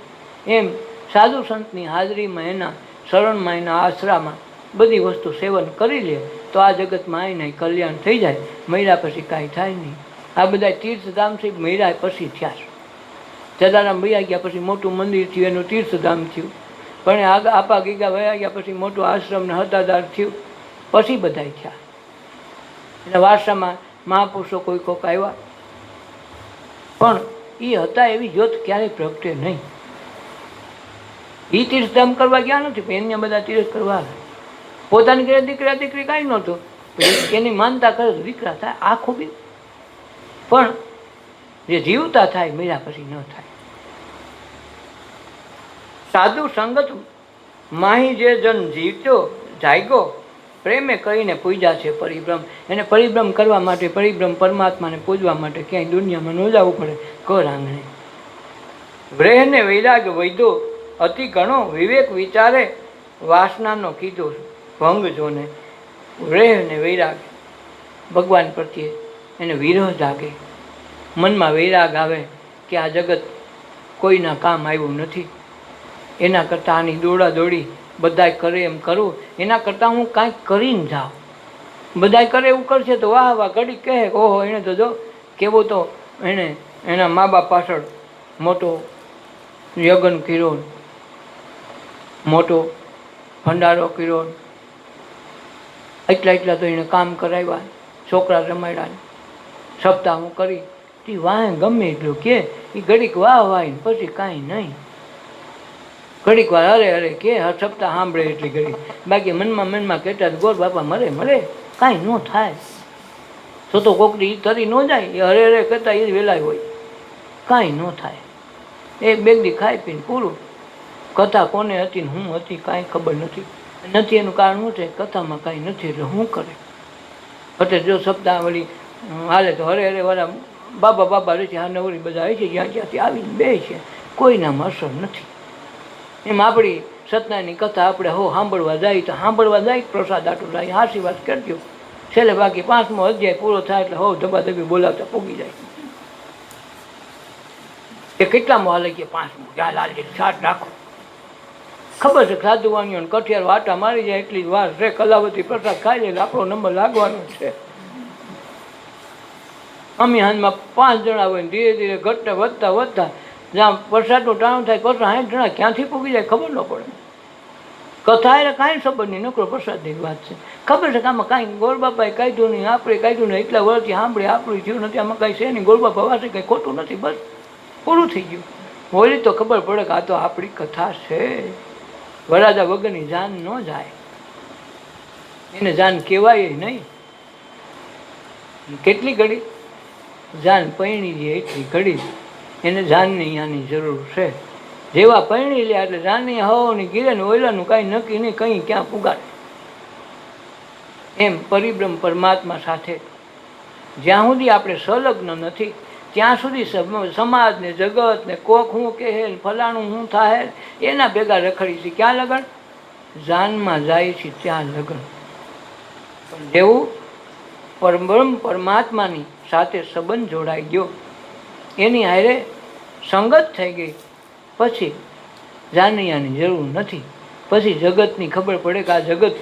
એમ સાધુ સંતની હાજરીમાં, એના શરણમાં, એના આશરામાં બધી વસ્તુ સેવન કરી લે તો આ જગતમાં આવીને કલ્યાણ થઈ જાય. મર્યા પછી કાંઈ થાય નહીં. આ બધા તીર્થધામથી મર્યા પછી થયા છે. જલારામ વયા ગયા પછી મોટું મંદિર થયું, એનું તીર્થધામ થયું. પણ આપા ગીગા વયા ગયા પછી મોટું આશ્રમ ને હતાદાર થયું, પછી બધાય થયા. એના વારસામાં મહાપુરુષો કોઈ કોક આવ્યા, પણ એ હતા એવી જ્યોત ક્યારેય પ્રગટે નહીં. એ તીર્થધામ કરવા ગયા નથી, પણ એને બધા તીર્થ કરવા. પોતાની ઘરે દીકરા દીકરી કાંઈ નહોતું, એની માનતા કરે તો દીકરા થાય, આખું બી. પણ જે જીવતા થાય મર્યા પછી ન થાય. સાધુ સંગત માહી જે જન જીવતો જાગ્યો, પ્રેમે કરીને પૂજા છે પરિભ્રમ. એને પરિભ્રમ કરવા માટે, પરિભ્રમ પરમાત્માને પૂજવા માટે ક્યાંય દુનિયામાં ન જવું પડે. ઘર આંગણે વ્રેહને વૈરાગ વૈધો અતિ ઘણો વિવેક વિચારે વાસનાનો કીધો ભંગ જોને. વ્રેહ ને વૈરાગ, ભગવાન પ્રત્યે એને વિરહ જાગે, મનમાં વૈરાગ આવે કે આ જગત કોઈના કામ આવ્યું નથી, એના કરતાં આની દોડા દોડી બધાય કરે એમ કરું, એના કરતાં હું કાંઈક કરીને જાઉં. બધાય કરે એવું કરશે તો વાહ વાહ, ઘડી કહે ઓહો એણે તો જો કેવો તો એણે એના મા બાપ પાછળ મોટો યજ્ઞ કર્યો, મોટો ભંડારો કર્યો, એટલા તો એને કામ કરાવ્યા, છોકરા રમાડ્યા, સપ્તાહ હું કરી. તે વાહ ગમે એટલું કે એ ઘડીક વાહ વાહ પછી કાંઈ નહીં. ઘડીક વાર અરે અરે કે સપ્તાહ સાંભળે એટલી ઘડી, બાકી મનમાં કહેતા ગોર બાપા મરે મરે, કાંઈ ન થાય. તો કોકડી તરી ન જાય, એ હરે હરે કહેતા એ વેલાય હોય, કાંઈ ન થાય. એક બેગડી ખાઈ પીને પૂરું. કથા કોને હતી ને હું હતી કાંઈ ખબર નથી. એનું કારણ શું છે? કથામાં કાંઈ નથી એટલે શું કરે? એટલે જો સપ્તાહ વળી હાલે તો હરે હરે વાળા બાબા બાબા રહે છે, હા નવરી બધા આવે છે, જ્યાં જ્યાંથી આવીને બે છે, કોઈનામાં અસર નથી. એમ આપણી સત્યનારાયણની કથા આપણે સાંભળવા જાય તો સાંભળવા જાય, પ્રસાદ આટલું જાય, હાસી વાત કરજો. છેલ્લે બાકી 5મો અધ્યાય પૂરો થાય એટલે ધબાધબી બોલાવતા પૂગી જાય. એ કેટલામાં હાલે કે 5મો, જ્યાં લાલજી છાટ નાખો. ખબર છે સાધુ વાણીઓ કઠિયાર વાટા મારી જાય એટલી જ વાર છે. કલાવતી પ્રસાદ ખાઈ લે આપણો નંબર લાગવાનો છે. અમી હાથમાં 5 જણા હોય ને ધીરે ધીરે ઘટતા વધતા જ્યાં પ્રસાદનું ટાણું થાય 50-60 જણા ક્યાંથી પૂગી જાય ખબર ન પડે. કથા એટલે કાંઈ ખબર નહીં, નકરો પ્રસાદની વાત છે. ખબર છે કે આમાં કાંઈ ગોરબાપાએ કાઢ્યું નહીં, આપણે કાઢ્યું નહીં, એટલા વર્ષથી સાંભળે આપણું થયું નથી, આમાં કાંઈ છે નહીં, ગોરબાપા વાસે કંઈ ખોટું નથી, બસ પૂરું થઈ ગયું. હોળી તો ખબર પડે કે આ તો આપણી કથા છે. વરાજા વગરની જાન ન જાય, એને જાન કહેવાય નહીં. કેટલી ઘડી જાન પૈણી લે એટલી ઘડી એને જાનની અહીંયાની જરૂર છે. જેવા પૈણી લે એટલે જાનની હવાની ગીરે ને ઓયલાનું કાંઈ નક્કી નહીં, કંઈ ક્યાં પુગાડે. એમ પરિબ્રહ્મ પરમાત્મા સાથે જ્યાં સુધી આપણે સંલગ્ન નથી ત્યાં સુધી સમાજ ને જગત ને કોક હું કહે ફલાણું હું થાય એના ભેગા રખડી છે. ક્યાં લગન? જાનમાં જાય છે ત્યાં લગન. પણ જેવું પરબ્રહ્મ પરમાત્માની સાથે સંબંધ જોડાઈ ગયો, એની હારે સંગત થઈ ગઈ, પછી જાનૈયાની જરૂર નથી. પછી જગતની ખબર પડે કે આ જગત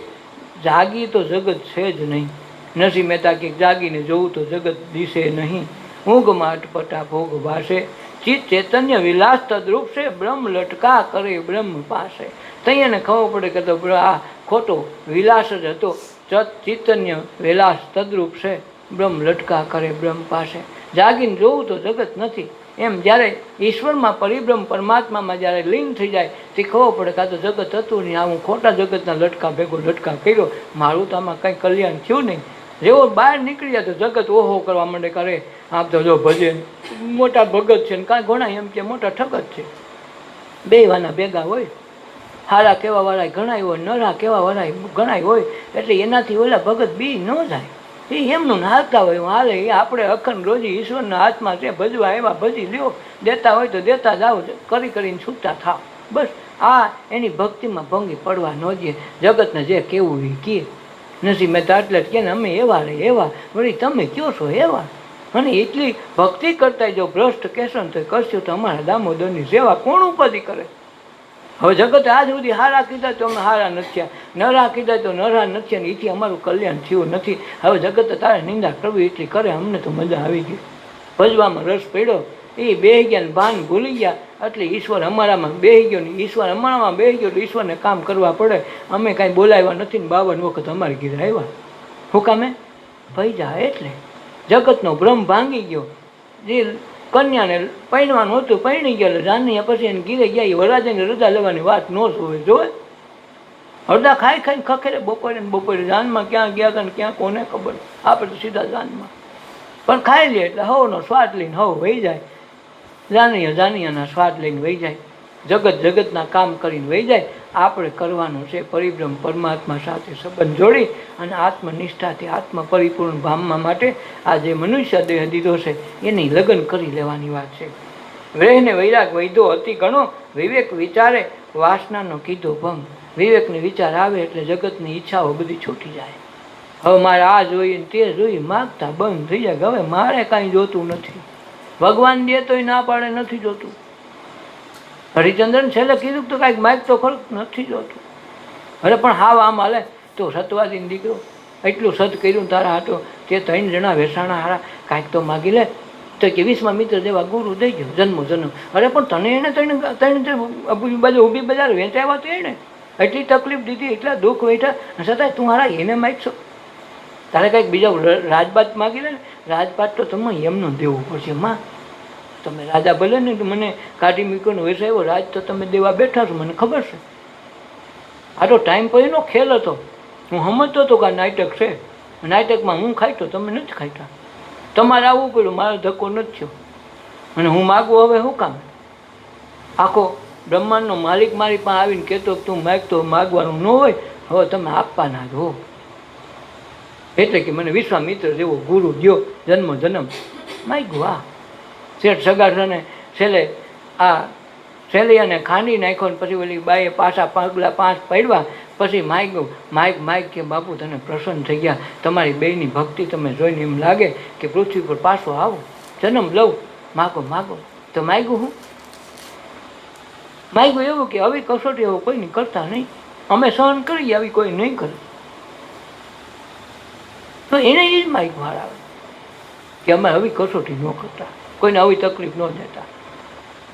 જાગી તો જગત છે જ નહીં. નરસિંહ મહેતા કે જાગીને જોવું તો જગત દિશે નહીં. ઊંઘમાં અટપટા ભોગ ભાષે, ચિત્ત ચૈતન્ય વિલાસ તદ્રૂપ છે, બ્રહ્મ લટકા કરે બ્રહ્મ પાસે. તૈયાને ખબર પડે કે તો આ ખોટો વિલાસ જ હતો. ચૈતન્ય વિલાસ તદ્રૂપ છે, બ્રહ્મ લટકા કરે બ્રહ્મ પાસે. જાગીને જોવું તો જગત નથી. એમ જ્યારે ઈશ્વરમાં પરિબ્રહ્મ પરમાત્મામાં જ્યારે લીન થઈ જાય તે ખબર પડે કે આ તો જગત હતું નહીં, આ હું ખોટા જગતના લટકા ભેગો લટકા કર્યો, મારું તો આમાં કંઈ કલ્યાણ થયું નહીં. જેવો બહાર નીકળી જાય તો જગત ઓહો કરવા માંડે, કરે આમ તો જો ભજે મોટા ભગત છે ને કાંઈ ઘણા એમ કે મોટા ઠગત છે. બે વાના ભેગા હોય, હારા કેવા વાળા ઘણાય હોય, નરા કેવા વાળા ઘણાય હોય, એટલે એનાથી ઓલા ભગત બી ન જાય. એ એમનું હાલતા હોય હાલે. એ આપણે અખંડ રોજી ઈશ્વરના હાથમાં છે, ભજવા એવા ભજી લ્યો, દેતા હોય તો દેતા જાઓ, કરી કરીને છૂટા થાવ. બસ આ એની ભક્તિમાં ભંગી પડવા ન દે. જગતને જે કેવું એ કહે. નરસિંહ મહેતા એટલે જ કે અમે એવા રે એવા, વળી તમે કયો છો એવા. અને એટલી ભક્તિ કરતા જો ભ્રષ્ટ કહેશો ને તો કરશું તો અમારા દામોદરની સેવા કોણ ઉપાધિ કરે. હવે જગતે આજ સુધી હારા કીધા તો અમે હારા નથી, નરા કીધા તો નરા નથી, અને એથી અમારું કલ્યાણ થયું નથી. હવે જગતે તારે નિંદા કરવી એટલી કરે, અમને તો મજા આવી ગઈ. ભજવામાં રસ પડ્યો, એ બેહી ગયા ને ભાન ભૂલી ગયા, એટલે ઈશ્વર અમારામાં બેહી ગયો ને ઈશ્વર અમારામાં બેહી ગયો. ઈશ્વરને કામ કરવા પડે. અમે કાંઈ બોલાવ્યા નથી ને 52 વખત અમારી ઘેર આવ્યા. હું કામે ભૈજા એટલે જગતનો ભ્રમ ભાંગી ગયો. જે કન્યાને પૈણવાનું હતું પૈણી ગયા, જાનૈયા પછી એને ગીરે ગયા. એ વરાજાને રજા લેવાની વાત ન જોવે. જોવે અડધા ખાઈ ખાઈને ખખેરે બપોરે ને બપોરે. જાનમાં ક્યાં ગયા હતા ને ક્યાં કોને ખબર. આપણે તો સીધા જાનમાં પણ ખાઈ લે એટલે હવનો સ્વાદ લઈને હવ વહી જાય. જાનૈયાના સ્વાદ લઈને વહી જાય. જગત જગતના કામ કરીને વહી જાય. આપણે કરવાનું છે પરિબ્રહ્મ પરમાત્મા સાથે સંબંધ જોડી અને આત્મનિષ્ઠાથી આત્મ પરિપૂર્ણ ભામવા માટે આ જે મનુષ્ય દેહ દીધો છે એની લગ્ન કરી લેવાની વાત છે. વેહને વૈરાગ વૈધો અતિ ઘણો, વિવેક વિચારે વાસનાનો કીધો ભંગ. વિવેકને વિચાર આવે એટલે જગતની ઈચ્છાઓ બધી છૂટી જાય. હવે મારે આ જોઈએ ને તે જોઈએ માગતા બંધ થઈ જાય. હવે મારે કાંઈ જોતું નથી. ભગવાન દે તોય ના પાડે નથી જોતું. હરિચંદ્રન છેલ્લે કીધું તો કાંઈક માઇક તો ખરું નથી જોતું. અરે પણ હાવ આમ હાલે તો સતવાદીનો દીકરો એટલું સત કર્યું તારા હાટો, તે 3 જણા વેસાણા હારા કાંઈક તો માગી લે. તો કે 20મા મિત્ર જેવા ગુરુ દઈ ગયો જન્મો જન્મ. અરે પણ તને એને ત્રણ બાજુ ઊભી બજાર વેચાવ્યા તો એને એટલી તકલીફ દીધી, એટલા દુઃખ વેઠા, છતાંય તું હારા એને માગશો. તારે કાંઈક બીજા રાજપાટ માગી લે ને. રાજપાટ તો તમે એમનું દેવું પડશે. માં તમે રાજા ભલે ને મને કાઢી મૂક્યો વેસાયો, રાજ તો તમે દેવા બેઠા છો, મને ખબર છે. આ તો ટાઈમ પછીનો ખેલ હતો. હું સમજતો હતો કે આ નાટક છે. નાટકમાં હું ખાઈતો, તમે નથી ખાઈતા. તમારે આવવું પડ્યું, મારો ધક્કો નથી થયો. અને હું માગું હવે શું કામ? આખો બ્રહ્માંડનો માલિક મારી પાસે આવીને કહેતો તું માગતો માગવાનું ન હોય, હવે તમે આપવાના જ હો. એટલે કે મને વિશ્વામિત્ર જેવો ગુરુ દ્યો જન્મ જન્મ માગ્યું. આ શેઠ સગાઠાને છેલ્લે આ છેલ્લીયાને ખાંડી નાખ્યો ને પછી ઓલી બાઈએ પાછા પગલા 5 પડ્યા. પછી માગ કે બાપુ તને પ્રસન્ન થઈ ગયા, તમારી બેયની ભક્તિ તમે જોઈને એમ લાગે કે પૃથ્વી પર પાછો આવું, જન્મ લઉં, માગો. તો માગ્યું હું માગ્યું એવું કે આવી કસોટી એવું કોઈની કરતા નહીં. અમે સહન કરીએ, આવી કોઈ નહીં કરે. તો એને એ જ માગ્યું હાર આવે કે અમે આવી કસોટી ન કરતા, કોઈને આવી તકલીફ ન દેતા.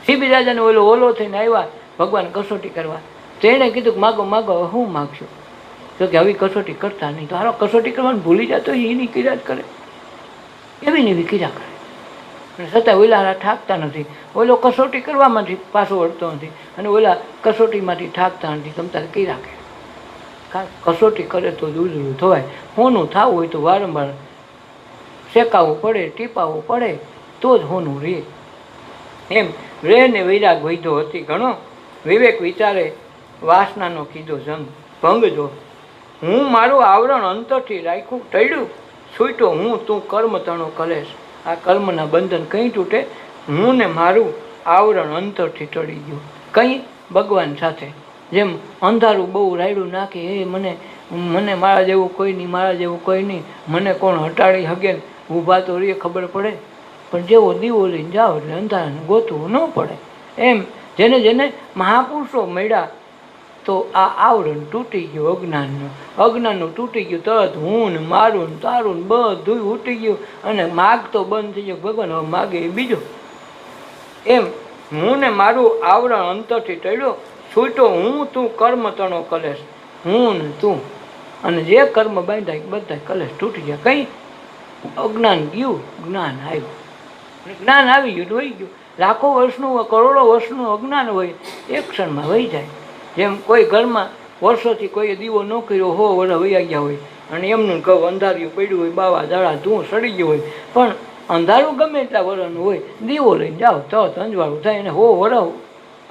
સીબી રાજાને ઓલો થઈને આવ્યા ભગવાન કસોટી કરવા. તો એણે કીધું કે માગો હવે હું માગશું. તો કે આવી કસોટી કરતા નહીં. તો હારો કસોટી કરવાનું ભૂલી જતો એની કિરાત કરે, એવી ને એવી કિરા કરે. અને છતાં ઓલા ઠાકતા નથી. ઓલો કસોટી કરવામાંથી પાછો વળતો નથી અને ઓલા કસોટીમાંથી ઠાકતા નથી. તમ તારે કિરા કરે. કસોટી કરે તો દૂધરું થવાય. હોનું થવું હોય તો વારંવાર શેકાવવું પડે, ટીપાવવું પડે, તો જ હોનું રહે. એમ રે ને વૈરાગ વૈધો હતી ઘણો, વિવેક વિચારે વાસનાનો કીધો ભંગ જો. હું મારું આવરણ અંતરથી રાખ્યું ટળ્યું, છૂટ્યો હું તું કર્મ તણો કલેશ. આ કર્મના બંધન કંઈ તૂટે? હું ને મારું આવરણ અંતરથી ટળી ગયું. કંઈ ભગવાન સાથે જેમ અંધારું બહુ રાયડું નાખે, એ મને મારા જેવું કોઈ નહીં, મારા જેવું કોઈ નહીં, મને કોણ હટાડી હગે ને ઊભા તો રે ખબર પડે. પણ જેવો દીવો લઈને જાઓ એટલે અંધારાને ગોતવું ન પડે. એમ જેને જેને મહાપુરુષો મળ્યા તો આ આવરણ તૂટી ગયું અજ્ઞાનનું તૂટી ગયું. તરત હું ને મારું ને તારું ને બધું ઉઠી ગયું અને માગતો બંધ થઈ ગયો. ભગવાન હવે માગે એ બીજો. એમ હું ને મારું આવરણ અંતરથી ટળ્યો, છૂટો હું તું કર્મ તણો કલેશ. હું ને તું અને જે કર્મ બાંધ્યા બધા કલેશ તૂટી ગયા. કંઈ અજ્ઞાન ગયું, જ્ઞાન આવ્યું. જ્ઞાન આવી ગયું વહી ગયું. લાખો વર્ષનું કરોડો વર્ષનું અજ્ઞાન હોય એક ક્ષણમાં વહી જાય. જેમ કોઈ ઘરમાં વર્ષોથી કોઈએ દીવો ન કર્યો, 100 વર્ષ વહી ગયા હોય અને એમનું ઘર અંધાર્યું પડ્યું હોય, બાવા ઝાડા ધૂળ સડી ગયું હોય, પણ અંધારું ગમે એટલા વર્ષનું હોય, દીવો લઈને જાઓ તરત અંજવાળું થાય અને 100 વર્ષ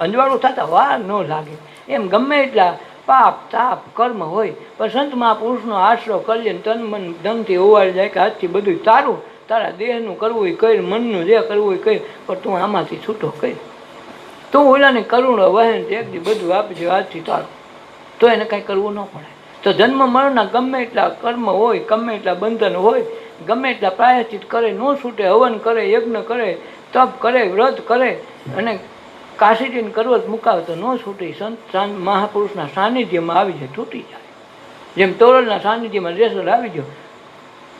અંજવાળું થતા વાર ન લાગે. એમ ગમે એટલા પાપ તાપ કર્મ હોય પણ સંત મહાપુરુષનો આશરો કલ્યાણ તન મન ધનથી હોવાળી જાય કે આજથી બધું તારું, તારા દેહનું કરવું એ કર, મનનું જે કરવું એ કર, પણ તું આમાંથી છૂટો કર. તું ઓલાને કરુણો વહેન એક દી બધું આપજે આજથી તારું, તો એને કાંઈ કરવું ન પડે. તો જન્મ મરણના ગમે એટલા કર્મ હોય, ગમે એટલા બંધન હોય, ગમે એટલા પ્રાયશ્ચિત કરે ન છૂટે, હવન કરે, યજ્ઞ કરે, તપ કરે, વ્રત કરે અને કાશીજીને કરવત મુકાવે તો ન છૂટી. સંત મહાપુરુષના સાનિધ્યમાં આવી જાય તૂટી જાય. જેમ તોરલના સાનિધ્યમાં રેસર આવી ગયો,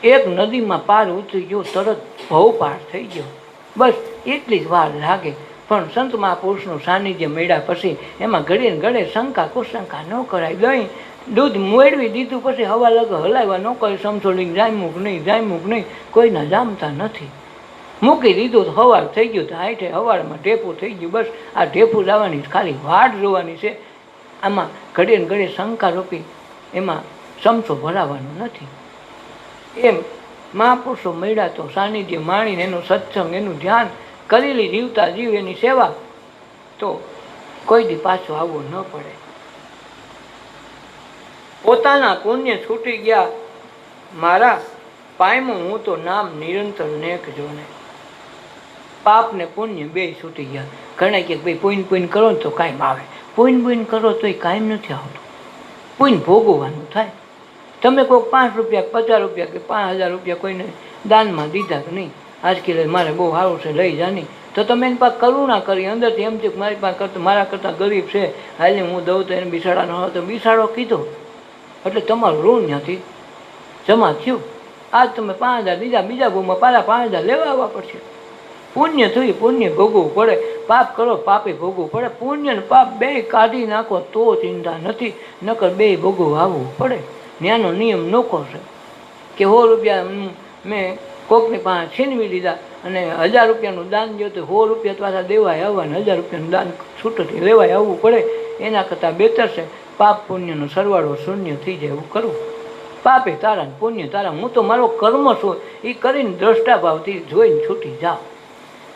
એક નદીમાં પાર ઉતરી ગયો, તરત ભવ પાર થઈ ગયો. બસ એટલી જ વાર લાગે. પણ સંત મહાપુરુષનું સાનિધ્ય મળ્યા પછી એમાં ઘડીએ ઘડે શંકા કુશંકા ન કરાય. દહીં દૂધ મેળવી દીધું પછી હવા લગ હલાવ્યા ન કરે, સમસોડીને જામ્યું નહીં, કોઈના જામતા નથી. મૂકી દીધું તો હવાર થઈ ગયું, તો હાઈઠે હવારમાં ઢેફું થઈ ગયું. બસ આ ઢેફું લાવવાની ખાલી વાટ જોવાની છે. આમાં ઘડીએ ઘડે શંકા રૂપી એમાં સમસો ભરાવાનો નથી. એમ મહાપુરુષો મળ્યા તો સાનિધ્ય માણીને એનું સત્સંગ, એનું ધ્યાન કરેલી જીવતા જીવ એની સેવા, તો કોઈ દી પાછો આવવો ન પડે. પોતાના પુણ્ય છૂટી ગયા મારા, પાયમું હું તો નામ નિરંતર નેક જોને. પાપ ને પુણ્ય બે છૂટી ગયા. ઘણા કે ભાઈ પુણ્ય કરો ને તો કાંઈ આવે, પુણ્ય કરો તો એ કાંઈ નથી આવતું. પુણ્ય ભોગવવાનું થાય. તમે કોઈક 5 રૂપિયા 50 રૂપિયા કે 5000 રૂપિયા કોઈને દાનમાં દીધા કે નહીં, આજ કે મારે બહુ સારું છે લઈ જાની, તો તમે એની પાસે કરુણા કરી અંદરથી એમ થયું મારી પાસે કરતા મારા કરતાં ગરીબ છે, હાલે હું દઉં તો એને બિસાડાનો હોય તો બિસાડો કીધો એટલે તમારું ઋણ ત્યાંથી જમા થયું. આજ તમે 5000 દીધા, બીજા ભાવમાં પાછા 5000 લેવા આવવા પડશે. પુણ્ય થયું, પુણ્ય ભોગવવું પડે. પાપ કરો પાપે ભોગવવું પડે. પુણ્ય ને પાપ બે કાઢી નાખો તો ચિંતા નથી, નકર બે ભોગવવું આવવું પડે. ત્યાંનો નિયમ નોખો છે કે 100 રૂપિયા મેં કોકની પાસે છીનવી લીધા અને 1000 રૂપિયાનું દાન દો તો 100 રૂપિયા પાછા દેવાય આવવા ને 1000 રૂપિયાનું દાન છૂટથી લેવાય આવવું પડે. એના કરતાં બેતર છે પાપ પુણ્યનો સરવાળો શૂન્ય થઈ જાય એવું કરવું. પાપે તારા ને પુણ્ય તારા. હું તો મારો કર્મ છું એ કરીને દ્રષ્ટાભાવથી જોઈને છૂટી જાઓ.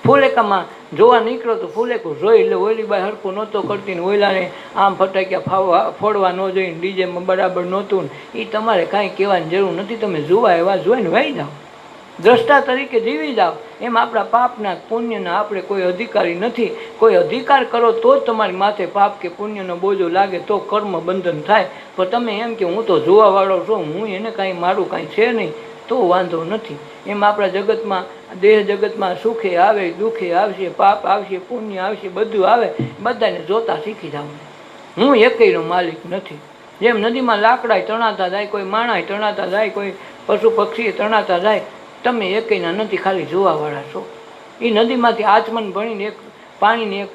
ફૂલેકામાં જોવા નીકળો તો ફૂલેકું જોઈ એટલે ઓયલી બાય હરખું નહોતો કરતી ને ઓયલાને આમ ફટાક્યા ફોડવા ન જોઈને ડીજેમાં બરાબર નહોતું ને એ તમારે કાંઈ કહેવાની જરૂર નથી. તમે જોવા એવા જોઈને વહી જાઓ, દ્રષ્ટા તરીકે જીવી જાઓ. એમ આપણા પાપના પુણ્યના આપણે કોઈ અધિકારી નથી. કોઈ અધિકાર કરો તો જ તમારી માથે પાપ કે પુણ્યનો બોજો લાગે, તો કર્મ બંધન થાય. પણ તમે એમ કે હું તો જોવાવાળો છું, હું એને કાંઈ મારું કાંઈ છે નહીં, તો વાંધો નથી. એમ આપણા જગતમાં, દેહ જગતમાં સુખે આવે દુઃખે આવશે, પાપ આવશે પુણ્ય આવશે, બધું આવે. બધાને જોતા શીખી જાવ. હું એકેયનો માલિક નથી. જેમ નદીમાં લાકડાય તણાતા જાય, કોઈ માણાય તણાતા જાય, કોઈ પશુ પક્ષી તણાતા જાય, તમે એકેયના નથી, ખાલી જોવાવાળા છો. એ નદીમાંથી આચમન ભણીને એક પાણીને એક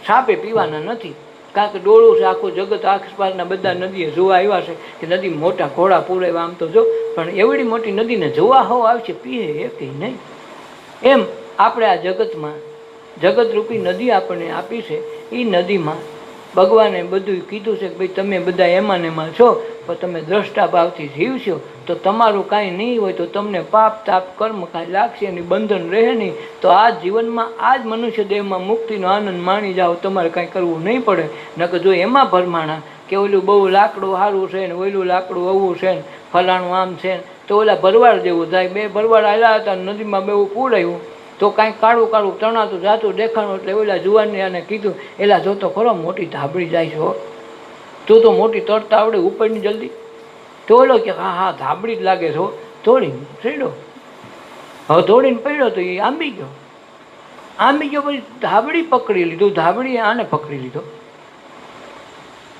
સાપે પીવાના નથી. કારણ કે ડોળું છે આખું જગત, આસપાસના બધા નદીએ જોવા આવ્યા છે કે નદી મોટા ઘોડા પૂરેવા આમ તો જો, પણ એવડી મોટી નદીને જોવા હોવ આવશે, પીએ એકેય નહીં. એમ આપણે આ જગતમાં જગતરૂપી નદી આપણને આપી છે. એ નદીમાં ભગવાને બધું કીધું છે કે ભાઈ તમે બધા એમાં ને એમાં છો, પણ તમે દ્રષ્ટા ભાવથી જીવશો તો તમારું કાંઈ નહીં હોય, તો તમને પાપ તાપ કર્મ કાંઈ લાગશે નહીં, બંધન રહે નહીં. તો આ જીવનમાં આ જ મનુષ્ય દેહમાં મુક્તિનો આનંદ માણી જાઓ, તમારે કાંઈ કરવું નહીં પડે. નકર જો એમાં ભરમાણા કે ઓલું બહુ લાકડું સારું છે ને ઓલું લાકડું આવું છે ને ફલાણું આમ છે ને, તો ઓલા ભરવાડ જેવું થાય. બે ભરવાડ આવ્યા હતા નદીમાં બેવું પૂરાયું તો કાંઈક કાળું કાળું તણાતું જાતું દેખાણું એટલે ઓલા જુવાનને આને કીધું, એલા જોતો ખરો મોટી ધાબળી જાય છે, તું તો મોટી તરતા આવડે ઉપરની જલ્દી. તો ઓલો કે હા હા ધાબળી જ લાગે છો, દોડીને ચડ્યો. હવે દોડીને પડ્યો તો એ આંબી ગયો પછી ધાબળી પકડી લીધું, ધાબળીએ આને પકડી લીધો.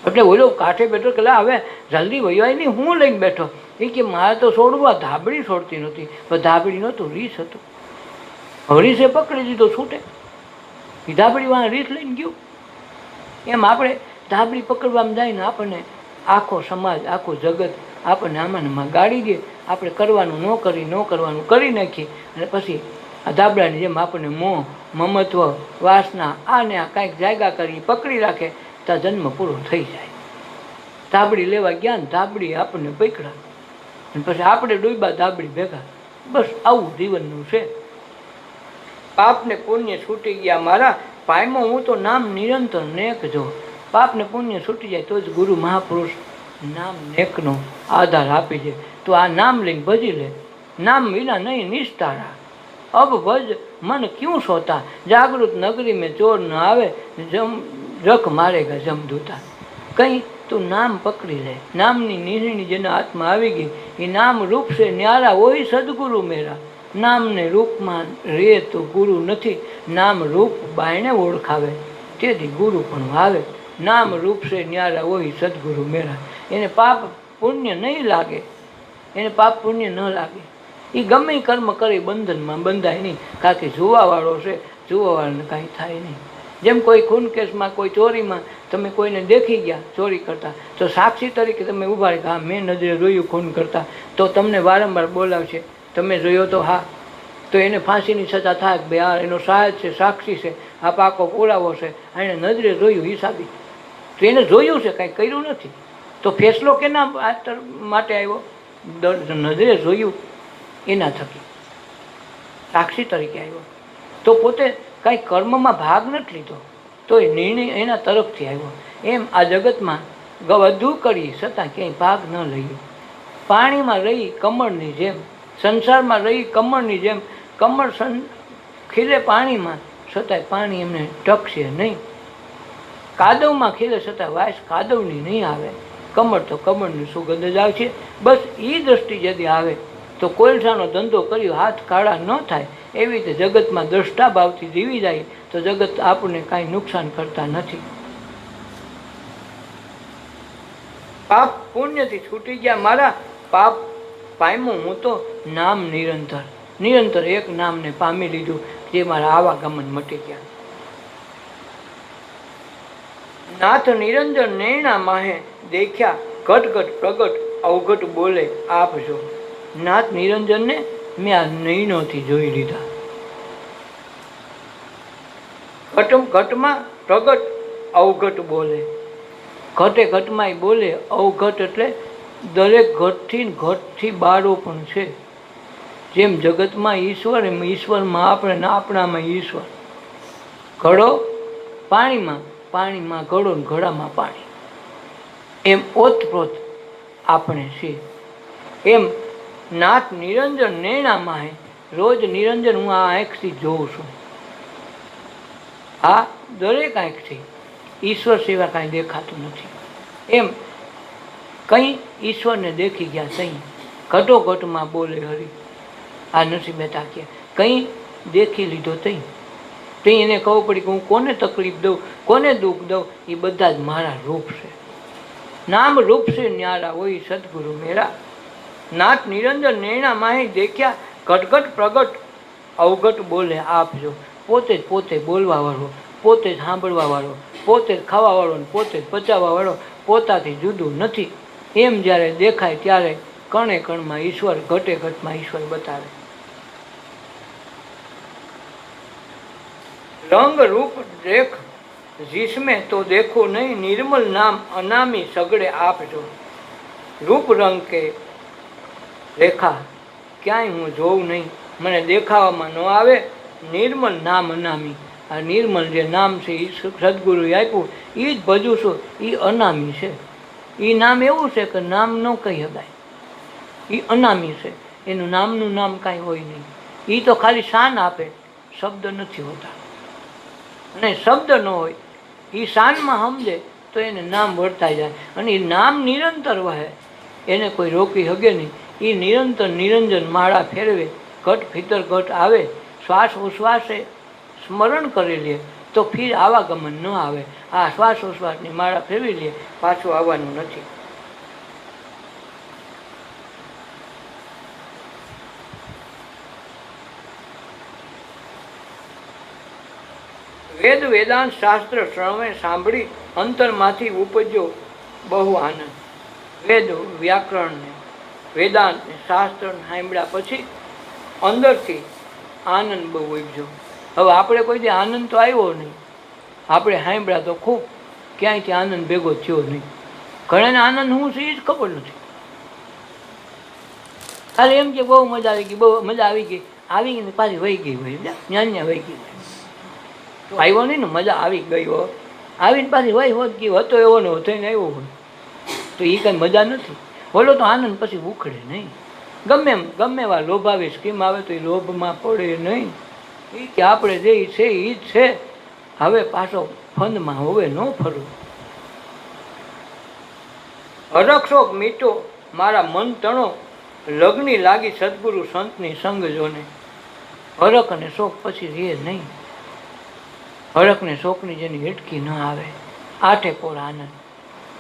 એટલે ઓલો કાંઠે બેઠો કે લા હવે જલ્દી વૈવાય નહીં, હું લઈને બેઠો. એ કે મારે તો છોડવા ધાબળી છોડતી નહોતી, પણ ધાબળી નહોતું, રીસ હતું. રીસે પકડી દીધો છૂટે, એ ધાબળીમાં રીસ લઈને ગયું. એમ આપણે ધાબળી પકડવામાં જાય ને આપણને આખો સમાજ, આખું જગત આપણને આમાં ગાળી દે. આપણે કરવાનું ન કરવાનું કરી નાખીએ, અને પછી આ ધાબળાની જેમ આપણને મોહ, મમત્વ, વાસના આને આ કાંઈક જાયગા કરી પકડી રાખે, ત્યાં જન્મ પૂરો થઈ જાય. ધાબળી લેવા ગયા ને ધાબળી આપણને પકડા, અને પછી આપણે ડૂબ્યા ધાબળી ભેગા. બસ આવું જીવનનું છે. પાપને પુણ્ય છૂટી ગયા મારા, પાયમાં હું તો નામ નિરંતર નેક જો. પાપને પુણ્ય છૂટી જાય તો જ ગુરુ મહાપુરુષ નામ નેકનો આધાર આપી દે. તો આ નામ લઈને ભજી લે. નામ વિના નહીં નિસ્તારા, અબ ભજ મન ક્યું સોતા, જાગૃત નગરી મેં ચોર ન આવે, રખ મારેગા જમદૂતા. કંઈ તું નામ પકડી લે. નામની નિર્ણય જેના હાથમાં આવી ગઈ, એ નામ રૂપ છે ન્યારા હોય સદગુરુ મેરા. નામને રૂપમાં રે તો ગુરુ નથી, નામ રૂપ બાયણે ઓળખાવે, તેથી ગુરુ પણ આવે. નામ રૂપ છે ન્યારા હોય સદગુરુ મેરા. એને પાપ પુણ્ય નહીં લાગે, એને પાપ પુણ્ય ન લાગે. એ ગમે કર્મ કરી બંધનમાં બંધાય નહીં, કારણ કે જોવાવાળો છે, જોવાવાળાને કાંઈ થાય નહીં. જેમ કોઈ ખૂન કેસમાં, કોઈ ચોરીમાં તમે કોઈને દેખી ગયા ચોરી કરતા, તો સાક્ષી તરીકે તમે ઊભા રહી, હા મેં નજરે જોયું ખૂન કરતા, તો તમને વારંવાર બોલાવશે. તમે જોયો તો હા, તો એને ફાંસીની સજા થાય કે ભાઈ આ એનો સાહેબ છે, સાક્ષી છે, આ પાકો પુરાવો છે, એને નજરે જોયું હિસાબી. તો એને જોયું છે, કાંઈ કર્યું નથી. તો ફેસલો કેના માટે આવ્યો? નજરે જોયું એના થકી સાક્ષી તરીકે આવ્યો. તો પોતે કાંઈ કર્મમાં ભાગ નથી લીધો, તો એ નિર્ણય એના તરફથી આવ્યો. એમ આ જગતમાં બધું કરી છતાં ક્યાંય ભાગ ન લઈએ. પાણીમાં રહી કમળની જેમ, સંસારમાં રહી કમળની જેમ. કમળ ખીલે પાણીમાં, છતાંય પાણી એમને ટકશે નહીં. કાદવમાં ખીલે છતાં વાસ કાદવની નહીં આવે. કમળ તો કમળની સુગંધ જ આવશે. બસ એ દ્રષ્ટિ જદી આવે તો કોલસાનો ધંધો કર્યો હાથ કાળા ન થાય. એવી રીતે જગતમાં દ્રષ્ટા ભાવથી જીવી જાય તો જગત આપણને કાંઈ નુકસાન કરતા નથી. પાપ પુણ્યથી છૂટી ગયા મારા, પાપ પામ્યું હું તો નામ નિરંતર. નિરંતર એક નામને પામી લીધું, જે મારા આવાગમન મટી ગયા. નાથ નિરંજન નૈણા માહે દેખ્યા, ઘટ ઘટ પ્રગટ અવઘટ બોલે આપજો. નાથ નિરંજનને મેં આ નૈનોથી જોઈ લીધા. ઘટમાં પ્રગટ અવઘટ બોલે. ઘટે ઘટમાં બોલે. અવઘટ એટલે દરેક ઘટથી બારો પણ છે. જેમ જગતમાં ઈશ્વર, એમ ઈશ્વરમાં આપણે ને આપણામાં ઈશ્વર. ઘડો પાણીમાં, પાણીમાં ઘડો ને ઘડામાં પાણી, એમ ઓતપ્રોત આપણે છીએ. એમ નાથ નિરંજન નૈણામાં હે. રોજ નિરંજન હું આ આંખથી જોઉં છું. આ દરેક આંખથી ઈશ્વર સિવાય કાંઈ દેખાતું નથી. એમ કંઈ ઈશ્વરને દેખી ગયા તઈ ઘટોઘટમાં બોલે હરી. આ નરસિંહ મહેતા કહે કંઈ દેખી લીધો તઈ એને ખબર પડી કે હું કોને તકલીફ દઉં, કોને દુઃખ દઉં, એ બધા જ મારા રૂપ છે. નામ રૂપ છે ન્યારા હોય સદગુરુ મેરા. નાથ નિરંજન નૈણા માહી દેખ્યા, ઘટઘટ પ્રગટ અવઘટ બોલે આપજો. પોતે જ પોતે બોલવા વાળો, પોતે જ સાંભળવા વાળો, પોતે જ ખાવા વાળો, પોતે જ પચાવવા વાળો, પોતાથી જુદું નથી. એમ જ્યારે દેખાય ત્યારે કણે કણમાં ઈશ્વર, ઘટે ઘટમાં ઈશ્વર બતાવે. રંગ રૂપ દેખ जिसमें तो देखो नहीं, निर्मल नाम अनामी सगड़े आपजो. रूप रंग के રેખા ક્યાંય હું જોઉં નહીં, મને દેખાવામાં ન આવે. નિર્મલ નામ અનામી, આ નિર્મલ જે નામ છે એ સદગુરુએ આપ્યું, એ જ ભજું છું. એ અનામી છે. એ નામ એવું છે કે નામ ન કહી શકાય. એ અનામી છે, એનું નામનું નામ કાંઈ હોય નહીં. એ તો ખાલી શાન આપે, શબ્દ નથી હોતા. અને શબ્દ ન હોય, એ શાનમાં સમજે તો એને નામ વર્તાઈ જાય. અને એ નામ નિરંતર વહે, એને કોઈ રોકી શકે નહીં. એ નિરંતર નિરંજન માળા ફેરવે, ઘટ ભીતર ઘટ આવે. શ્વાસ ઉશ્વાસે સ્મરણ કરી લે તો ફીર આવાગમન ન આવે. આ શ્વાસોશ્વાસની માળા ફેરવી લે, પાછું આવવાનું નથી. વેદ વેદાંત શાસ્ત્ર શ્રવણે સાંભળી અંતરમાંથી ઉપજ્યો બહુ આનંદ. વેદ વ્યાકરણ ને વેદાંત ને શાસ્ત્ર સાંભળ્યા પછી અંદરથી આનંદ બહુ ઉપજ્યો. હવે આપણે કોઈ દી આનંદ તો આવ્યો નહીં, આપણે સાંભળ્યા તો ખૂબ, ક્યાંયથી આનંદ ભેગો થયો નહીં. ઘણાને આનંદ શું છે એ જ ખબર નથી. ખાલી એમ કે બહુ મજા આવી ગઈ, બહુ મજા આવી ગઈ, આવી ગઈ પાછી વહી ગઈ હોય, ન્યા વહી ગઈ હોય. તો આવ્યો નહીં ને, મજા આવી ગઈ હોય, આવીને પાછી વહી હોત ગઈ, હતો એવો ને થઈને આવ્યો હોય, તો એ કાંઈ મજા નથી. બોલો તો આનંદ પછી ઉખડે નહીં. ગમે એમ ગમે એવા લોભાવી સ્કીમ આવે તો એ લોભમાં પડે નહીં. એ કે આપણે જે છે એ જ છે, હવે પાછો ફંદમાં હવે ન ફરવું. હરખશોક મીઠો મારા મન તણો, લગ્ની લાગી સદગુરુ સંતની સંગ જોને. હરખ અને શોક પછી રહે નહીં. હરખ ને શોકની જેની હેટકી ન આવે, આઠે પોર આનંદ.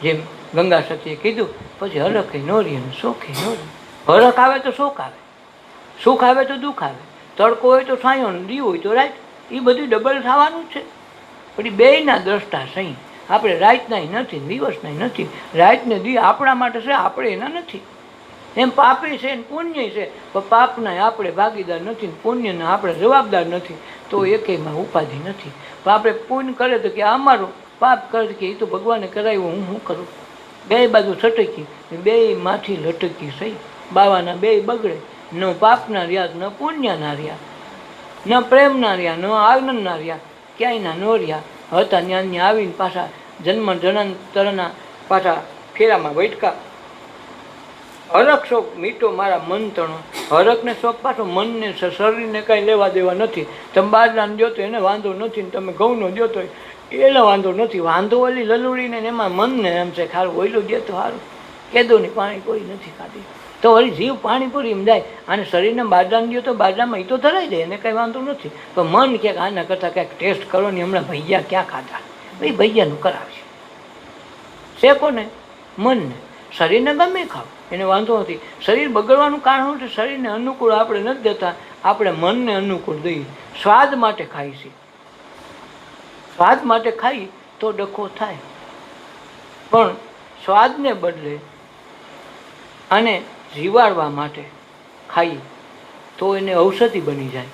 જેમ ગંગા સતીએ કીધું, પછી હરખ ન રહે ને શોખે ન રહે. હરખ આવે તો શોક આવે, સુખ આવે તો દુઃખ આવે, તડકો હોય તો છાંયો ને દી હોય તો રાત. એ બધું ડબલ થવાનું જ છે. પણ એ બેયના દ્રષ્ટા સહી. આપણે રાતનાય નથી, દિવસનાય નથી. રાતને દી આપણા માટે છે, આપણે એના નથી. એમ પાપી છે ને પુણ્ય છે, પણ પાપના આપણે ભાગીદાર નથી ને પુણ્યના આપણે જવાબદાર નથી. તો એકેયમાં ઉપાધિ નથી. પણ આપણે પુણ્ય કરે તો કે અમારું, પાપ કરે કે એ તો ભગવાને કરાવ્યું, હું શું કરું. બે બાજુ છટકી, બે માથી લટકી સહી. બાવાના બે બગડે, ન પાપના રહ્યા, ન પુણ્યના રહ્યા, ન પ્રેમના રહ્યા, ન આનંદના રહ્યા, ક્યાંયના ન રહ્યા. હતા ત્યાં આવીને પાછા જન્મ જનાંતરના પાછા ફેરામાં વૈટકા. હરખ શોક મીઠો મારા મન તણો. હરખ ને શોક પાછો મનને શરીરને કાંઈ લેવા દેવા નથી. તમે બાજરાને દો તો એને વાંધો નથી ને તમે ઘઉંનો દો તો એને વાંધો નથી. વાંધો ઓલી લલુડીને એમાં મનને એમ છે ખારું ઓયલું દે તો સારું. કેદોની પાણી કોઈ નથી ખાધી તો વળી જીવ પાણીપુરી એમ જાય. અને શરીરને બાજરાને દો તો બાજરામાં એ તો ધરાઈ જાય, એને કાંઈ વાંધો નથી. પણ મન ક્યાંક આના કરતાં ક્યાંક ટેસ્ટ કરો ને, હમણાં ભૈયા ક્યાં ખાધા, એ ભૈયાનું કરાવશે. છે કોને? મનને. શરીરને ગમે ખાવ, એને વાંધો નથી. શરીર બગડવાનું કારણ શું છે? શરીરને અનુકૂળ આપણે નથી દેતા, આપણે મનને અનુકૂળ દઈએ. સ્વાદ માટે ખાઈ છીએ, સ્વાદ માટે ખાઈ તો ડખો થાય. પણ સ્વાદને બદલે અને જીવાડવા માટે ખાઈએ તો એને ઔષધિ બની જાય.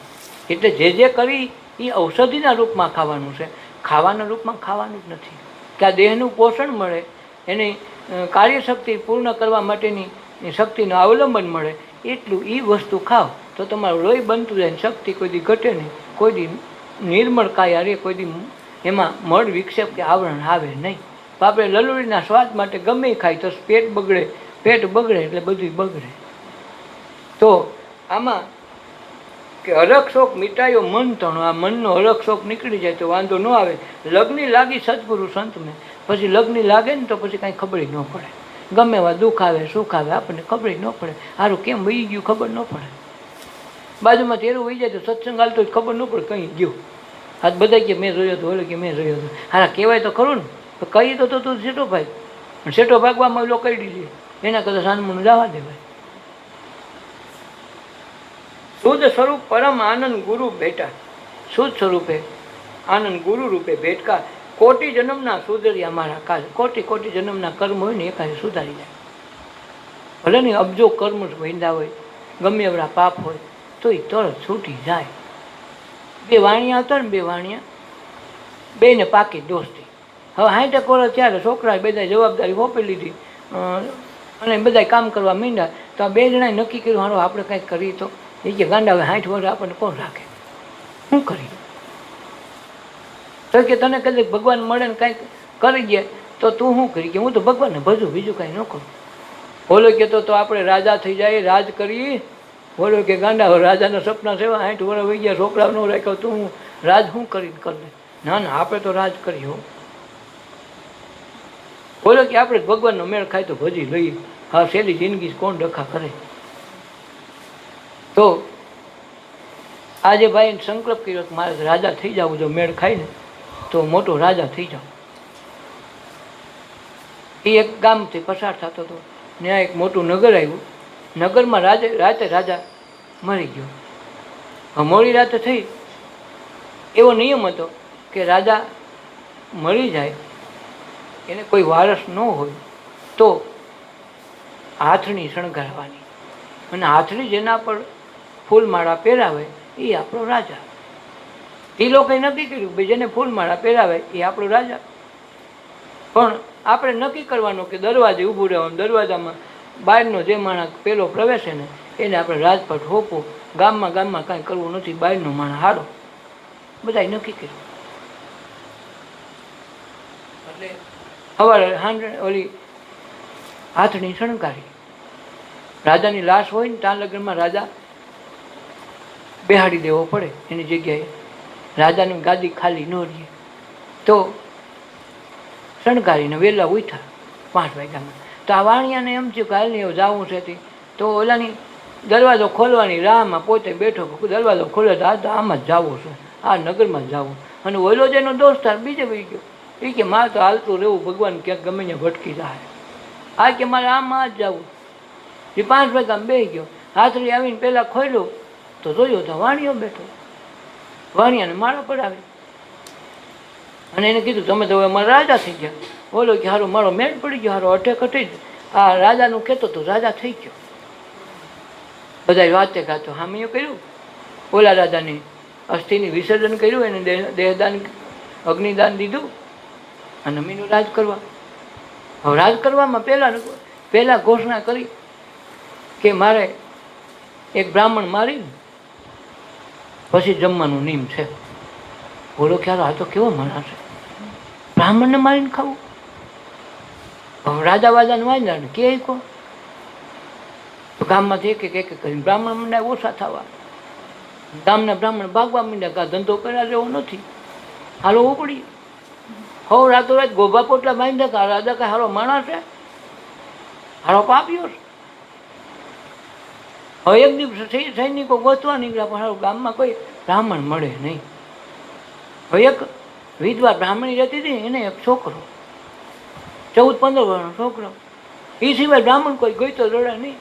એટલે જે કરી એ ઔષધિના રૂપમાં ખાવાનું છે, ખાવાના રૂપમાં ખાવાનું જ નથી. કે આ દેહનું પોષણ મળે, એની કાર્યશક્તિ પૂર્ણ કરવા માટેની શક્તિનું અવલંબન મળે, એટલું એ વસ્તુ ખાવ તો તમારું લોહી બનતું જાય. શક્તિ કોઈ દી ઘટે નહીં, કોઈ દી નિર્મળ કાયા રે, કોઈ દી એમાં મળ વિક્ષેપ કે આવરણ આવે નહીં. આપણે લલુડીના સ્વાદ માટે ગમે ખાય તો પેટ બગડે, પેટ બગડે એટલે બધું બગડે. તો આમાં કે હરખ શોક મિટાયો મન તણો. આ મનનો હરખ શોક નીકળી જાય તો વાંધો ન આવે. લગ્ની લાગી સદગુરુ સંતને. પછી લગ્ની લાગે ને તો પછી કાંઈ ખબર ન પડે. ગમે એવા દુઃખ આવે સુખ આવે આપણને ખબર ન પડે. સારું કેમ વહી ગયું ખબર ન પડે. બાજુમાં તેરું વહી જાય તો સત્સંગ હાલતો ખબર ન પડે કંઈ ગયું. આજ બધા કે મેં જોયો હતો, ઓલો કે મેં જોયો હતો. હારા કહેવાય તો ખરું ને, કહી તો તું સેટો ભાઈ, સેટો ભાગવામાં લોકો કહી દીધી, એના કરતાં સાનમુનું જવા દેવાય. શુદ્ધ સ્વરૂપ પરમ આનંદ ગુરુ ભેટા. શુદ્ધ સ્વરૂપે આનંદ ગુરુ રૂપે ભેટકા. કોટી જન્મના સુધર્યા મારા કાલ. કોટી કોટી જન્મના કર્મ હોય ને એકાને સુધારી જાય. ભલે ને અબજો કર્મ વૈંદા હોય, ગમે એવડા પાપ હોય તો એ તરત છૂટી જાય. બે વાણિયા હતા ને, બે વાણિયા, બેને પાકી દોસ્તી. હવે 60 વર્ષ ત્યારે છોકરાએ બધા જવાબદારી સોંપી લીધી અને બધા કામ કરવા માંડ્યા. તો આ બે જણાએ નક્કી કર્યું હારો આપણે કાંઈક કરીએ. તો એ કે ગાંડા હવે 60 વર્ષ આપણને કોણ રાખે, શું કરીએ? તો કે તને કદાચ ભગવાન મળે ને કાંઈક કરી દે તો તું શું કરી? કે હું તો ભગવાનને ભજું, બીજું કાંઈ ન કરું. બોલો કે તો આપણે રાજા થઈ જાય, રાજ કરીએ. બોલો કે ગાંડા રાજાના સપના છે, 60 વર્ષ વહી ગયા, છોકરા ન રાખ્યો, તું હું રાજ શું કરીને કરી લે? ના ના, આપણે તો રાજ કરીએ. બોલો કે આપણે ભગવાનનો મેળ ખાય તો ભજી લઈએ. હા, સહેલી જિંદગી કોણ ડખા કરે? તો આજે ભાઈ સંકલ્પ કર્યો કે મારે રાજા થઈ જવું જો મેળ ખાઈને. તો મોટો રાજા થઈ જાઉં. એ એક ગામથી પસાર થતો હતો. ત્યાં એક મોટું નગર આવ્યું. નગરમાં રાતે રાજા મરી ગયો. મોડી રાતે થઈ. એવો નિયમ હતો કે રાજા મરી જાય, એને કોઈ વારસ ન હોય તો હાથણી શણગારવાની, અને હાથણી જેના પર ફૂલમાળા પહેરાવે એ આપણો રાજા. એ લોકોએ નક્કી કર્યું ભાઈ જેને ફૂલમાળા પહેરાવે એ આપણો રાજા. પણ આપણે નક્કી કરવાનું કે દરવાજે ઊભું રહેવાનું, દરવાજામાં બહારનો જે માણસ પેલો પ્રવેશે ને એને આપણે રાજપટ હોપો. ગામમાં કાંઈ કરવું નથી, બહારનો માણસ હારો. બધાએ નક્કી કર્યું. એટલે સવારે હાંજે ઓલી હાથણી શણગારી. રાજાની લાશ હોય ને ત્યાં લગ્નમાં રાજા બેહાડી દેવો પડે એની જગ્યાએ. રાજાની ગાદી ખાલી ન રહે તો શણગારીને વહેલા ઉઠ્યા 5 વાગ્યામાં. તો આ વાણિયાને એમ થયું કે હાલ નહીં જવું છે. તો ઓલાની દરવાજો ખોલવાની રાહમાં પોતે બેઠો, દરવાજો ખોલે તો આમાં જ જવું છે, આ નગરમાં જ જવું. અને ઓલો જેનો દોસ્તાર બીજે વહી ગયો. એ કે મારે તો હાલતું રહેવું, ભગવાન ક્યાંક ગમે ત્યાં ભટકી જાય. આ કે મારે આમાં જ જવું. એ 5 વાગ્યામાં બેસી ગયો. હાથરી આવીને પહેલાં ખોલ્યો તો જોયો તો વાણિયો બેઠો. વાણિયાને માળા પડાવી અને એને કીધું તમે તો હવે મારા રાજા થઈ ગયા. બોલો કે હારો મારો મેળ પડી ગયો, હારો અઠે કઠી આ રાજાનું કહેતો તો રાજા થઈ ગયો. બધા વાતે ગાતો હામીઓ કર્યું. ઓલા રાજાની અસ્થિની વિસર્જન કર્યું, એને દેહદાન અગ્નિદાન દીધું અને મીનું રાજ કરવા. હવે રાજ કરવામાં પહેલાં ઘોષણા કરી કે મારે એક બ્રાહ્મણ મારીને પછી જમવાનું નિયમ છે. બોલો ખ્યાલ આ તો કેવો માણસ છે, બ્રાહ્મણને મારીને ખાવું. હવે રાજા વાજાને વાંધા ને કે કહો તો ગામમાંથી એક કરીને બ્રાહ્મણ મંડ્યા ઓછા થવા. ગામના બ્રાહ્મણ ભાગવા માંડ્યા કે આ ધંધો કર્યા જેવો નથી, હાલો ઉપડી. હો રાતોરાત ગોભા પોટલા બાંધ્યા કે આ રાજા કાંઈ હારો માણસ છે, હારો પાપ્યો છે. હવે એક દિવસ સૈનિકો ગોતવા નીકળ્યા પણ હારું ગામમાં કોઈ બ્રાહ્મણ મળે નહીં. હવે એક વિધવા બ્રાહ્મણી રહેતી હતી, એને એક છોકરો 14-15 વર્ષનો છોકરો. એ સિવાય બ્રાહ્મણ કોઈ ગોઈતો રડે નહીં.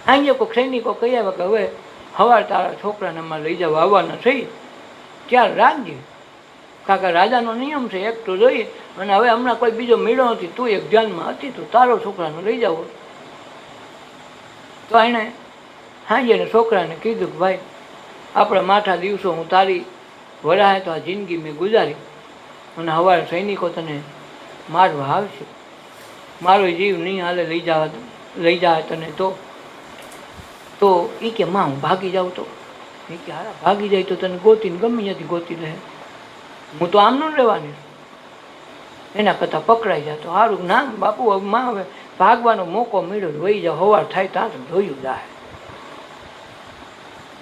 આજે કોઈ સૈનિકો કહી આવ્યા કે હવે સવાર તારા છોકરાને અમારે લઈ જવા આવવાના થઈ, ત્યારે રાખજે. કાકા રાજાનો નિયમ છે, એક તો જોઈએ, અને હવે હમણાં કોઈ બીજો મેળો નથી, તું એક ધ્યાનમાં હતી તો તારો છોકરાને લઈ જાવ. તો એણે હાજે છોકરાને કીધું કે ભાઈ આપણે માઠા દિવસો હું તારી વરાહે તો આ જિંદગી મેં ગુજારી, અને સવારે સૈનિકો તને મારવા આવશે, મારો જીવ નહીં હાલે લઈ જાય તને તો એ કે માં હું ભાગી જાઉં તો એ કે હારા ભાગી જાય તો તને ગોતીને ગમે ત્યાંથી ગોતી રહે, હું તો આમ ન રહેવાની, એના કરતાં પકડાઈ જાય તો સારું. ના બાપુ માં હવે ભાગવાનો મોકો મળ્યો, વહી જાઓ, સવાર થાય ત્યાં તો જોયું જાય.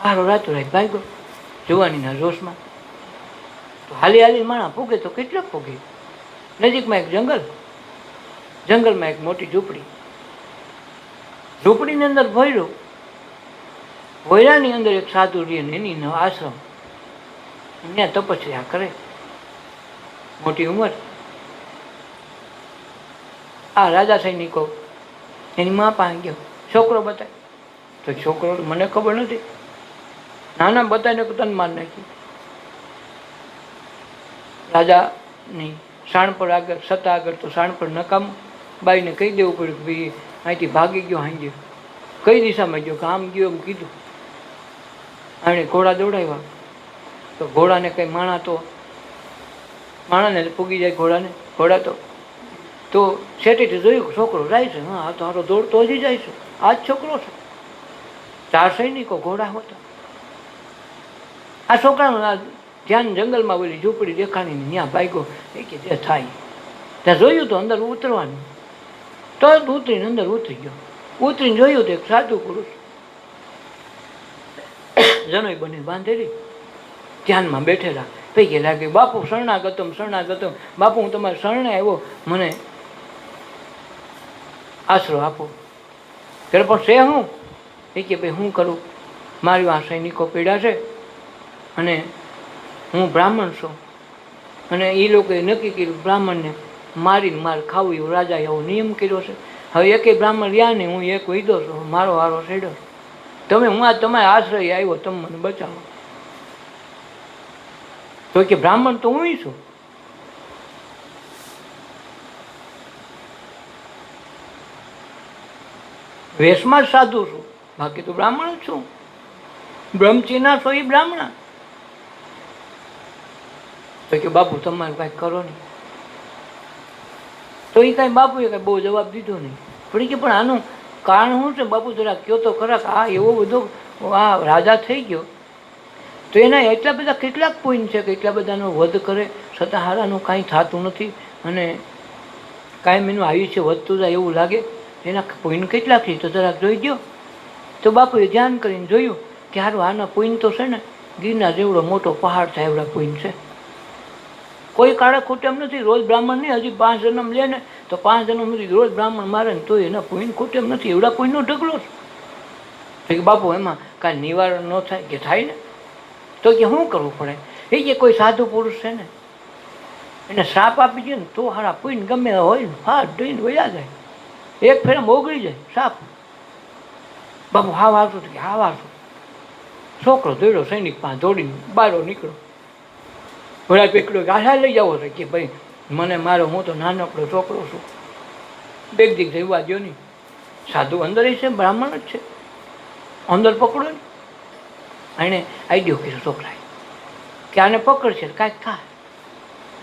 હારો રાતો રાત ભાગ્યો જવાનીના જોશમાં. તો હાલી માણા પૂગે તો કેટલાક પૂગે. નજીકમાં એક જંગલમાં એક મોટી ઝૂંપડીની અંદર ભર્યો. ભોયરાની અંદર એક સાધુ રહે ને એની આશ્રમ, ત્યાં તપસ્યા કરે, મોટી ઉંમર. આ રાજા સૈનિકો એની મા પાસે ગયો, છોકરો બતાય તો છોકરો મને ખબર નથી, નાના બતાવીને તન માર નાખ્યું. રાજાની શાણપર આગળ સત્તા આગળ તો શાણપર નકામ. બાઈને કહી દેવું પડ્યું કે ભાઈ અહીંથી ભાગી ગયો, હાંજે કઈ દિશામાં ગયો કે આમ ગયો એમ કીધું. એણે ઘોડા દોડાવ્યા તો ઘોડાને કંઈ માણાને પૂગી જાય ઘોડા તો શેઠીથી જોયું છોકરો જાય છે. હા આ તો હારો દોડતો હજી જાય છે, આ જ છોકરો છે. 4 સૈનિકો ઘોડા હતા. આ છોકરાનું ધ્યાન જંગલમાં બોલી ઝૂંપડી દેખાડીને ત્યાં ભાગ્યો. એ કે જે થાય ત્યાં જોયું તો અંદર ઉતરવાનું, તો ઉતરીને અંદર ઉતરી ગયો. ઉતરીને જોયું તો એક સાધુ પુરુષ જનોઈ બની બાંધેલી ધ્યાનમાં બેઠેલા. પૈકી લાગે બાપુ શરણાગતમ, બાપુ હું તમારે શરણે આવ્યો, મને આશરો આપો. ત્યારે પણ છે હું એ કે ભાઈ હું કરું, મારી આ સૈનિકો પીડા છે અને હું બ્રાહ્મણ છું અને એ લોકોએ નક્કી કર્યું બ્રાહ્મણને મારીને માર ખાવું એવું રાજાએ એવો નિયમ કર્યો છે. હવે એકે બ્રાહ્મણ રહ્યા નહીં, હું એક વિધો છું, મારો હારો છેડ્યો. તમે હું આ તમારે આશ્રય આવ્યો, તમે મને બચાવો. તો કે બ્રાહ્મણ તો હું છું. વેશમાં જ સાધુ છું, બાકી તો બ્રાહ્મણ જ છું. બ્રહ્મચીના છો એ બ્રાહ્મણ. તો કે બાપુ તમારે કાંઈક કરો નહીં. તો એ કાંઈ બાપુએ કાંઈ બહુ જવાબ દીધો નહીં. પણ કે પણ આનું કારણ શું છે બાપુ, જરા કયો તો ખરા. આ એવો બધો આ રાજા થઈ ગયો તો એના એટલા બધા કેટલાક પોઈન્ટ છે કે એટલા બધાનો વધ કરે છતાં હારાનું કાંઈ થતું નથી અને કાંઈ એનું આયુષ્ય વધતું જાય એવું લાગે. એના પોઈન્ટ કેટલાક છે તો જરાક જોઈ દો. તો બાપુએ ધ્યાન કરીને જોયું કે હારું આના પોઈન્ટ તો છે ને ગિરનાર જેવડો મોટો પહાડ થાય એવડા પોઈન્ટ છે. કોઈ કાળે ખોટેમ નથી. રોજ બ્રાહ્મણ નહીં, હજી 5 જન્મ લે ને તો 5 જન્મ નથી રોજ બ્રાહ્મણ મારે ને તો એના પોઈન્ટ ખોટેમ નથી. એવડા પોઈન્ટનો ઢગલો છે કે બાપુ એમાં કાંઈ નિવારણ ન થાય કે થાય ને. તો કે શું કરવું પડે? એ કે કોઈ સાધુ પુરુષ છે ને એને શ્રાપ આપી દે ને તો હારા પોઈન્ટ ગમે હોય ને ફાટ દઈને વયા જાય, એક ફેરામાં ઓગળી જાય સાપ. બાપુ હાવ આવતું કે હાવ આવતું. છોકરો દોડ્યો સૈનિક પાસે દોડીને બારો નીકળ્યો. ઘોડા પીકડો ગાઢા લઈ જવો છે કે ભાઈ મને મારો, હું તો નાનકડો છોકરો છું, બેગ દીક જવા દો નહીં. સાધુ અંદર છે, બ્રાહ્મણ જ છે, અંદર પકડો ને. એણે આઈડિયો કર્યો છોકરાએ કે આને પકડશે કાંઈક થાય.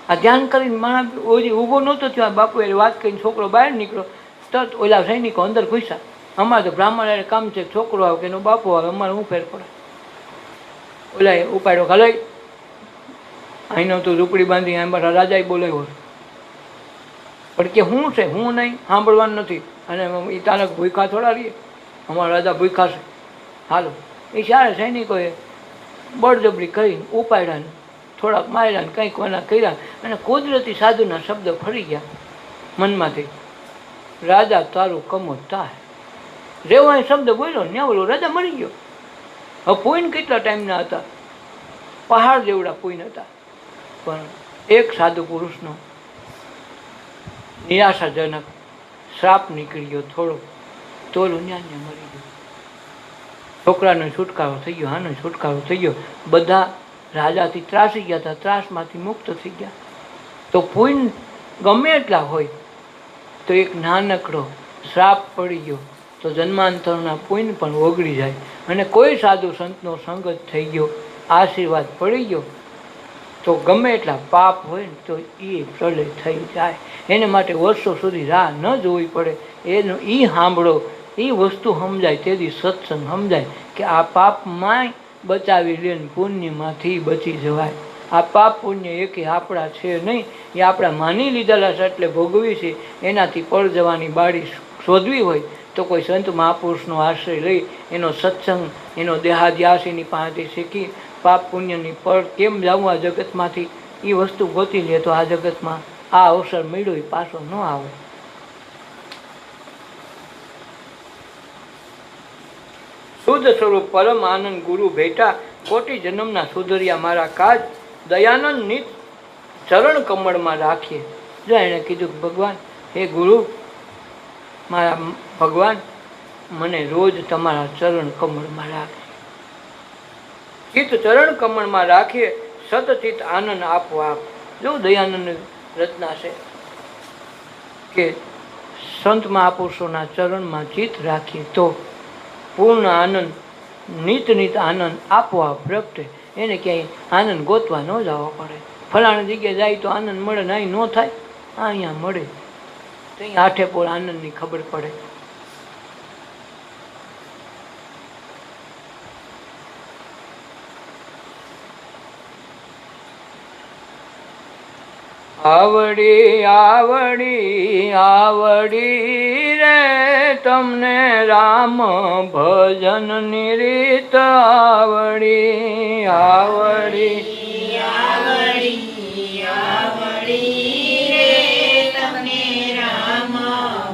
આ ધ્યાન કરીને માણસ ઓછી ઊભો નહોતો થયો. આ બાપુ એ વાત કરીને છોકરો બહાર નીકળ્યો. તરત ઓલા સૈનિકો અંદર ઘૂસ્યા. અમારે તો બ્રાહ્મણ કામ છે, છોકરો આવે કે એનો બાપુ આવે, અમારે શું ફેર પડે. ઓલાએ ઉપાડ્યો ખલાઈ અહીંનો તું ઝૂંપડી બાંધી અહીં બધા રાજાએ બોલાવ્યો પણ કે શું છે હું નહીં સાંભળવાનું નથી. અને એ તારક ભૂખા થોડા રહીએ, અમારા રાજા ભૂખા છે. હાલો એ સારા સૈનિકોએ બળજબરી કરીને ઉપાડ્યા ને થોડાક માર્યા ને કંઈક કોના કર્યા અને કુદરતી સાધુના શબ્દ ફરી ગયા મનમાંથી. રાજા તારું કમો થાય રેવો એ શબ્દ બોલ્યો ને ઓલો રાજા મરી ગયો. હવે પોઈન્ટ કેટલા ટાઈમના હતા, પહાડ જેવડા પોઈન્ટ હતા. પણ એક સાધુ પુરુષનો નિરાશાજનક શ્રાપ નીકળી ગયો થોડો, તો ન્યા મરી ગયો. છોકરાનો છુટકારો થઈ ગયો, આનો છુટકારો થઈ ગયો. બધા રાજાથી ત્રાસી ગયા હતા, ત્રાસમાંથી મુક્ત થઈ ગયા. તો પોઈન્ટ ગમે એટલા હોય તો એક નાનકડો શ્રાપ પડી ગયો તો જન્માંતરના પુણ્ય પણ ઓગળી જાય. અને કોઈ સાધુ સંતનો સંગત થઈ ગયો, આશીર્વાદ પડી ગયો તો ગમે એટલા પાપ હોય ને તો એ પ્રલય થઈ જાય. એને માટે વર્ષો સુધી રાહ ન જોવી પડે. એનું એ સાંભળો, એ વસ્તુ સમજાય તેથી સત્સંગ સમજાય કે આ પાપમાંય બચાવી લે ને પુણ્યમાંથી બચી જવાય. આ પાપ પુણ્ય એકે આપણા છે નહીં, એ આપણા માની લીધેલા છે એટલે ભોગવી છે. એનાથી પર જવાની બાળી શોધવી હોય તો કોઈ સંત મહાપુરુષનો આશ્રય લઈ એનો સત્સંગ, એનો દેહાધ્યાસ એની પાસેથી શીખી પાપ પુણ્યની પર કેમ જવું આ જગતમાંથી એ વસ્તુ ગોતી લે તો આ જગતમાં આ અવસર મળ્યો એ પાછો ન આવે. શુદ્ધ સ્વરૂપ પરમ આનંદ ગુરુ ભેટા, કોટી જન્મના સુધર્યા મારા કાજ, દયાનંદ નિત ચરણ કમળમાં રાખીએ. જો એણે કીધું ભગવાન હે ગુરુ, મારા ભગવાન મને રોજ તમારા ચરણ કમળમાં રાખે, ચિત્ત ચરણ કમળમાં રાખીએ, સતચિત આનંદ આપો આપ. જો દયાનંદ રચના છે કે સંત મહાપુરુષોના ચરણમાં ચિત્ત રાખીએ તો પૂર્ણ આનંદ, નિત નિત આનંદ આપોઆપ પ્રગટે. એને ક્યાંય આનંદ ગોતવા ન જવો પડે. ફલાણી જગ્યાએ જાય તો આનંદ મળે ને અહીં ન થાય, અહીંયા મળે તો અહીં આઠે પોળ આનંદની ખબર પડે. આવડી આવડી આવડી રે તમને રામ ભજનની રીત, આવડી આવડી આવડી આવડી રે તમને રામ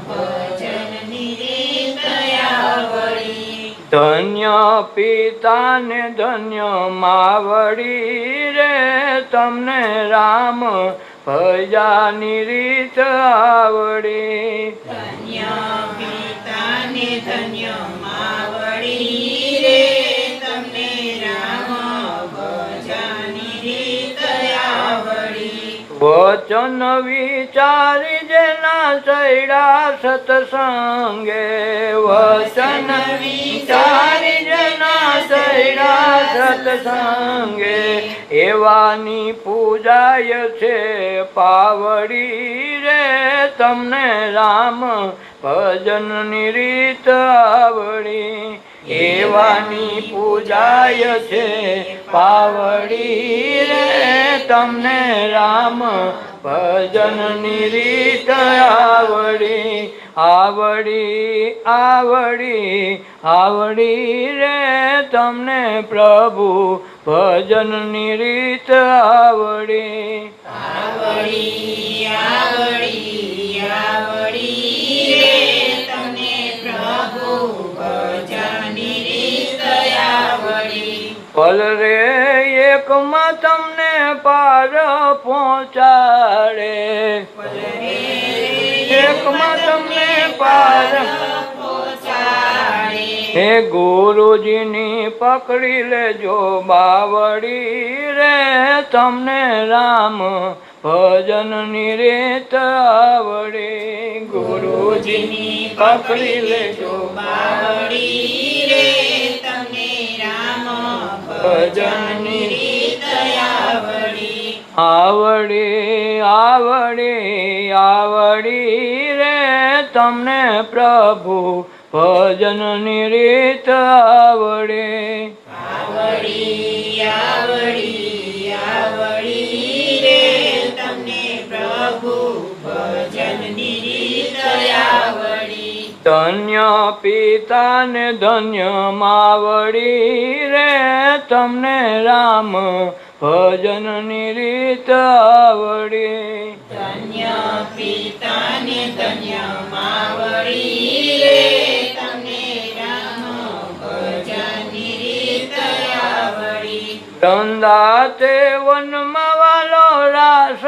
ભજનની રીત આવડી. ધન્ય પિતાને ધન્ય માવડી રે તમને રામ ભજાની રીત આવડી. ધન્ય પિતાને ધન્ય માવડી રે તમને રામ ભજાની રીત આવડી. વચન વિચારી જેના સૈડા સત્સંગે વચન વિચારી જેના સૈડા સત્સંગે એવાની પૂજાય છે પાવડી રે તમને રામ ભજનની રીત આવડી. એવાની પૂજાય છે પાવડી રે તમને રામ ભજનની રીત આવડી. આવડી આવડી આવડી રે તમને પ્રભુ ભજનની રીત આવડી. આવડી આવડી આવડી રે તમને પ્રભુ ભજનની રીત આવડી. પલ રે એકમાં તમને પાર પહોંચાડે એકમાં તમને પાર પહોંચાડે. હે ગુરુજીની પકડી લેજો બાવડી રે તમને રામ ભજનની રીત આવડી. ગુરુજીની પકડી લેજો બાવડી રે તમને રામ ભજનની રીત આવડી. આવડી આવડી આવડી રે તમને પ્રભુ ભજનની રીત આવડી. આવડી આવડી આવડી રે તમને પ્રભુ ભજનની રીત આવડી. ધન્ય પિતાને ધન્ય માવડી રે તમને રામ ભજનની રીત આવડી. ધન્ય પિતાને ધન્ય માવડી રે તમને રામ ભજનની રીત આવડી. ધંધાતે વનમાં વાલો રાસ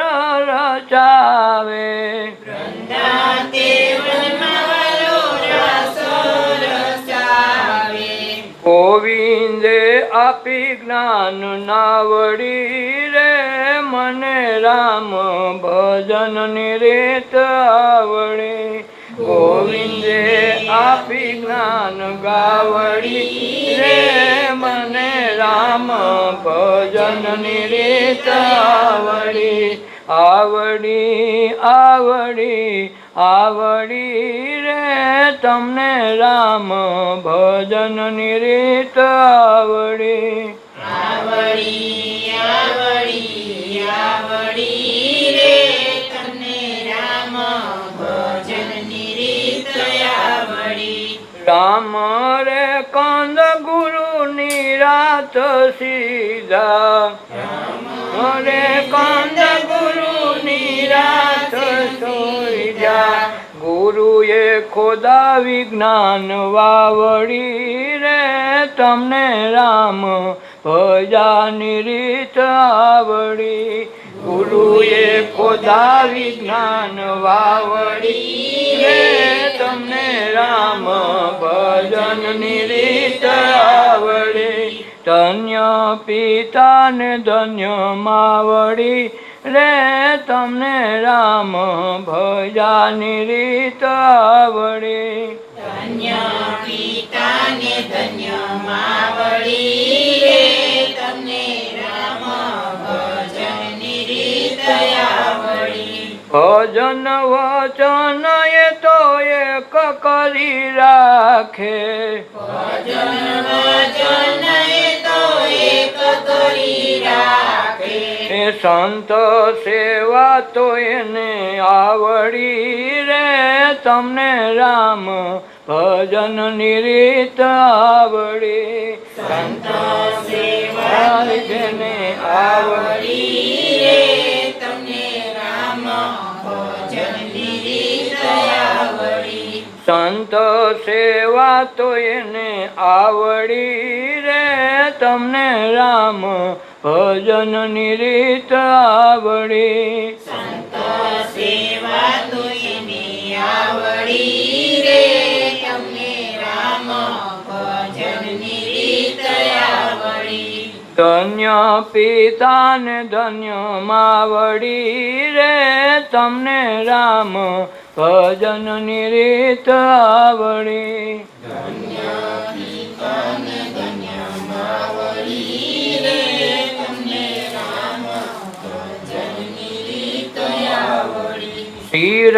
રચાવે વૃંદાતે વનમાં વાલો રાસ રચાવે. ગોવિંદે આપી જ્ઞાન નાવડી રે મને રામ ભજનની રીત આવડી. ગોવિંદે આપી જ્ઞાન ગાવડી રે મને રામ ભજનની રીત આવડી. આવડી આવડી આવડી રે તમને રામ ભજનની રીત આવડી. આવડી આવડી આવડી રે તમને રામ ભજનની રીત આવડી. રામ રે કંદ ગુરુની રાત સીધા રે કંદ ગુરુની રાત સોઈજા. ગુરુએ ખોદા વિજ્ઞાન વાવડી રે તમને રામ ભજાની રીત આવડી. ગુરુએ ખોદા વિજ્ઞાન વાવડી રે તમને રામ ભજનની રીત આવડી. ધન્ય પિતાને ધન્ય માવડી રે તમને રામ ભજાની રીત આવડી. ધન્ય પિતાને ધન્ય માવડી રે તમને રામ ભજનની રીત આવડી. ભજન વચન એ તો એક કરી રાખે ભજન વચન એ તો એક કરી રાખે. એ સંત સેવા તો એને આવડી રે તમને રામ ભજનની રીત આવડી. સંત સેવા જેને આવડી રે તમને રામ ભજનની રીત આવડી. સંત સેવા તો એને આવડી રે, તમને રામ ભજનની રીત આવડી. સંત સેવા તો એને આવડી રે, તમને રામ ભજનની રીત આવડી. ધન્ય પિતા ને ધન્ય માવડી રે, તમને રામ ભજનની રીત આવડી. ધન્ય પિતા ને ધન્ય માવડી રે, તમને રામ ભજનની રીત આવડી. શિર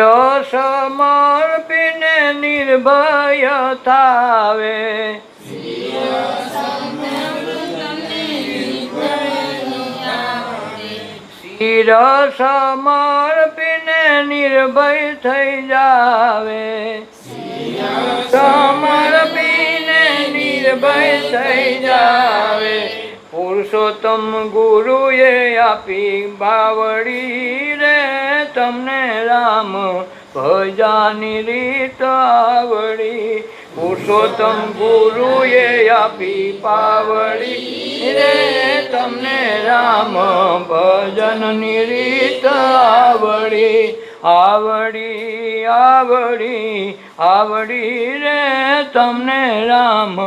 સમર્પીને નિર્ભય થાવે, શિર સમર્પીને નિર્ભય થઈ જાવે, સમર્પીને નિર્ભય થઈ જાવે. પુરુષોત્તમ ગુરુએ આપી બાવડી રે, તમને રામ ભજાની રીત આવડી. પુરુષોત્તમ ગુરુએ આપી પાવડી રે, તમને રામ ભજનની રીત આવડી. આવડી આવડી આવડી રે, તમને રામ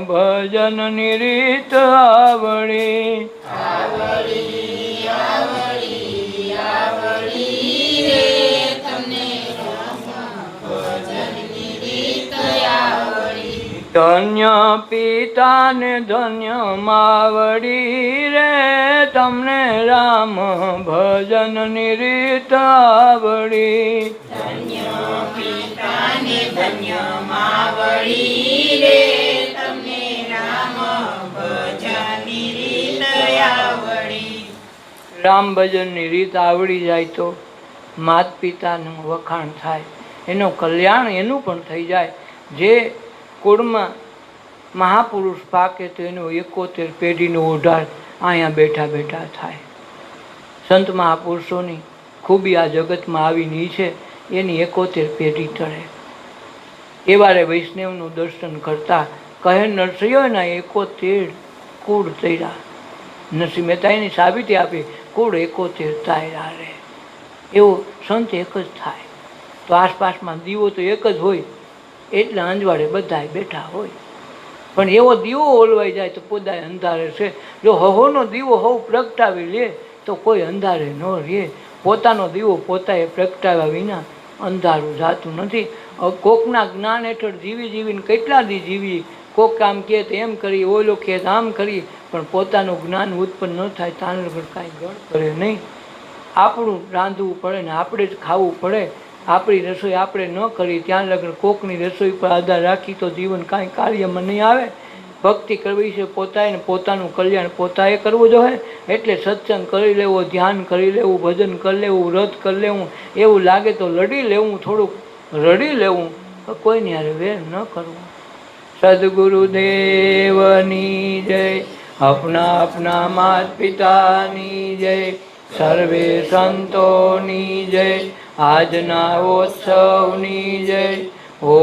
ભજનની રીત આવડી. આવડી આવડી આવડી રે, તમને રામ ભજનની રીત આવડી. ધન્ય પિતા ને ધન્ય માવડી રે, તમને રામ ભજનની રીત આવડી. ધન્ય પિતા ને ધન્ય માવડી રે, તમને રામ ભજનની રીત આવડી. રામ ભજનની રીત આવડી જાય તો માત પિતાનું વખાણ થાય, એનું કલ્યાણ એનું પણ થઈ જાય. જે કુળમાં મહાપુરુષ પાકે તો એનો 71 પેઢીનો ઉદ્ધાર અહીંયા બેઠા બેઠા થાય. સંત મહાપુરુષોની ખૂબી આ જગતમાં આવીને છે, એની 71 પેઢી ટળે. એવારે વૈષ્ણવનું દર્શન કરતા કહે નરસિંહોના 71 કુળ તર્યા. નરસિંહ મહેતા એની સાબિતી આપી, કુળ 71 તાર્યા રે. એવો સંત એક જ થાય તો આસપાસમાં દીવો તો એક જ હોય, એટલે અંજવાડે બધાય બેઠા હોય. પણ એવો દીવો ઓલવાઈ જાય તો પોદાય અંધારે છે. જો હહોનો દીવો હવ પ્રગટાવી લે તો કોઈ અંધારે ન રહે. પોતાનો દીવો પોતાએ પ્રગટાવ્યા વિના અંધારું જાતું નથી. કોકના જ્ઞાન હેઠળ જીવીને કેટલા દી જીવી, કોક કામ કહે તો એમ કરી, ઓલો કહે તો આમ કરી, પણ પોતાનું જ્ઞાન ઉત્પન્ન ન થાય તાન વગર કાંઈ ગળ કરે નહીં. આપણું રાંધવું પડે ને આપણે જ ખાવું પડે. આપણી રસોઈ આપણે ન કરી ત્યાં લગન કોકની રસોઈ પર આધાર રાખી તો જીવન કાંઈ કાર્યમાં નહીં આવે. ભક્તિ કરવી છે પોતાએ, ને પોતાનું કલ્યાણ પોતાએ કરવું જોઈએ. એટલે સત્સંગ કરી લેવો, ધ્યાન કરી લેવું, ભજન કરી લેવું, વ્રત કરી લેવું. એવું લાગે તો લડી લેવું, થોડુંક રડી લેવું, કોઈની હારે વેર ન કરવું. સદગુરુદેવની જય, अपना अपना मात पिताની જય, સર્વે સંતોની જય, આજના ઉત્સવની જય. ઓ